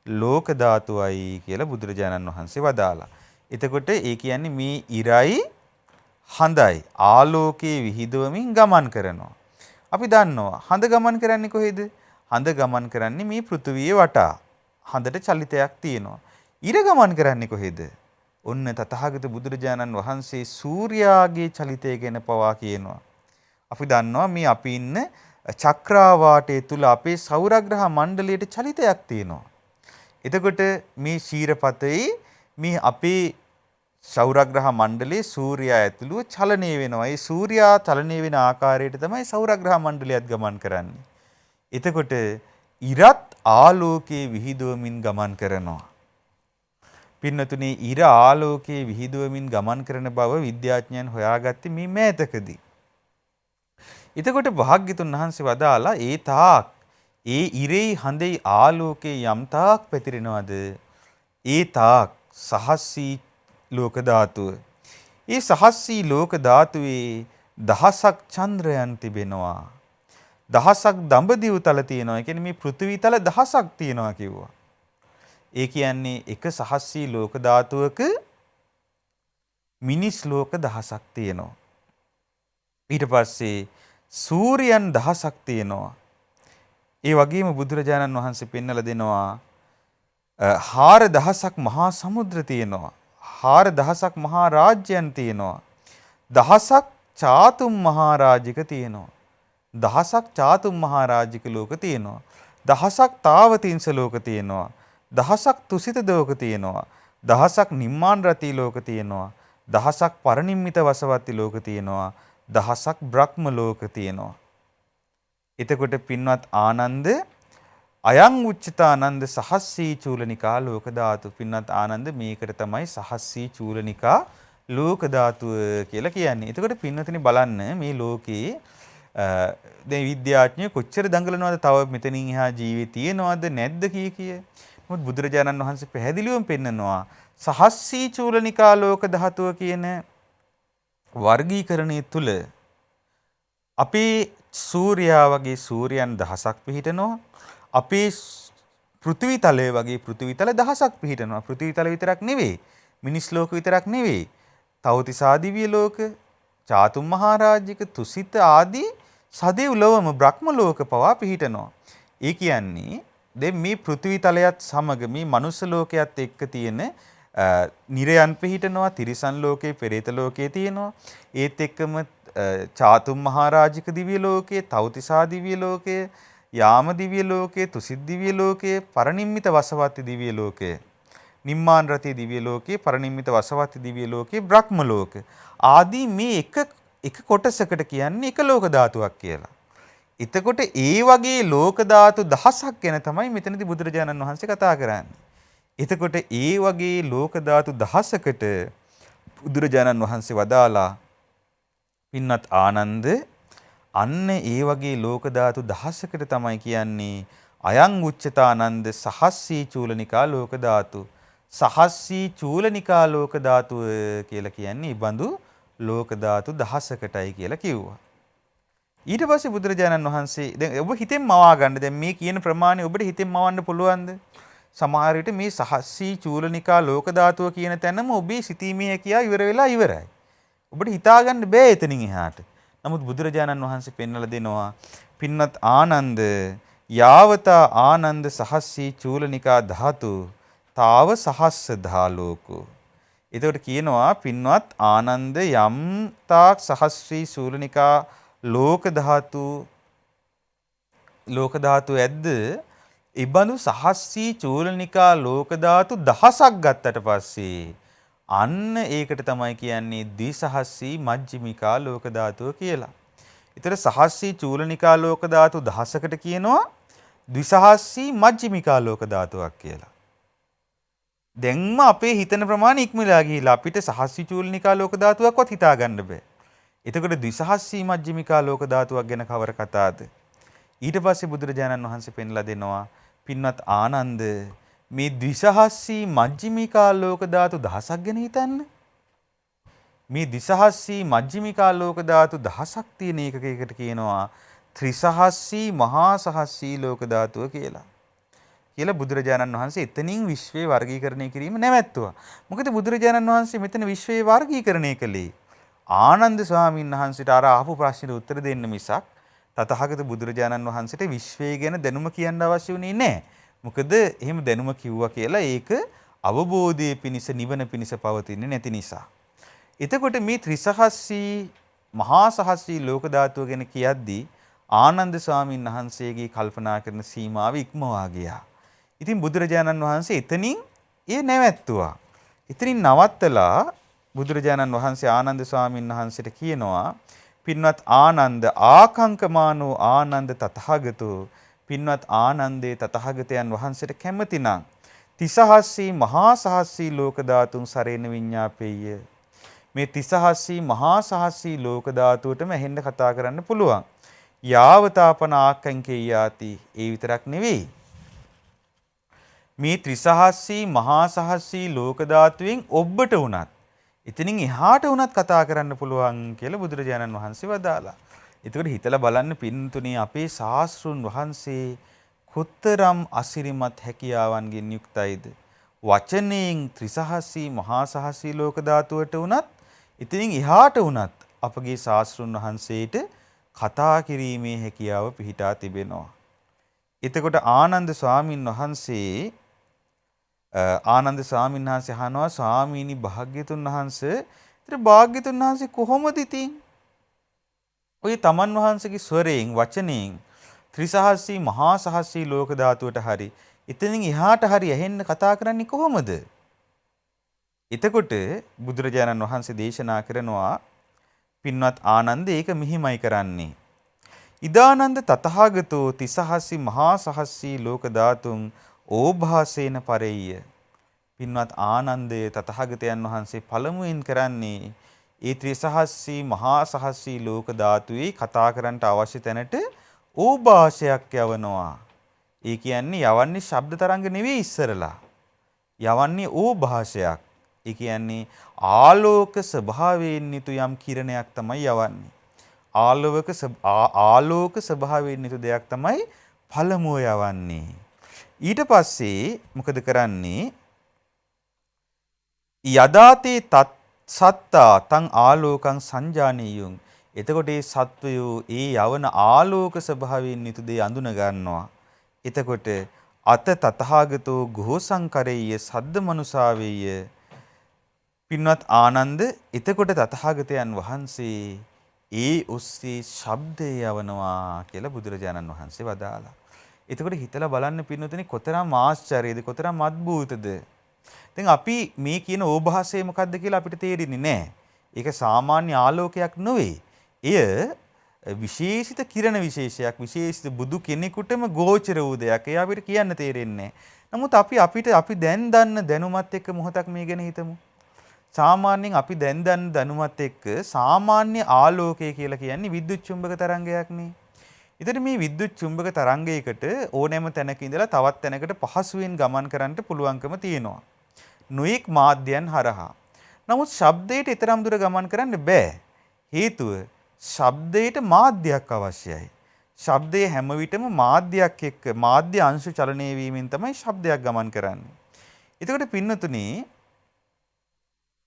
ලෝක ධාතුවයි කියලා බුදුරජාණන් වහන්සේ වදාලා. එතකොට ඒ කියන්නේ මේ ඉරයි හඳයි ආලෝකයේ විහිදුවමින් ගමන් කරනවා. අපි දන්නවා හඳ ගමන් කරන්නේ කොහෙද? හඳ ගමන් කරන්නේ මේ පෘථුවිය වටා. හඳට චලිතයක් තියෙනවා. ඉර ගමන් කරන්නේ කොහෙද? ඔන්න තථාගත බුදුරජාණන් වහන්සේ සූර්යාගේ චලිතය ගැන පවා කියනවා. අපි දන්නවා මේ අපි ඉන්න චක්‍රාවාටය තුල අපේ සෞරග්‍රහ මණ්ඩලයේ චලිතයක් තියෙනවා. එතකොට මේ ශීරපතේ මේ අපේ සෞරග්‍රහ මණ්ඩලයේ සූර්යයා ඇතුළුව චලනය වෙනවා. ඒ සූර්යා චලනය වෙන ආකාරයට තමයි සෞරග්‍රහ මණ්ඩලයත් ගමන් කරන්නේ. එතකොට ඉරත් ආලෝකයේ විහිදුවමින් ගමන් කරනවා. පින්නතුනේ ඉර ආලෝකයේ විහිදුවමින් ගමන් කරන බව විද්‍යාඥයන් හොයාගත්තේ මේ මෑතකදී. එතකොට භාග්‍යතුන් වහන්සේ වදාලා ඒ තාක් ඒ ඉරේ හඳේ ආලෝකයේ යම් තාක් පැතිරෙනවද ඒ තාක් සහස්සී ලෝක ධාතුව. ඒ සහස්සී ලෝක ධාතුවේ දහසක් චන්ද්‍රයන් තිබෙනවා. දහසක් දඹදිව් තල තියෙනවා. ඒ කියන්නේ මේ පෘථිවි තල දහසක් තියෙනවා කිව්වා. ඒ කියන්නේ එක සහස්සී ලෝක ධාතුවක මිනිස් ලෝක දහසක් තියෙනවා. ඊට පස්සේ සූර්යයන් දහසක් තියෙනවා. ඒ වගේම බුදුරජාණන් වහන්සේ පෙන්වලා දෙනවා 4000ක් මහා සමුද්‍ර තියෙනවා. 4000ක් මහා රාජ්‍යයන් තියෙනවා. දහසක් චාතුම් මහා රාජික තියෙනවා. දහසක් චාතුම් මහා රාජික ලෝක තියෙනවා. දහසක් තාවතිංස ලෝක තියෙනවා. දහසක් තුසිත ලෝක තියෙනවා. දහසක් නිම්මාන රති ලෝක තියෙනවා. දහසක් පරිනිම්මිත වසවත්ති ලෝක තියෙනවා. දහසක් බ්‍රහ්ම ලෝක තියෙනවා. එතකොට පින්වත් ආනන්ද අයං උච්චතානන්ද සහස්සී චූලනිකා ලෝක ධාතු. පින්වත් ආනන්ද මේකට තමයි සහස්සී චූලනිකා ලෝක ධාතුව කියලා කියන්නේ. එතකොට පින්වතුනි බලන්න මේ ලෝකේ දැන් විද්‍යාඥයෝ කොච්චර දඟලනවද තව මෙතනින් එහා ජීවිතය තියෙනවද නැද්ද කිය. මොකද බුදුරජාණන් වහන්සේ පැහැදිලිවම පෙන්නනවා සහස්සී චූලනිකා ලෝක ධාතුව කියන වර්ගීකරණය තුල අපේ සූර්යයා වගේ සූර්යයන් දහසක් පිහිටනවා. අපේ පෘථිවි තලය වගේ පෘථිවි තල දහසක් පිහිටනවා. පෘථිවි තල විතරක් නෙවෙයි. මිනිස් ලෝක විතරක් නෙවෙයි. තවතිසා දිව්‍ය ලෝක, චාතුම් මහා රාජ්‍යක, තුසිත ආදී සදෙව් ලොවම බ්‍රහ්ම ලෝක පවා පිහිටනවා. ඒ කියන්නේ දැන් මේ පෘථිවි තලයත් සමග මේ මනුස්ස ලෝකයේත් එක්ක තියෙන නිරයන් පිහිටනවා. තිරිසන් ලෝකේ, පෙරේත ලෝකේ තියෙනවා. ඒත් එක්කම චාතුම් මහා රාජික දිව්‍ය ලෝකයේ, තවතිසා දිව්‍ය ලෝකයේ, යාම දිව්‍ය ලෝකයේ, තුසිත දිව්‍ය ලෝකයේ, පරිනිම්මිත වසවත්ති දිව්‍ය ලෝකයේ, නිම්මාන රති දිව්‍ය ලෝකයේ, පරිනිම්මිත වසවත්ති දිව්‍ය ලෝකයේ, බ්‍රහ්ම ලෝක ආදී මේ එක කොටසකට කියන්නේ එක ලෝක ධාතුවක් කියලා. එතකොට ඒ වගේ ලෝක ධාතු දහසක් ගැන තමයි මෙතනදී බුදුරජාණන් වහන්සේ කතා කරන්නේ. එතකොට ඒ වගේ ලෝක ධාතු දහසකට බුදුරජාණන් වහන්සේ වදාලා පින්වත් ආනන්ද අන්න ඒ වගේ ලෝක ධාතු දහසකට තමයි කියන්නේ අයං උච්චතානන්ද සහස්සී චූලනිකා ලෝක ධාතු. සහස්සී චූලනිකා ලෝක ධාතුව කියලා කියන්නේ ඊබඳු ලෝක ධාතු 1000කටයි කියලා කිව්වා. ඊට පස්සේ බුදුරජාණන් වහන්සේ දැන් ඔබ හිතෙන් මවා ගන්න. දැන් මේ කියන ප්‍රමාණය ඔබට හිතෙන් මවන්න පුළුවන්ද? සමහර විට මේ සහස්සී චූලනිකා ලෝක ධාතුව කියන තැනම ඔබේ සිතීමේ හැකියාව ඉවර වෙලා ඉවරයි. ඔබට හිතා ගන්න බෑ එතනින් එහාට. නමුත් බුදුරජාණන් වහන්සේ පෙන්වලා දෙනවා පින්වත් ආනන්ද යාවතා ආනන්ද සහස්සී චූලනිකා ධාතු තාව සහස්ස ධාලෝකෝ. එතකොට කියනවා පින්වත් ආනන්ද යම් තාක් සහස්‍රී චූලනිකා ලෝක ධාතු ඇද්ද ඉබඳු සහස්සී චූලනිකා ලෝක ධාතු 1000ක් ගත්තට පස්සේ අන්න ඒකට තමයි කියන්නේ ද්විසහස්සී මජ්ක්‍ධිමිකා ලෝක ධාතුව කියලා. ඊතර සහස්සී චූලනිකා ලෝක ධාතු 1000කට කියනවා ද්විසහස්සී මජ්ක්‍ධිමිකා ලෝක ධාතුවක් කියලා. දැන්ම අපේ හිතන ප්‍රමාණය ඉක්මලා ගිහිලා අපිට සහස්සී චූලනිකා ලෝක ධාතුවක්වත් හිතා ගන්න බෑ. එතකොට ද්විසහස්සී මජ්ක්‍ධිමිකා ලෝක ධාතුවක් ගැන කවර කතාවද? ඊට පස්සේ බුදුරජාණන් වහන්සේ පෙන්ලා දෙනවා පින්වත් ආනන්ද මේ ද්විසහස්සී මජ්ක්‍ධිමිකා ලෝක ධාතු 1000ක් ගැන හිතන්න. මේ ද්විසහස්සී මජ්ක්‍ධිමිකා ලෝක ධාතු 1000ක් තියෙන එකකට කියනවා ත්‍රිසහස්සී මහා සහස්සී ලෝක ධාතුව කියලා. කියලා බුදුරජාණන් වහන්සේ එතනින් විශ්වයේ වර්ගීකරණය කිරීම නැවැත්තුවා. මොකද බුදුරජාණන් වහන්සේ මෙතන විශ්වයේ වර්ගීකරණය කළේ ආනන්ද ස්වාමීන් වහන්සේට අර අහපු ප්‍රශ්නෙට උත්තර දෙන්න මිසක් තථාගත බුදුරජාණන් වහන්සේට විශ්වය ගැන දැනුම කියන්න අවශ්‍ය වුණේ නැහැ. මොකද එහෙම දැනුම කිව්වා කියලා ඒක අවබෝධයේ පිණිස නිවන පිණිස පවතින්නේ නැති නිසා. එතකොට මේ ත්‍රිසහස්සී මහා සහස්සී ලෝක ධාතුව ගැන කියද්දී ආනන්ද ස්වාමීන් වහන්සේගේ කල්පනා කරන සීමාව ඉක්මවා ගියා. ඉතින් බුදුරජාණන් වහන්සේ එතනින් ඒ නැවැත්තුවා. එතනින් නවත්තලා බුදුරජාණන් වහන්සේ ආනන්ද ස්වාමීන් වහන්සේට කියනවා පින්වත් ආනන්ද ආකංකමානෝ ආනන්ද තථාගතෝ පින්වත් ආනන්දේ තථාගතයන් වහන්සේට කැමතිනම් තිසහස්සී මහා සහස්සී ලෝක ධාතුන් සරේන විඤ්ඤාපෙය්‍ය. මේ තිසහස්සී මහා සහස්සී ලෝක ධාතුවටම ඇහෙන්න කතා කරන්න පුළුවන්. යාවතාපන ආකංකේ යාති. ඒ විතරක් නෙවෙයි. මේ ත්‍රිසහස්සී මහා සහස්සී ලෝක ධාතුවෙන් ඔබට උනත් එතනින් එහාට උනත් කතා කරන්න පුළුවන් කියලා බුදුරජාණන් වහන්සේ වදාලා. එතකොට හිතලා බලන්න පින්තුණී අපේ ශාස්ත්‍රුන් වහන්සේ කොතරම් අසිරිමත් හැකියාවන්ගෙන් යුක්තයිද? වචනයෙන් ත්‍රිසහස්සී මහා සහස්සී ලෝක ධාතුවට උනත් එතනින් එහාට උනත් අපගේ ශාස්ත්‍රුන් වහන්සේට කතා කිරීමේ හැකියාව පිහිටා තිබෙනවා. එතකොට ආනන්ද ස්වාමීන් වහන්සේ අහනවා ස්වාමීනි භාග්‍යතුන් වහන්සේ ඉතින් භාග්‍යතුන් වහන්සේ කොහොමද ඉතින් ඔය තමන් වහන්සේගේ ස්වරයෙන් වචනයෙන් ත්‍රිසහස්සී මහා සහස්සී ලෝක ධාතුවට හරි එතනින් එහාට හරි ඇහෙන්න කතා කරන්නේ කොහොමද? එතකොට බුදුරජාණන් වහන්සේ දේශනා කරනවා පින්වත් ආනන්ද ඒක මෙහිමයි කරන්නේ. ඉදානන්ද තථාගතෝ තිසහස්සී මහා සහස්සී ලෝක ධාතුන් ඕභාසේන පරෙය්‍ය. පින්වත් ආනන්දය තථාගතයන් වහන්සේ පළමුවෙන් කරන්නේ ඒ ත්‍රිසහස්සී මහා සහස්සී ලෝක ධාතුවේ කතා කරන්නට අවශ්‍ය තැනට ඕභාෂයක් යවනවා. ඒ කියන්නේ යවන්නේ ශබ්ද තරංග නෙවෙයි ඉස්සරලා. යවන්නේ ඕභාෂයක්. ඒ කියන්නේ ආලෝක ස්වභාවයෙන් යුතු යම් කිරණයක් තමයි යවන්නේ. ආලෝක ස්වභාවයෙන් යුතු දෙයක් තමයි පළමුව යවන්නේ. ඊට පස්සේ මොකද කරන්නේ? යදාතේ තත් සත්තා තං ආලෝකං සංජානීයුං. එතකොට මේ සත්වයෝ ඒ යවන ආලෝක ස්වභාවයෙන් යුතු දේ අඳුන ගන්නවා. එතකොට අත තථාගතෝ ഘോഷංකරෙය්‍ය සද්ද මනුසාවෙය්‍ය. පින්වත් ආනන්ද එතකොට තථාගතයන් වහන්සේ ඒ ඔස්සේ ශබ්දය යවනවා කියලා බුදුරජාණන් වහන්සේ වදාලා. එතකොට හිතලා බලන්න පින්නතුනි කොතරම් ආශ්චර්යද කොතරම් අద్භූතද. දැන් අපි මේ කියන ඕභාසය මොකද්ද කියලා අපිට තේරෙන්නේ නැහැ. ඒක සාමාන්‍ය ආලෝකයක් නෙවෙයි. එය විශේෂිත කිරණ විශේෂයක් විශේෂිත බුදු කෙනෙකුටම ගෝචර වූ දෙයක්. ඒ අපිට කියන්න තේරෙන්නේ නැහැ. නමුත් අපි දැන් දන්න දැනුමත් එක්ක මොහොතක් මේ ගැන හිතමු. සාමාන්‍යයෙන් අපි දැන් දන්න දැනුමත් එක්ක සාමාන්‍ය ආලෝකය කියලා කියන්නේ විද්‍යුත් චුම්බක තරංගයක් නේ. ඉතින් මේ විද්‍යුත් චුම්බක තරංගයකට ඕනෑම තැනක ඉඳලා තවත් තැනකට පහසුවෙන් ගමන් කරන්න පුළුවන්කම තියෙනවා. නොඑක් මාධ්‍යයන් හරහා. නමුත් ශබ්දයට ඊතරම් දුර ගමන් කරන්න බෑ. හේතුව ශබ්දයට මාධ්‍යයක් අවශ්‍යයි. ශබ්දයේ හැම විටම මාධ්‍යයක් එක්ක මාධ්‍ය අංශු චලනය වීමෙන් තමයි ශබ්දයක් ගමන් කරන්නේ. එතකොට පින්නතුනේ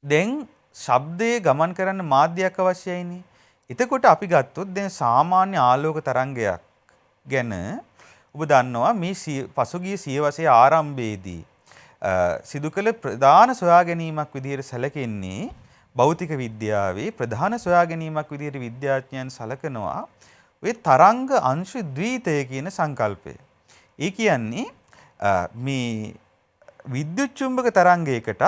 දැන් ශබ්දයේ ගමන් කරන්න මාධ්‍යයක් අවශ්‍යයිනේ. එතකොට අපි ගත්තොත් දැන් සාමාන්‍ය ආලෝක තරංගයක් ගැන ඔබ දන්නවා මේ පසුගිය සියවසේ ආරම්භයේදී සිදු කළ ප්‍රධාන සොයා ගැනීමක් විදිහට සැලකෙන්නේ භෞතික විද්‍යාවේ ප්‍රධාන සොයා ගැනීමක් විදිහට විද්‍යාඥයන් සලකනවා ඔය තරංග අංශු ද්විතය කියන සංකල්පය. ඒ කියන්නේ මේ විද්‍යුත් චුම්බක තරංගයකටත්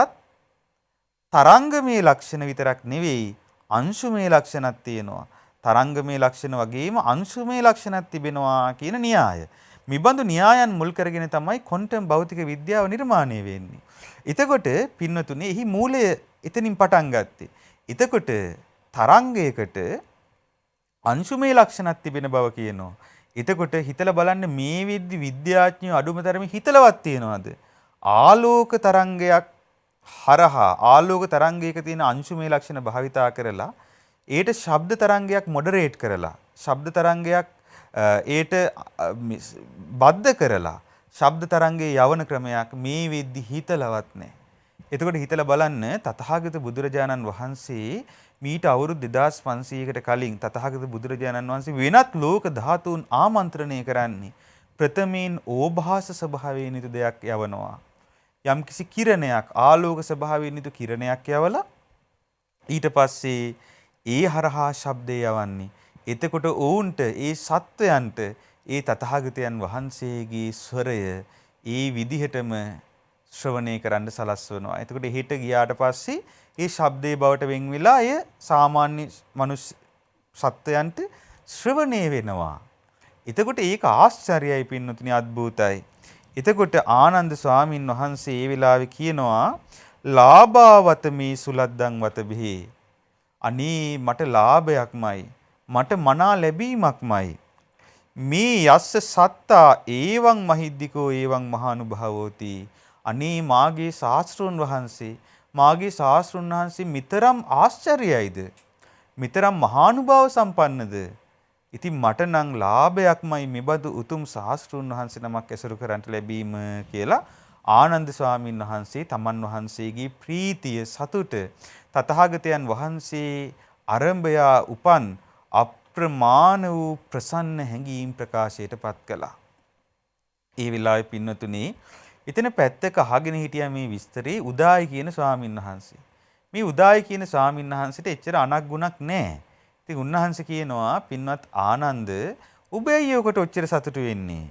තරංගමය ලක්ෂණ විතරක් නෙවෙයි අංශුමය ලක්ෂණක් තියෙනවා. තරංගමය ලක්ෂණ වගේම අංශුමය ලක්ෂණක් තිබෙනවා කියන න්‍යාය. මිබඳු න්‍යායන් මුල් කරගෙන තමයි ක්වොන්ටම් භෞතික විද්‍යාව නිර්මාණය වෙන්නේ. එතකොට පින්නතුනේ එහි මූලය එතනින් පටන් ගත්තේ. එතකොට තරංගයකට අංශුමය ලක්ෂණක් තිබෙන බව කියනවා. එතකොට හිතලා බලන්න මේ විද්‍යාඥයෝ අඩුම තරමේ හිතලවත් තියනවාද? ආලෝක තරංගයක් හරහා ආලෝක තරංගයක තියෙන අංශුමය ලක්ෂණ භාවිතා කරලා ඒට ශබ්ද තරංගයක් මොඩරේට් කරලා ශබ්ද තරංගයක් ඒට බද්ධ කරලා ශබ්ද තරංගයේ යවන ක්‍රමයක් මේ වෙද්දි හිතලවත් නැහැ. එතකොට හිතලා බලන්න තථාගත බුදුරජාණන් වහන්සේ මීට අවුරුදු 2500කට කලින් තථාගත බුදුරජාණන් වහන්සේ වෙනත් ලෝක ධාතුන් ආමන්ත්‍රණය කරන්නේ ප්‍රථමයෙන් ඕභාස ස්වභාවයෙන් යුතු දෙයක් යවනවා. යම්කිසි කිරණයක් ආලෝක ස්වභාවයෙන් යුතු කිරණයක් යවලා ඊට පස්සේ ඒ හරහා ශබ්දය යවන්නේ. එතකොට ඔවුන්ට ඒ සත්වයන්ට ඒ තථාගතයන් වහන්සේගේ ස්වරය ඒ විදිහටම ශ්‍රවණය කරන්න සලස්වනවා. එතකොට හෙට ගියාට පස්සේ ඒ ශබ්දේ බවට වෙන් වෙලා එය සාමාන්‍ය මනුස්ස සත්වයන්ට ශ්‍රවණය වෙනවා. එතකොට ඒක ආශ්චර්යයි පින්නතුනි අద్భుතයි. එතකොට ආනන්ද ස්වාමින් වහන්සේ ඒ වෙලාවේ කියනවා ලාභාවත මේ සුලද්දං වත බිහි. අනේ මට ලාභයක්මයි මට මනා ලැබීමක්මයි. මේ යස්ස සත්තා ඒවං මහිද්దికෝ ඒවං මහානුභාවෝති. අනේ මාගේ ශාස්ත්‍රෝන් වහන්සේ මාගේ ශාස්ත්‍රෝන් වහන්සේ මිතරම් ආශ්චර්යයිද මිතරම් මහානුභාව සම්පන්නද. ඉතින් මට නම් ලාභයක්මයි මෙබඳු උතුම් ශාස්ත්‍රෝන් වහන්සේ නමක් ඇසුරු කරන්ට ලැබීම කියලා ආනන්ද ස්වාමීන් වහන්සේ තමන් වහන්සේගේ ප්‍රීතිය සතුට තථාගතයන් වහන්සේ අරඹයා උපන් අප්‍රමාණ වූ ප්‍රසන්න හැඟීම් ප්‍රකාශයට පත් කළා. ඒ වෙලාවේ පින්නතුනේ එතන පැත්තක අහගෙන හිටියා මේ විස්තරේ උදායි කියන ස්වාමීන් වහන්සේ. මේ උදායි කියන ස්වාමීන් වහන්සේට එච්චර අනක් ගුණක් නැහැ. ඉතින් උන්වහන්සේ කියනවා පින්වත් ආනන්ද ඔබ ඇයි ඔකට ඔච්චර සතුටු වෙන්නේ?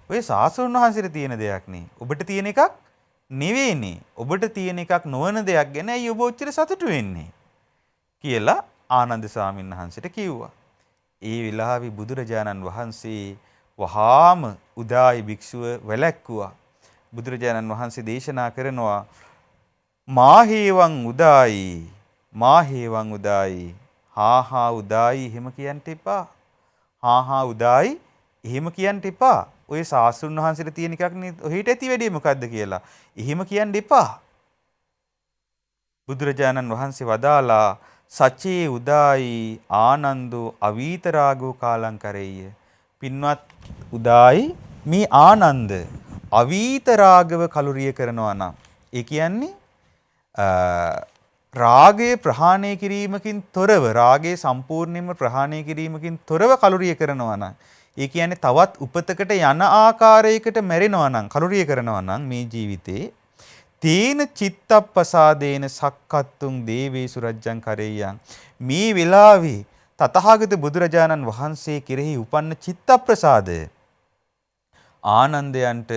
ඔය සාසුන් වහන්සේට තියෙන දෙයක් නේ. ඔබට තියෙන එකක් නෙවෙයිනේ. ඔබට තියෙන එකක් නොවන දෙයක් ගැන ඇයි ඔබ ඔච්චර සතුටු වෙන්නේ? කියලා ආනන්ද ස්වාමීන් වහන්සේට කිව්වා. ඒ වෙලාවේ බුදුරජාණන් වහන්සේ වහාම උදායි භික්ෂුව වැළැක්කුවා. බුදුරජාණන් වහන්සේ දේශනා කරනවා මාහේවං උදායි මාහේවං උදායි හා උදායි එහෙම කියන්න එපා. හා උදායි එහෙම කියන්න එපා. ඔය සාස්ෘණ වහන්සේට තියෙන එකක් නේ ඔහෙට ඇති වැඩේ මොකද්ද කියලා. එහෙම කියන්න එපා. බුදුරජාණන් වහන්සේ වදාලා සචේ උදායි ආනන්දෝ අවීතරාගෝ කාලංකරෙය්‍ය. පින්වත් උදායි මේ ආනන්ද අවීතරාගව කලුරිය කරනවා නම් ඒ කියන්නේ රාගය ප්‍රහාණය කිරීමකින් තොරව රාගය සම්පූර්ණයෙන්ම ප්‍රහාණය කිරීමකින් තොරව කලුරිය කරනවා නම් ඒ කියන්නේ තවත් උපතකට යන ආකාරයකට මැරෙනවා නම් කලුරිය කරනවා නම් මේ ජීවිතේ තේන චිත්තප්පසාදේන සක්කත්තුං දේවේසු රජ්ජං කරෙය්‍යං. මේ වෙලාවේ තථාගත බුදුරජාණන් වහන්සේ කෙරෙහි උපන්න චිත්තප්‍රසාදය ආනන්දයන්ට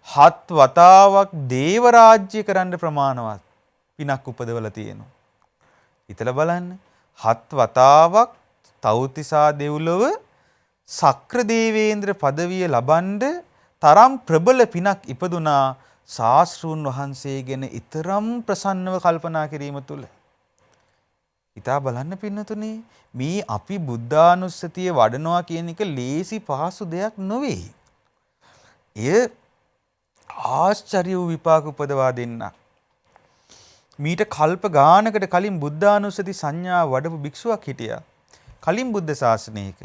7 වතාවක් දේව රාජ්‍ය කරන්න ප්‍රමාණවත් පිනක් උපදවලා තියෙනවා. හිතලා බලන්න 7 වතාවක් තවුතිසා දෙව්ලොව සක්‍ර දේවේන්ද්‍ර পদවිය ලබනද තරම් ප්‍රබල පිනක් ඉපදුනා ශාස්ත්‍රූන් වහන්සේ ගැන ඊතරම් ප්‍රසන්නව කල්පනා කිරීම තුළ. ඉතා බලන්න පින්නතුනේ මේ අපි බුද්ධානුස්සතිය වඩනවා කියන එක ලේසි පහසු දෙයක් නොවේ. එය ආශ්චර්ය වූ විපාක උපදවා දෙන්න. මීට කල්ප ගානකට කලින් බුද්ධානුස්සති සංඥා වඩපු භික්ෂුවක් හිටියා. කලින් බුද්ධ ශාසනයක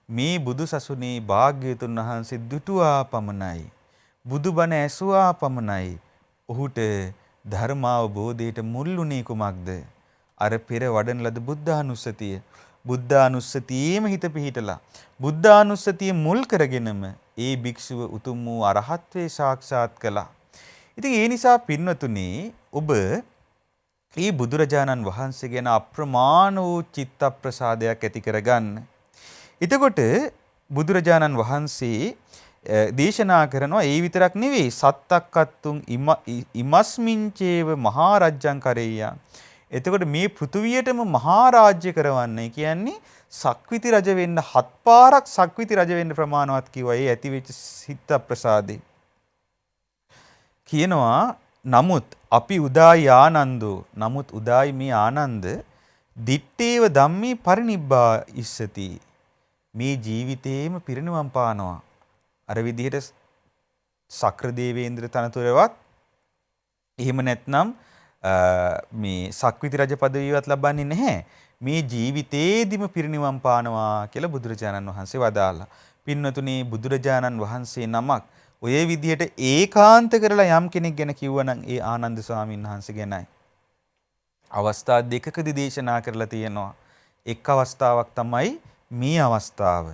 මේ බුදු සසුනේ භාග්‍යවතුන් වහන්සේ දුටුවා පමණයි. බුදුබණ ඇසුවා පමණයි. ඔහුට ධර්මාවබෝධයට මුල්ුණේ කුමක්ද? අර පෙර වඩන ලද බුද්ධානුස්සතිය. බුද්ධානුස්සතියේම හිත පිහිටලා බුද්ධානුස්සතිය මුල් කරගෙනම ඒ භික්ෂුව උතුම් වූ අරහත්වේ සාක්ෂාත් කළා. ඉතින් ඒ නිසා පින්වතුනි ඔබ මේ බුදුරජාණන් වහන්සේ ගැන අප්‍රමාණ වූ චිත්ත ප්‍රසාදයක් ඇති කරගන්න. එතකොට බුදුරජාණන් වහන්සේ දේශනා කරනවා ඒ විතරක් නෙවෙයි සත්තක්කත්තුන් ඉමස්මින්චේව මහරජ්ජං කරෙය්‍යා. එතකොට මේ පෘථුවියටම මහා රාජ්‍ය කරවන්නේ කියන්නේ සක්විති රජ වෙන්න 7 පාරක් සක්විති රජ වෙන්න ප්‍රමාණවත් කිව්වා. ඒ ඇති වෙච්ච සිත ප්‍රසාදේ. කියනවා නමුත් අපි උදායි ආනන්දෝ නමුත් උදායි මේ ආනන්ද දිත්තේව ධම්මේ පරිනිබ්බා ඉස්සති. මේ ජීවිතේම පිරිනිවන් පානවා. අර විදිහට සක්‍ර දේවේන්ද්‍ර තනතුරවත් එහෙම නැත්නම් මේ සක්විති රජ පදවියවත් ලබන්නේ නැහැ. මේ ජීවිතේදිම පිරිනිවන් පානවා කියලා බුදුරජාණන් වහන්සේ වදාළා. පින්වතුනි බුදුරජාණන් වහන්සේ නමක් ඔය විදිහට ඒකාන්ත කරලා යම් කෙනෙක් ගැන කිව්වනම් ඒ ආනන්ද ස්වාමීන් වහන්සේ ගැනයි. අවස්ථා දෙකකදී දේශනා කරලා තියෙනවා. එක් අවස්ථාවක් තමයි මේ අවස්ථාව.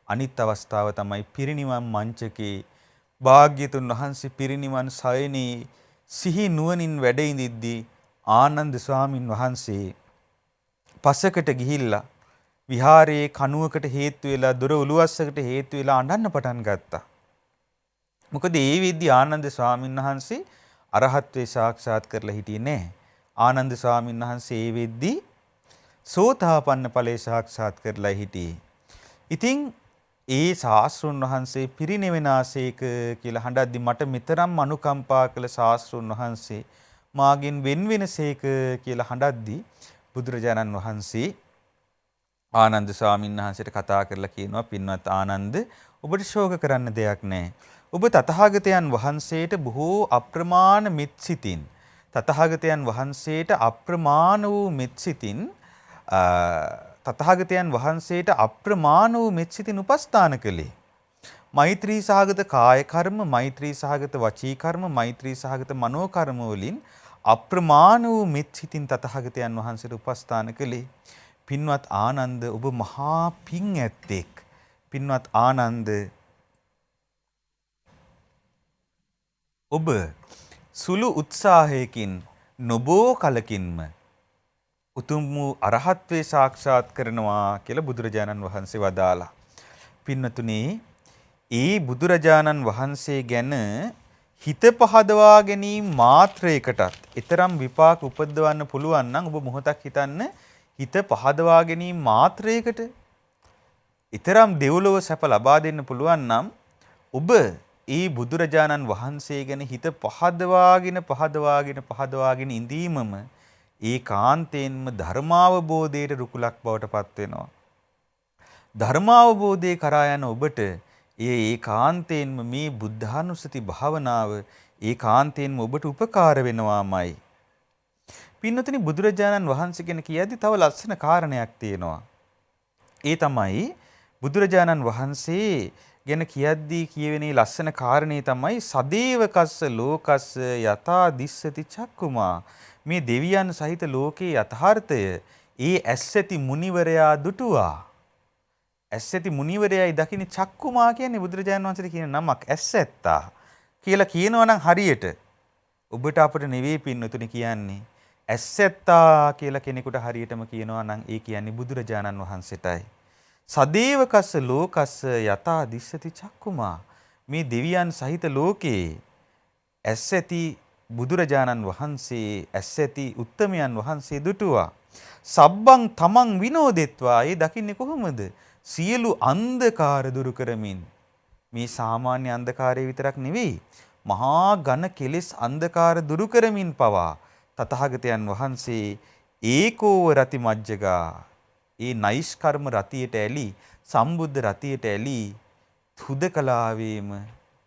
අනිත් අවස්ථාව තමයි පිරිනිවන් මංචකේ භාග්‍යතුන් වහන්සේ පිරිනිවන් සයනේ සිහි නුවණින් වැඩ ඉඳිද්දී ආනන්ද ස්වාමින් වහන්සේ පසකට ගිහිල්ලා විහාරයේ කණුවකට හේතු වෙලා දොර උළුවස්සකට හේතු වෙලා අඬන්න පටන් ගත්තා. මොකද ඒ වෙද්දී ආනන්ද ස්වාමින් වහන්සේ අරහත්වේ සාක්ෂාත් කරලා හිටියේ නැහැ. ආනන්ද ස්වාමින් වහන්සේ ඒ වෙද්දී සෝතාපන්න ඵලයේ සාක්ෂාත් කරලා හිටියේ. ඉතින් ඒ ශාස්ත්‍රුන් වහන්සේ පිරිනෙවෙනාසේක කියලා හඬද්දි මට මෙතරම් අනුකම්පා කළ ශාස්ත්‍රුන් වහන්සේ මාගෙන් වෙන් වෙනසේක කියලා හඬද්දි බුදුරජාණන් වහන්සේ ආනන්ද ස්වාමීන් වහන්සේට කතා කරලා කියනවා පින්වත් ආනන්ද ඔබට ශෝක කරන්න දෙයක් නැහැ. ඔබ තථාගතයන් වහන්සේට බොහෝ අප්‍රමාණ මෙත්සිතින් තථාගතයන් වහන්සේට අප්‍රමාණ වූ මෙත්සිතින් තථාගතයන් වහන්සේට අප්‍රමාණ වූ මෙත්සිතින් උපස්ථාන කළේ. මෛත්‍රී සහගත කාය කර්ම, මෛත්‍රී සහගත වචී කර්ම, මෛත්‍රී සහගත මනෝ කර්ම වලින් අප්‍රමාණ වූ මෙත්සිතින් තථාගතයන් වහන්සේට උපස්ථාන කළේ. පින්වත් ආනන්ද ඔබ මහා පිං ඇත්තෙක්. පින්වත් ආනන්ද ඔබ සුළු උත්සාහයකින් නොබෝ කලකින්ම උතුම් වූ අරහත්වේ සාක්ෂාත් කරනවා කියලා බුදුරජාණන් වහන්සේ වදාලා. පින්නතුනේ ඒ බුදුරජාණන් වහන්සේ ගැන හිත පහදවා ගැනීම මාත්‍රයකටත් ඊතරම් විපාක උපදවන්න පුළුවන් නම් ඔබ මොහොතක් හිතන්න හිත පහදවා ගැනීම මාත්‍රයකට ඊතරම් දෙව්ලොව සැප ලබා දෙන්න පුළුවන් නම් ඔබ ඒ බුදුරජාණන් වහන්සේ ගැන හිත පහදවාගෙන ඉඳීමම ඒකාන්තයෙන්ම ධර්මාවබෝධයට රුකුලක් බවට පත් වෙනවා. ධර්මාවබෝධය කරා යන ඔබට ඒකාන්තයෙන්ම මේ බුද්ධානුස්සති භාවනාව ඒකාන්තයෙන්ම ඔබට උපකාර වෙනවාමයි. පින්නතුනි බුදුරජාණන් වහන්සේ ගැන කියද්දි තව ලස්සන කාරණයක් තියෙනවා. ඒ තමයි බුදුරජාණන් වහන්සේ ගැන කියද්දී කියවෙන ලස්සන කාරණේ තමයි සදේවකස්ස ලෝකස්ස යථා දිස්සති චක්කුමා. මේ දෙවියන් සහිත ලෝකේ යථාර්ථය ඒ ඇස්සැති මුනිවරයා දුටුවා. ඇස්සැති මුනිවරයයි දකින්නේ චක්කුමා කියන්නේ බුදුරජාණන් වහන්සේට කියන නමක් ඇස්සැත්තා කියලා කියනවා නම් හරියට ඔබට අපිට නෙවෙයි පින්නතුනි කියන්නේ ඇස්සැත්තා කියලා කෙනෙකුට හරියටම කියනවා නම් ඒ කියන්නේ බුදුරජාණන් වහන්සේටයි. සදේවකස්ස ලෝකස්ස යථා දිස්සති චක්කුමා. මේ දෙවියන් සහිත ලෝකේ ඇස්සැති බුදුරජාණන් වහන්සේ ඇස්සැති උත්තමයන් වහන්සේ දුටුවා. සබ්බං තමන් විනෝදෙත්වා. ඒ දකින්නේ කොහොමද? සියලු අන්ධකාර දුරු කරමින්. මේ සාමාන්‍ය අන්ධකාරය විතරක් නෙවෙයි මහා ඝන කෙලෙස් අන්ධකාර දුරු කරමින් පවා තථාගතයන් වහන්සේ ඒකෝව රති මජ්ජගා ඒ නයිස්කර්ම රතියට ඇලි සම්බුද්ධ රතියට ඇලි හුදකලාවේම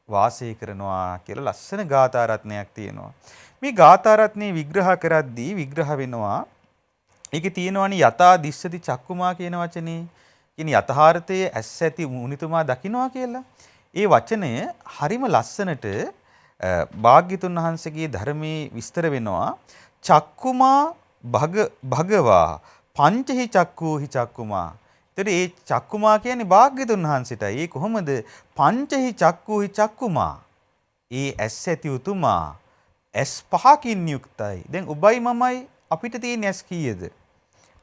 වාසය කරනවා කියලා ලස්සන ගාථා රත්නයක් තියෙනවා. මේ ගාථා රත්නේ විග්‍රහ කරද්දී විග්‍රහ වෙනවා ඒකේ තියෙනවනේ යතා දිස්සති චක්කුමා කියන වචනේ. කියන්නේ යථාර්ථයේ ඇස් ඇති මුනිතුමා දකින්නවා කියලා. ඒ වචනය හරිම ලස්සනට භාග්‍යතුන් වහන්සේගේ ධර්මයේ විස්තර වෙනවා. චක්කුමා භගවා පංචහි චක්කූහි චක්කුමා. ඒතර ඒ චක්කුමා කියන්නේ භාග්‍යතුන් වහන්සේටයි. ඒ කොහොමද? පංචහි චක්කූහි චක්කුමා. ඒ ඇස් ඇති උතුමා ඇස් පහකින් යුක්තයි. දැන් ඔබයි මමයි අපිට තියෙන ඇස් කීයද?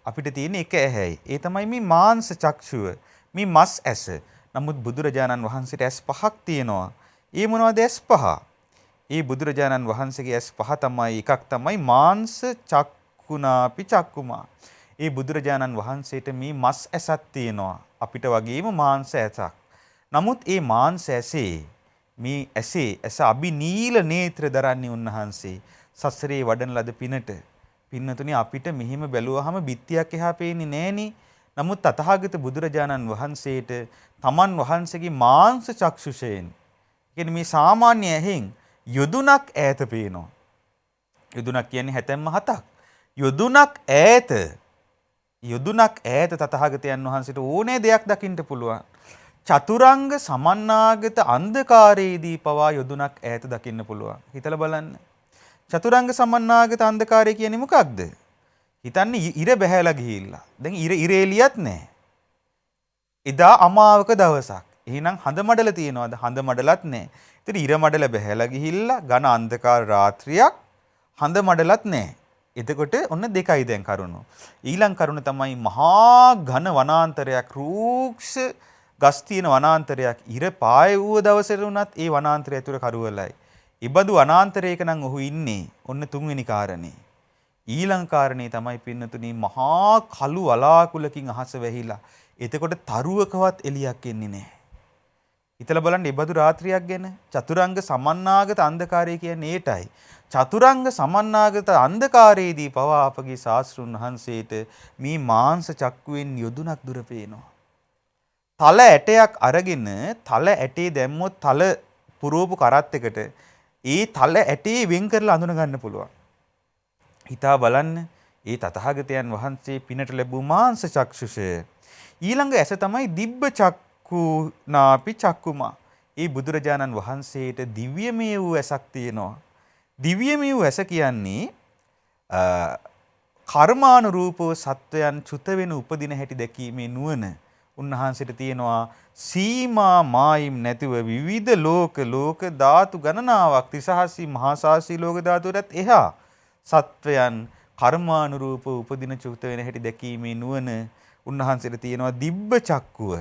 අපිට තියෙන එක ඇහැයි. ඒ තමයි මේ මාංශ චක්ෂුව. මේ මස් ඇස. නමුත් බුදුරජාණන් වහන්සේට ඇස් පහක් තියෙනවා. ඒ මොනවද ඇස් පහ? ඒ බුදුරජාණන් වහන්සේගේ ඇස් පහ තමයි එකක් තමයි මාංශ චක්කුණාපි චක්කුමා. ඒ බුදුරජාණන් වහන්සේට මේ මස් ඇසක් තියෙනවා. අපිට වගේම මාංශ ඇසක්. නමුත් ඒ මාංශ ඇසේ මේ ඇස අබිනීල නේත්‍ර දරන්නේ උන්වහන්සේ සසරේ වඩන ලද පිනට. පින්නතුනි අපිට මෙහිම බැලුවහම බිත්තියක් එහා පේන්නේ නෑනේ. නමුත් තථාගත බුදුරජාණන් වහන්සේට තමන් වහන්සේගේ මාංශ චක්ෂුෂයෙන් කියන්නේ මේ සාමාන්‍ය ඇහෙන් යොදුනක් ඈත පේනවා. යොදුනක් කියන්නේ 77ක්. යොදුනක් ඈත තථාගතයන් වහන්සේට ඕනේ දෙයක් දකින්න පුළුවන්. චතුරංග සමන්නාගත අන්ධකාරයේදී පවා යොදුනක් ඈත දකින්න පුළුවන්. හිතලා බලන්න. චතුරංග සමන්නාගත අන්ධකාරය කියන්නේ මොකක්ද? හිතන්නේ ඉර බැහැලා ගිහිල්ලා. දැන් ඉර එළියත් නැහැ. එදා අමාවක දවසක්. එහෙනම් හඳ මඩල තියනවාද? හඳ මඩලත් නැහැ. ඉතින් ඉර මඩල බැහැලා ගිහිල්ලා ඝන අන්ධකාර රාත්‍රියක් හඳ මඩලත් නැහැ. එතකොට ඔන්න දෙකයි දැන් කරුණු. ඊළඟ කරුණ තමයි මහා ඝන වනාන්තරයක් රූක්ෂ ගස් තියෙන වනාන්තරයක් ඉර පාය වූ දවසට උනත් ඒ වනාන්තරය ඇතුළේ කරුවලයි. ඉබඳු වනාන්තරයක නම් ඔහු ඉන්නේ. ඔන්න තුන්වෙනි කාරණේ. ඊළඟ කාරණේ තමයි පින්නතුනි මහා කළු වලාකුලකින් අහස වැහිලා. එතකොට තරුවකවත් එළියක් එන්නේ නැහැ. හිතලා බලන්න ඉබඳු රාත්‍රියක් ගැන. චතුරංග සමන්නාගත අන්ධකාරය කියන්නේ ඒටයි. චතුරංග සමන්නාගත අන්ධකාරයේදී පවා අපගේ ශාස්ත්‍රුන් වහන්සේට මේ මාංශ චක්කුවෙන් යොදුනක් දුර පේනවා. තල ඇටයක් අරගෙන තල ඇටේ දැම්මොත් තල පුරෝපු කරත් එකට ඒ තල ඇටේ වෙන් කරලා අඳුන ගන්න පුළුවන්. හිතා බලන්න ඒ තථාගතයන් වහන්සේ පිනට ලැබූ මාංශ චක්ෂුෂය. ඊළඟ ඇස තමයි දිබ්බ චක්කුනාපි චක්කුමා. ඒ බුදුරජාණන් වහන්සේට දිව්‍යමය වූ ඇසක් තියෙනවා. දිව්‍යමය වූ ඇස කියන්නේ කර්මානුරූපව සත්වයන් චුත වෙන උපදින හැටි දැකීමේ නුවණ උන්වහන්සේට තියෙනවා. සීමා මායිම් නැතිව විවිධ ලෝක ධාතු ගණනාවක් ත්‍රිසහස්‍රී මහාසාසී ලෝක ධාතුවටත් එහා සත්වයන් කර්මානුරූපව උපදින චුත වෙන හැටි දැකීමේ නුවණ උන්වහන්සේට තියෙනවා දිබ්බ චක්කුව.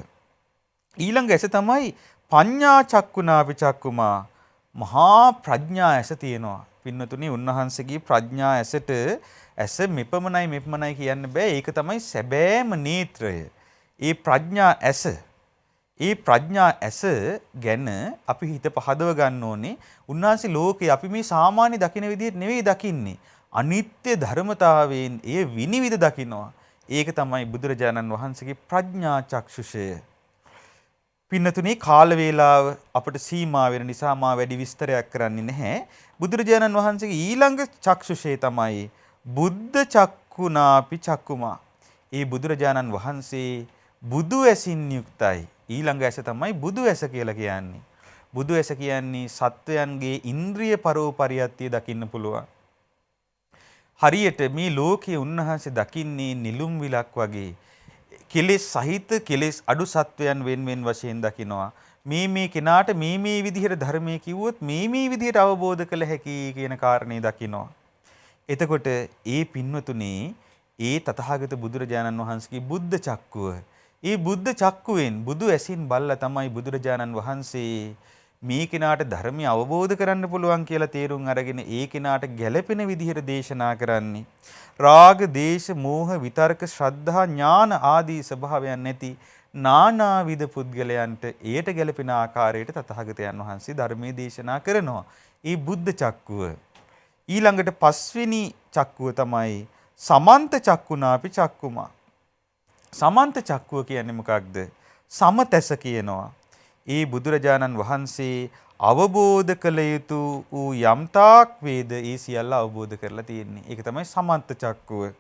ඊළඟ ඇස තමයි පඤ්ඤා චක්කුනාපි චක්කුමා. මහා ප්‍රඥා ඇස තියෙනවා. පින්නතුනි උන්වහන්සේගේ ප්‍රඥා ඇසට ඇස මෙපමණයි කියන්න බෑ. ඒක තමයි සැබෑම නේත්‍රය. ඒ ප්‍රඥා ඇස ගැන අපි හිත පහදව ගන්න ඕනේ. උන්වහන්සේ ලෝකේ අපි මේ සාමාන්‍ය දකින විදිහට නෙවෙයි දකින්නේ. අනිත්‍ය ධර්මතාවයෙන් එය විනිවිද දකිනවා. ඒක තමයි බුදුරජාණන් වහන්සේගේ ප්‍රඥා චක්ෂුෂය. පින්නතුනේ කාල වේලාව අපට සීමා වෙන නිසා මා වැඩි විස්තරයක් කරන්නේ නැහැ. බුදුරජාණන් වහන්සේගේ ඊළඟ චක්ෂුෂය තමයි බුද්ධ චක්කුනාපි චක්කුමා. ඒ බුදුරජාණන් වහන්සේ බුදු ඇසින් යුක්තයි. ඊළඟ ඇස තමයි බුදු ඇස කියලා කියන්නේ. බුදු ඇස කියන්නේ සත්වයන්ගේ ඉන්ද්‍රිය පරෝපරියත්තිය දකින්න පුළුවන්. හරියට මේ ලෝකයේ උන්වහන්සේ දකින්නේ නිලුම් විලක් වගේ. කෙලෙස් සහිත කෙලෙස් අඩු සත්වයන් වෙන් වශයෙන් දකිනවා. මේ කෙනාට මේ විදිහට ධර්මයේ කිව්වොත් මේ විදිහට අවබෝධ කළ හැකි කියන කාරණේ දකිනවා. එතකොට ඒ පින්වතුනේ ඒ තථාගත බුදුරජාණන් වහන්සේගේ බුද්ධ චක්කුව. ඒ බුද්ධ චක්කුවෙන් බුදු ඇසින් බල්ලා තමයි බුදුරජාණන් වහන්සේ මේ කෙනාට ධර්මය අවබෝධ කරන්න පුළුවන් කියලා තේරුම් අරගෙන ඒ කෙනාට ගැළපෙන විදිහට දේශනා කරන්නේ. රාග, දේශ, මෝහ, විතර්ක, ශ්‍රද්ධා, ඥාන ආදී ස්වභාවයන් නැති නානාවිද පුද්ගලයන්ට එයට ගැළපෙන ආකාරයට තථාගතයන් වහන්සේ ධර්මයේ දේශනා කරනවා. ඒ බුද්ධ චක්කුව. ඊළඟට පස්වෙනි චක්කුව තමයි සමන්ත චක්කුණාපි චක්කුමා. සමන්ත චක්කුව කියන්නේ මොකක්ද? සමතැස කියනවා. ඒ බුදුරජාණන් වහන්සේ අවබෝධ කළ යුතු වූ යම්තාක් වේද ඒ සියල්ල අවබෝධ කරලා තියෙන්නේ. ඒක තමයි සමන්ත චක්කුව.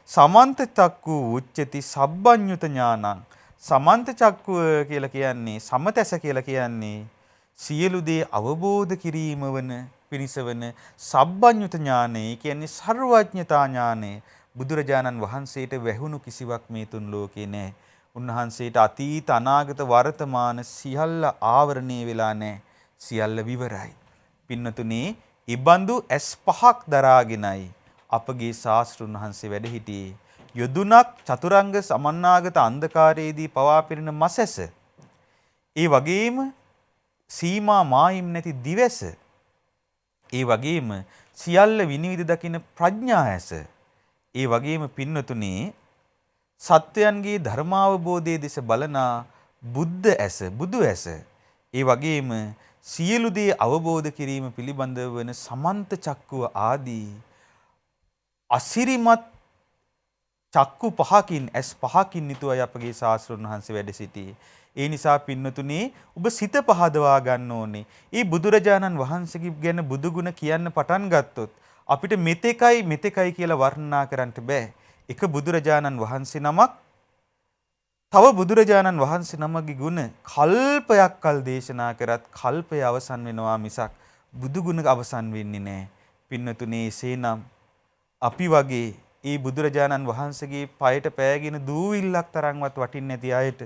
සමන්ත චක්කු උච්චති සබ්බඤ්ඤුත ඥානං. සමන්ත චක්කුව කියලා කියන්නේ සමතැස කියලා කියන්නේ සියලු දේ අවබෝධ කිරීම වන පිණිස වන සබ්බඤ්ඤුත ඥානය. කියන්නේ ਸਰවඥතා ඥානය. බුදුරජාණන් වහන්සේට වැහුණු කිසිවක් මේ තුන් ලෝකේ නැහැ. උන්වහන්සේට අතීත අනාගත වර්තමාන සියල්ල ආවරණය වෙලා නැහැ. සියල්ල විවරයි. පින්නතුනේ ඉබඳු S5ක් දරාගෙනයි අපගේ ශාස්ත්‍රුන් වහන්සේ වැඩ සිටියේ. යොදුනක් චතුරංග සමන්නාගත අන්ධකාරයේදී පවා පිරෙන මසැස. ඒ වගේම සීමා මායිම් නැති දිවැස. ඒ වගේම සියල්ල විනිවිද දකින ප්‍රඥා ඇස. ඒ වගේම පින්නතුනේ සත්වයන්ගේ ධර්මාවබෝධයේ දෙස බලනා බුද්ධ ඇස, බුදු ඇස. ඒ වගේම සියලු දේ අවබෝධ කිරීම පිළිබඳව වන සමන්ත චක්කුව ආදී අසිරිමත් චක්කු පහකින් ඇස් පහකින් නිතුවයි අපගේ ශාස්ත්‍රඥ වහන්සේ වැඩ සිටියේ. ඒ නිසා පින්නතුනේ ඔබ සිත පහදවා ගන්න ඕනේ. ඒ බුදුරජාණන් වහන්සේගේ ගැන බුදු ගුණ කියන්න පටන් ගත්තොත් අපිට මෙතෙකයි කියලා වර්ණනා කරන්න බෑ. එක බුදුරජාණන් වහන්සේ නමක් තව බුදුරජාණන් වහන්සේ නමගේ ගුණ කල්පයක් කල් දේශනා කරත් කල්පය අවසන් වෙනවා මිසක් බුදු ගුණ අවසන් වෙන්නේ නැහැ. පින්නතුනේ එසේනම් අපි වගේ ඒ බුදුරජාණන් වහන්සේගේ පයට පෑගෙන දූවිල්ලක් තරම්වත් වටින්නේ නැති අයට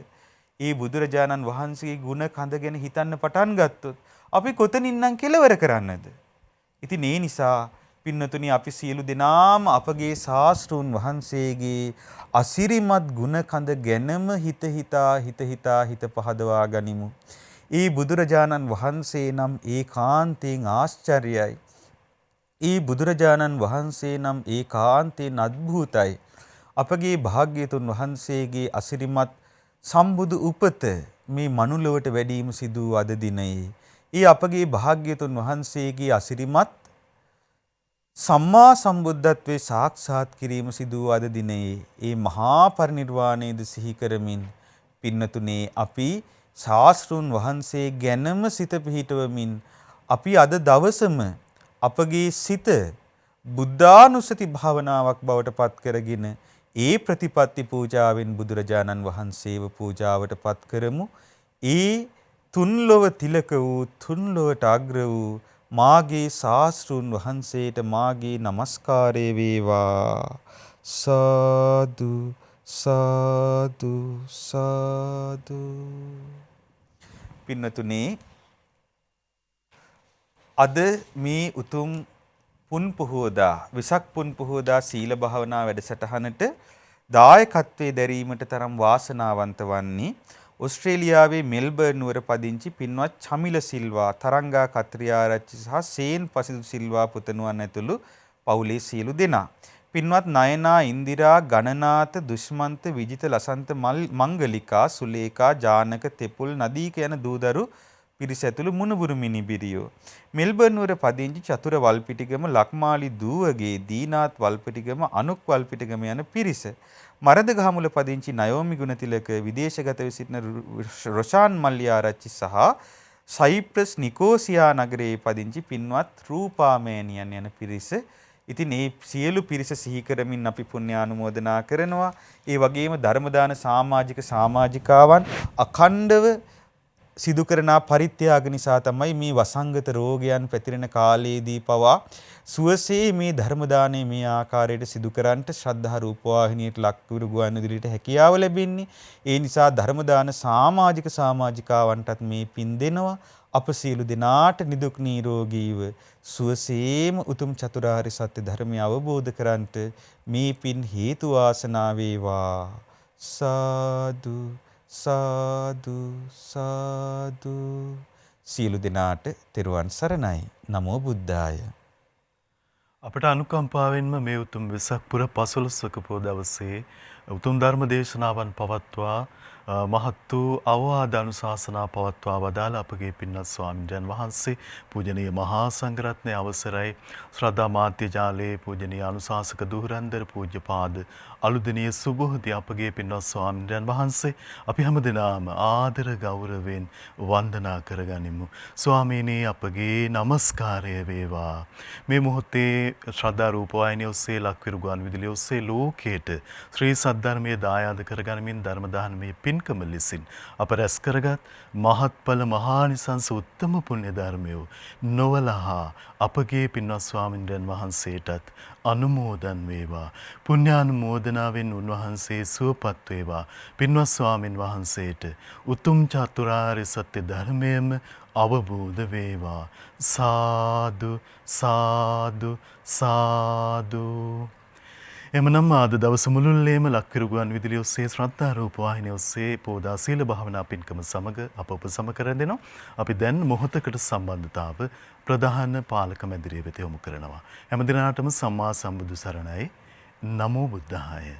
ඒ බුදුරජාණන් වහන්සේගේ ගුණ කඳ ගැන හිතන්න පටන් ගත්තොත් අපි කොතනින්නම් කෙලවර කරන්නද? ඉතින් ඒ නිසා පින්නතුනි අපි සියලු දෙනාම අපගේ ශාස්ත්‍රූන් වහන්සේගේ අසිරිමත් ගුණ කඳ ගැනම හිත පහදවා ගනිමු. ඒ බුදුරජාණන් වහන්සේ නම් ඒකාන්තයෙන් ආශ්චර්යයි. ඒ බුදුරජාණන් වහන්සේ නම් ඒකාන්තයෙන් අద్භූතයි. අපගේ භාග්‍යතුන් වහන්සේගේ අසිරිමත් සම්බුදු උපත මේ මනුලොවට වැඩීම සිදු වූ අද දිනයේ ඒ අපගේ භාග්‍යතුන් වහන්සේගේ අසිරිමත් සම්මා සම්බුද්ධත්වයේ සාක්ෂාත් කිරීම සිදු වූ අද දිනයේ ඒ මහා පරිනිර්වාණයද සිහි කරමින් පින්නතුනේ අපි ශාස්ත්‍රුන් වහන්සේ ගැනම සිත පිහිටවමින් අපි අද දවසම අපගේ සිත බුද්ධානුස්සති භාවනාවක් බවට පත් කරගෙන ඒ ප්‍රතිපත්ති පූජාවෙන් බුදුරජාණන් වහන්සේව පූජාවට පත් කරමු. ඒ තුන්ලොව තිලක වූ තුන්ලොවට අග්‍ර වූ මාගේ ශාස්ත්‍රුන් වහන්සේට මාගේ නමස්කාරය වේවා. සාදු සාදු සාදු. පින්නතුනේ අද මේ උතුම් පුන් පොහෝදා විසක් පුන් පොහෝදා සීල භාවනා වැඩසටහනට දායකත්වයේ දැරීමට තරම් වාසනාවන්ත වන්නේ ඕස්ට්‍රේලියාවේ මෙල්බර්න් නුවර පදිංචි පින්වත් චමිල සිල්වා, තරංගා කත්රිආරච්චි සහ සේන් පසිදු සිල්වා පුතණුවන් ඇතුළු පවුලේ සියලු දෙනා. පින්වත් නයනා, ඉන්දිරා, ගණනාත, දුෂ්මන්ත, විජිත, ලසන්ත, මංගලිකා, සුලේකා, ජානක, තෙපුල්, නදීක යන දූදරු පිරිස ඇතුළු මුණුබුරු මිනිබිරියෝ. මෙල්බර්න් නුවර පදිංචි චතුර වල්පිටිගම, ලක්මාලි දූවගේ, දීනාත් වල්පිටිගම, අනුක් වල්පිටිගම යන පිරිස. මරදගහමුල පදිංචි නයෝමි ගුණතිලක, විදේශගතව සිටින රොෂාන් මල්ලිආරච්චි සහ සයිප්‍රස් නිකෝසියා නගරයේ පදිංචි පින්වත් රූපාමෑණියන් යන පිරිස. ඉතින් මේ සියලු පිරිස සිහි කරමින් අපි පුණ්‍යානුමෝදනා කරනවා. ඒ වගේම ධර්ම දාන සමාජිකාවන් අඛණ්ඩව සිදු කරන පරිත්‍යාග නිසා තමයි මේ වසංගත රෝගයන් පැතිරෙන කාලයේදී පවා සුවසේ මේ ධර්ම දානය මේ ආකාරයට සිදු කරන්නට ශ්‍රද්ධා රූපවාහිනියට ලක්තුරු ගුවන්විදුලියට හැකියාව ලැබෙන්නේ. ඒ නිසා ධර්ම දාන සමාජිකාවන්ටත් මේ පින් දෙනවා. අප සියලු දෙනාට නිදුක් නිරෝගීව සුවසේම උතුම් චතුරාර්ය සත්‍ය ධර්මය අවබෝධ කරන්ට මේ පින් හේතු වාසනා වේවා. සාදු සාදු සාදු. සියලු දෙනාට තෙරුවන් සරණයි. නමෝ බුද්ධාය. අපට අනුකම්පාවෙන්ම මේ උතුම් වෙසක් පුර 15 පෝ දවසේ උතුම් ධර්ම දේශනාවන් පවත්වා මහත් වූ අවවාද අනුශාසනා පවත්වා වදාළ අපගේ පින්වත් ස්වාමීන් වහන්සේ පූජනීය මහා සංඝරත්නයේ අවසරයි ශ්‍රද්ධා මාධ්‍ය ජාලයේ පූජනීය අනුශාසක දුහරන්දර පූජ්‍යපාද අලුදෙණිය සුබෝධි අපගේ පින්වත් ස්වාමීන් වහන්සේ අපි හැමදෙනාම ආදර ගෞරවයෙන් වන්දනා කරගනිමු. ස්වාමීනි අපගේ নমස්කාරය වේවා. මේ මොහොතේ ශ්‍රද්ධා රූපවාහිනිය ඔස්සේ ලක්විරු ගුවන් විදුලිය ඔස්සේ ලෝකයට ශ්‍රී සද්ධර්මයේ දායාද කරගනිමින් ධර්ම දානමේ පින්කම ලෙසින් අප රැස් කරගත් මහත්ඵල මහානිසංස උත්තම පුණ්‍ය ධර්මය නොවලහා අපගේ පින්වත් ස්වාමින්වයන් වහන්සේටත් අනුමෝදන් වේවා. පුණ්‍යානුමෝදනාවෙන් උන්වහන්සේ සුවපත් වේවා. පින්වත් ස්වාමින් වහන්සේට උතුම් චතුරාර්ය සත්‍ය ධර්මයම අවබෝධ වේවා. සාදු සාදු සාදු. එමනම් අද දවස මුළුල්ලේම ලක්විරු ගුවන් විදුලිය ඔස්සේ ශ්‍රද්ධා රූප වාහිනිය ඔස්සේ පෝදා සීල භාවනා පින්කම සමග අප උපසම කර දෙනවා. අපි දැන් මොහොතකට සම්බන්ධතාව ප්‍රධාන පාලක මැදිරිය වෙත යොමු කරනවා. හැම දිනාටම සම්මා සම්බුදු සරණයි. නමෝ බුද්ධාය.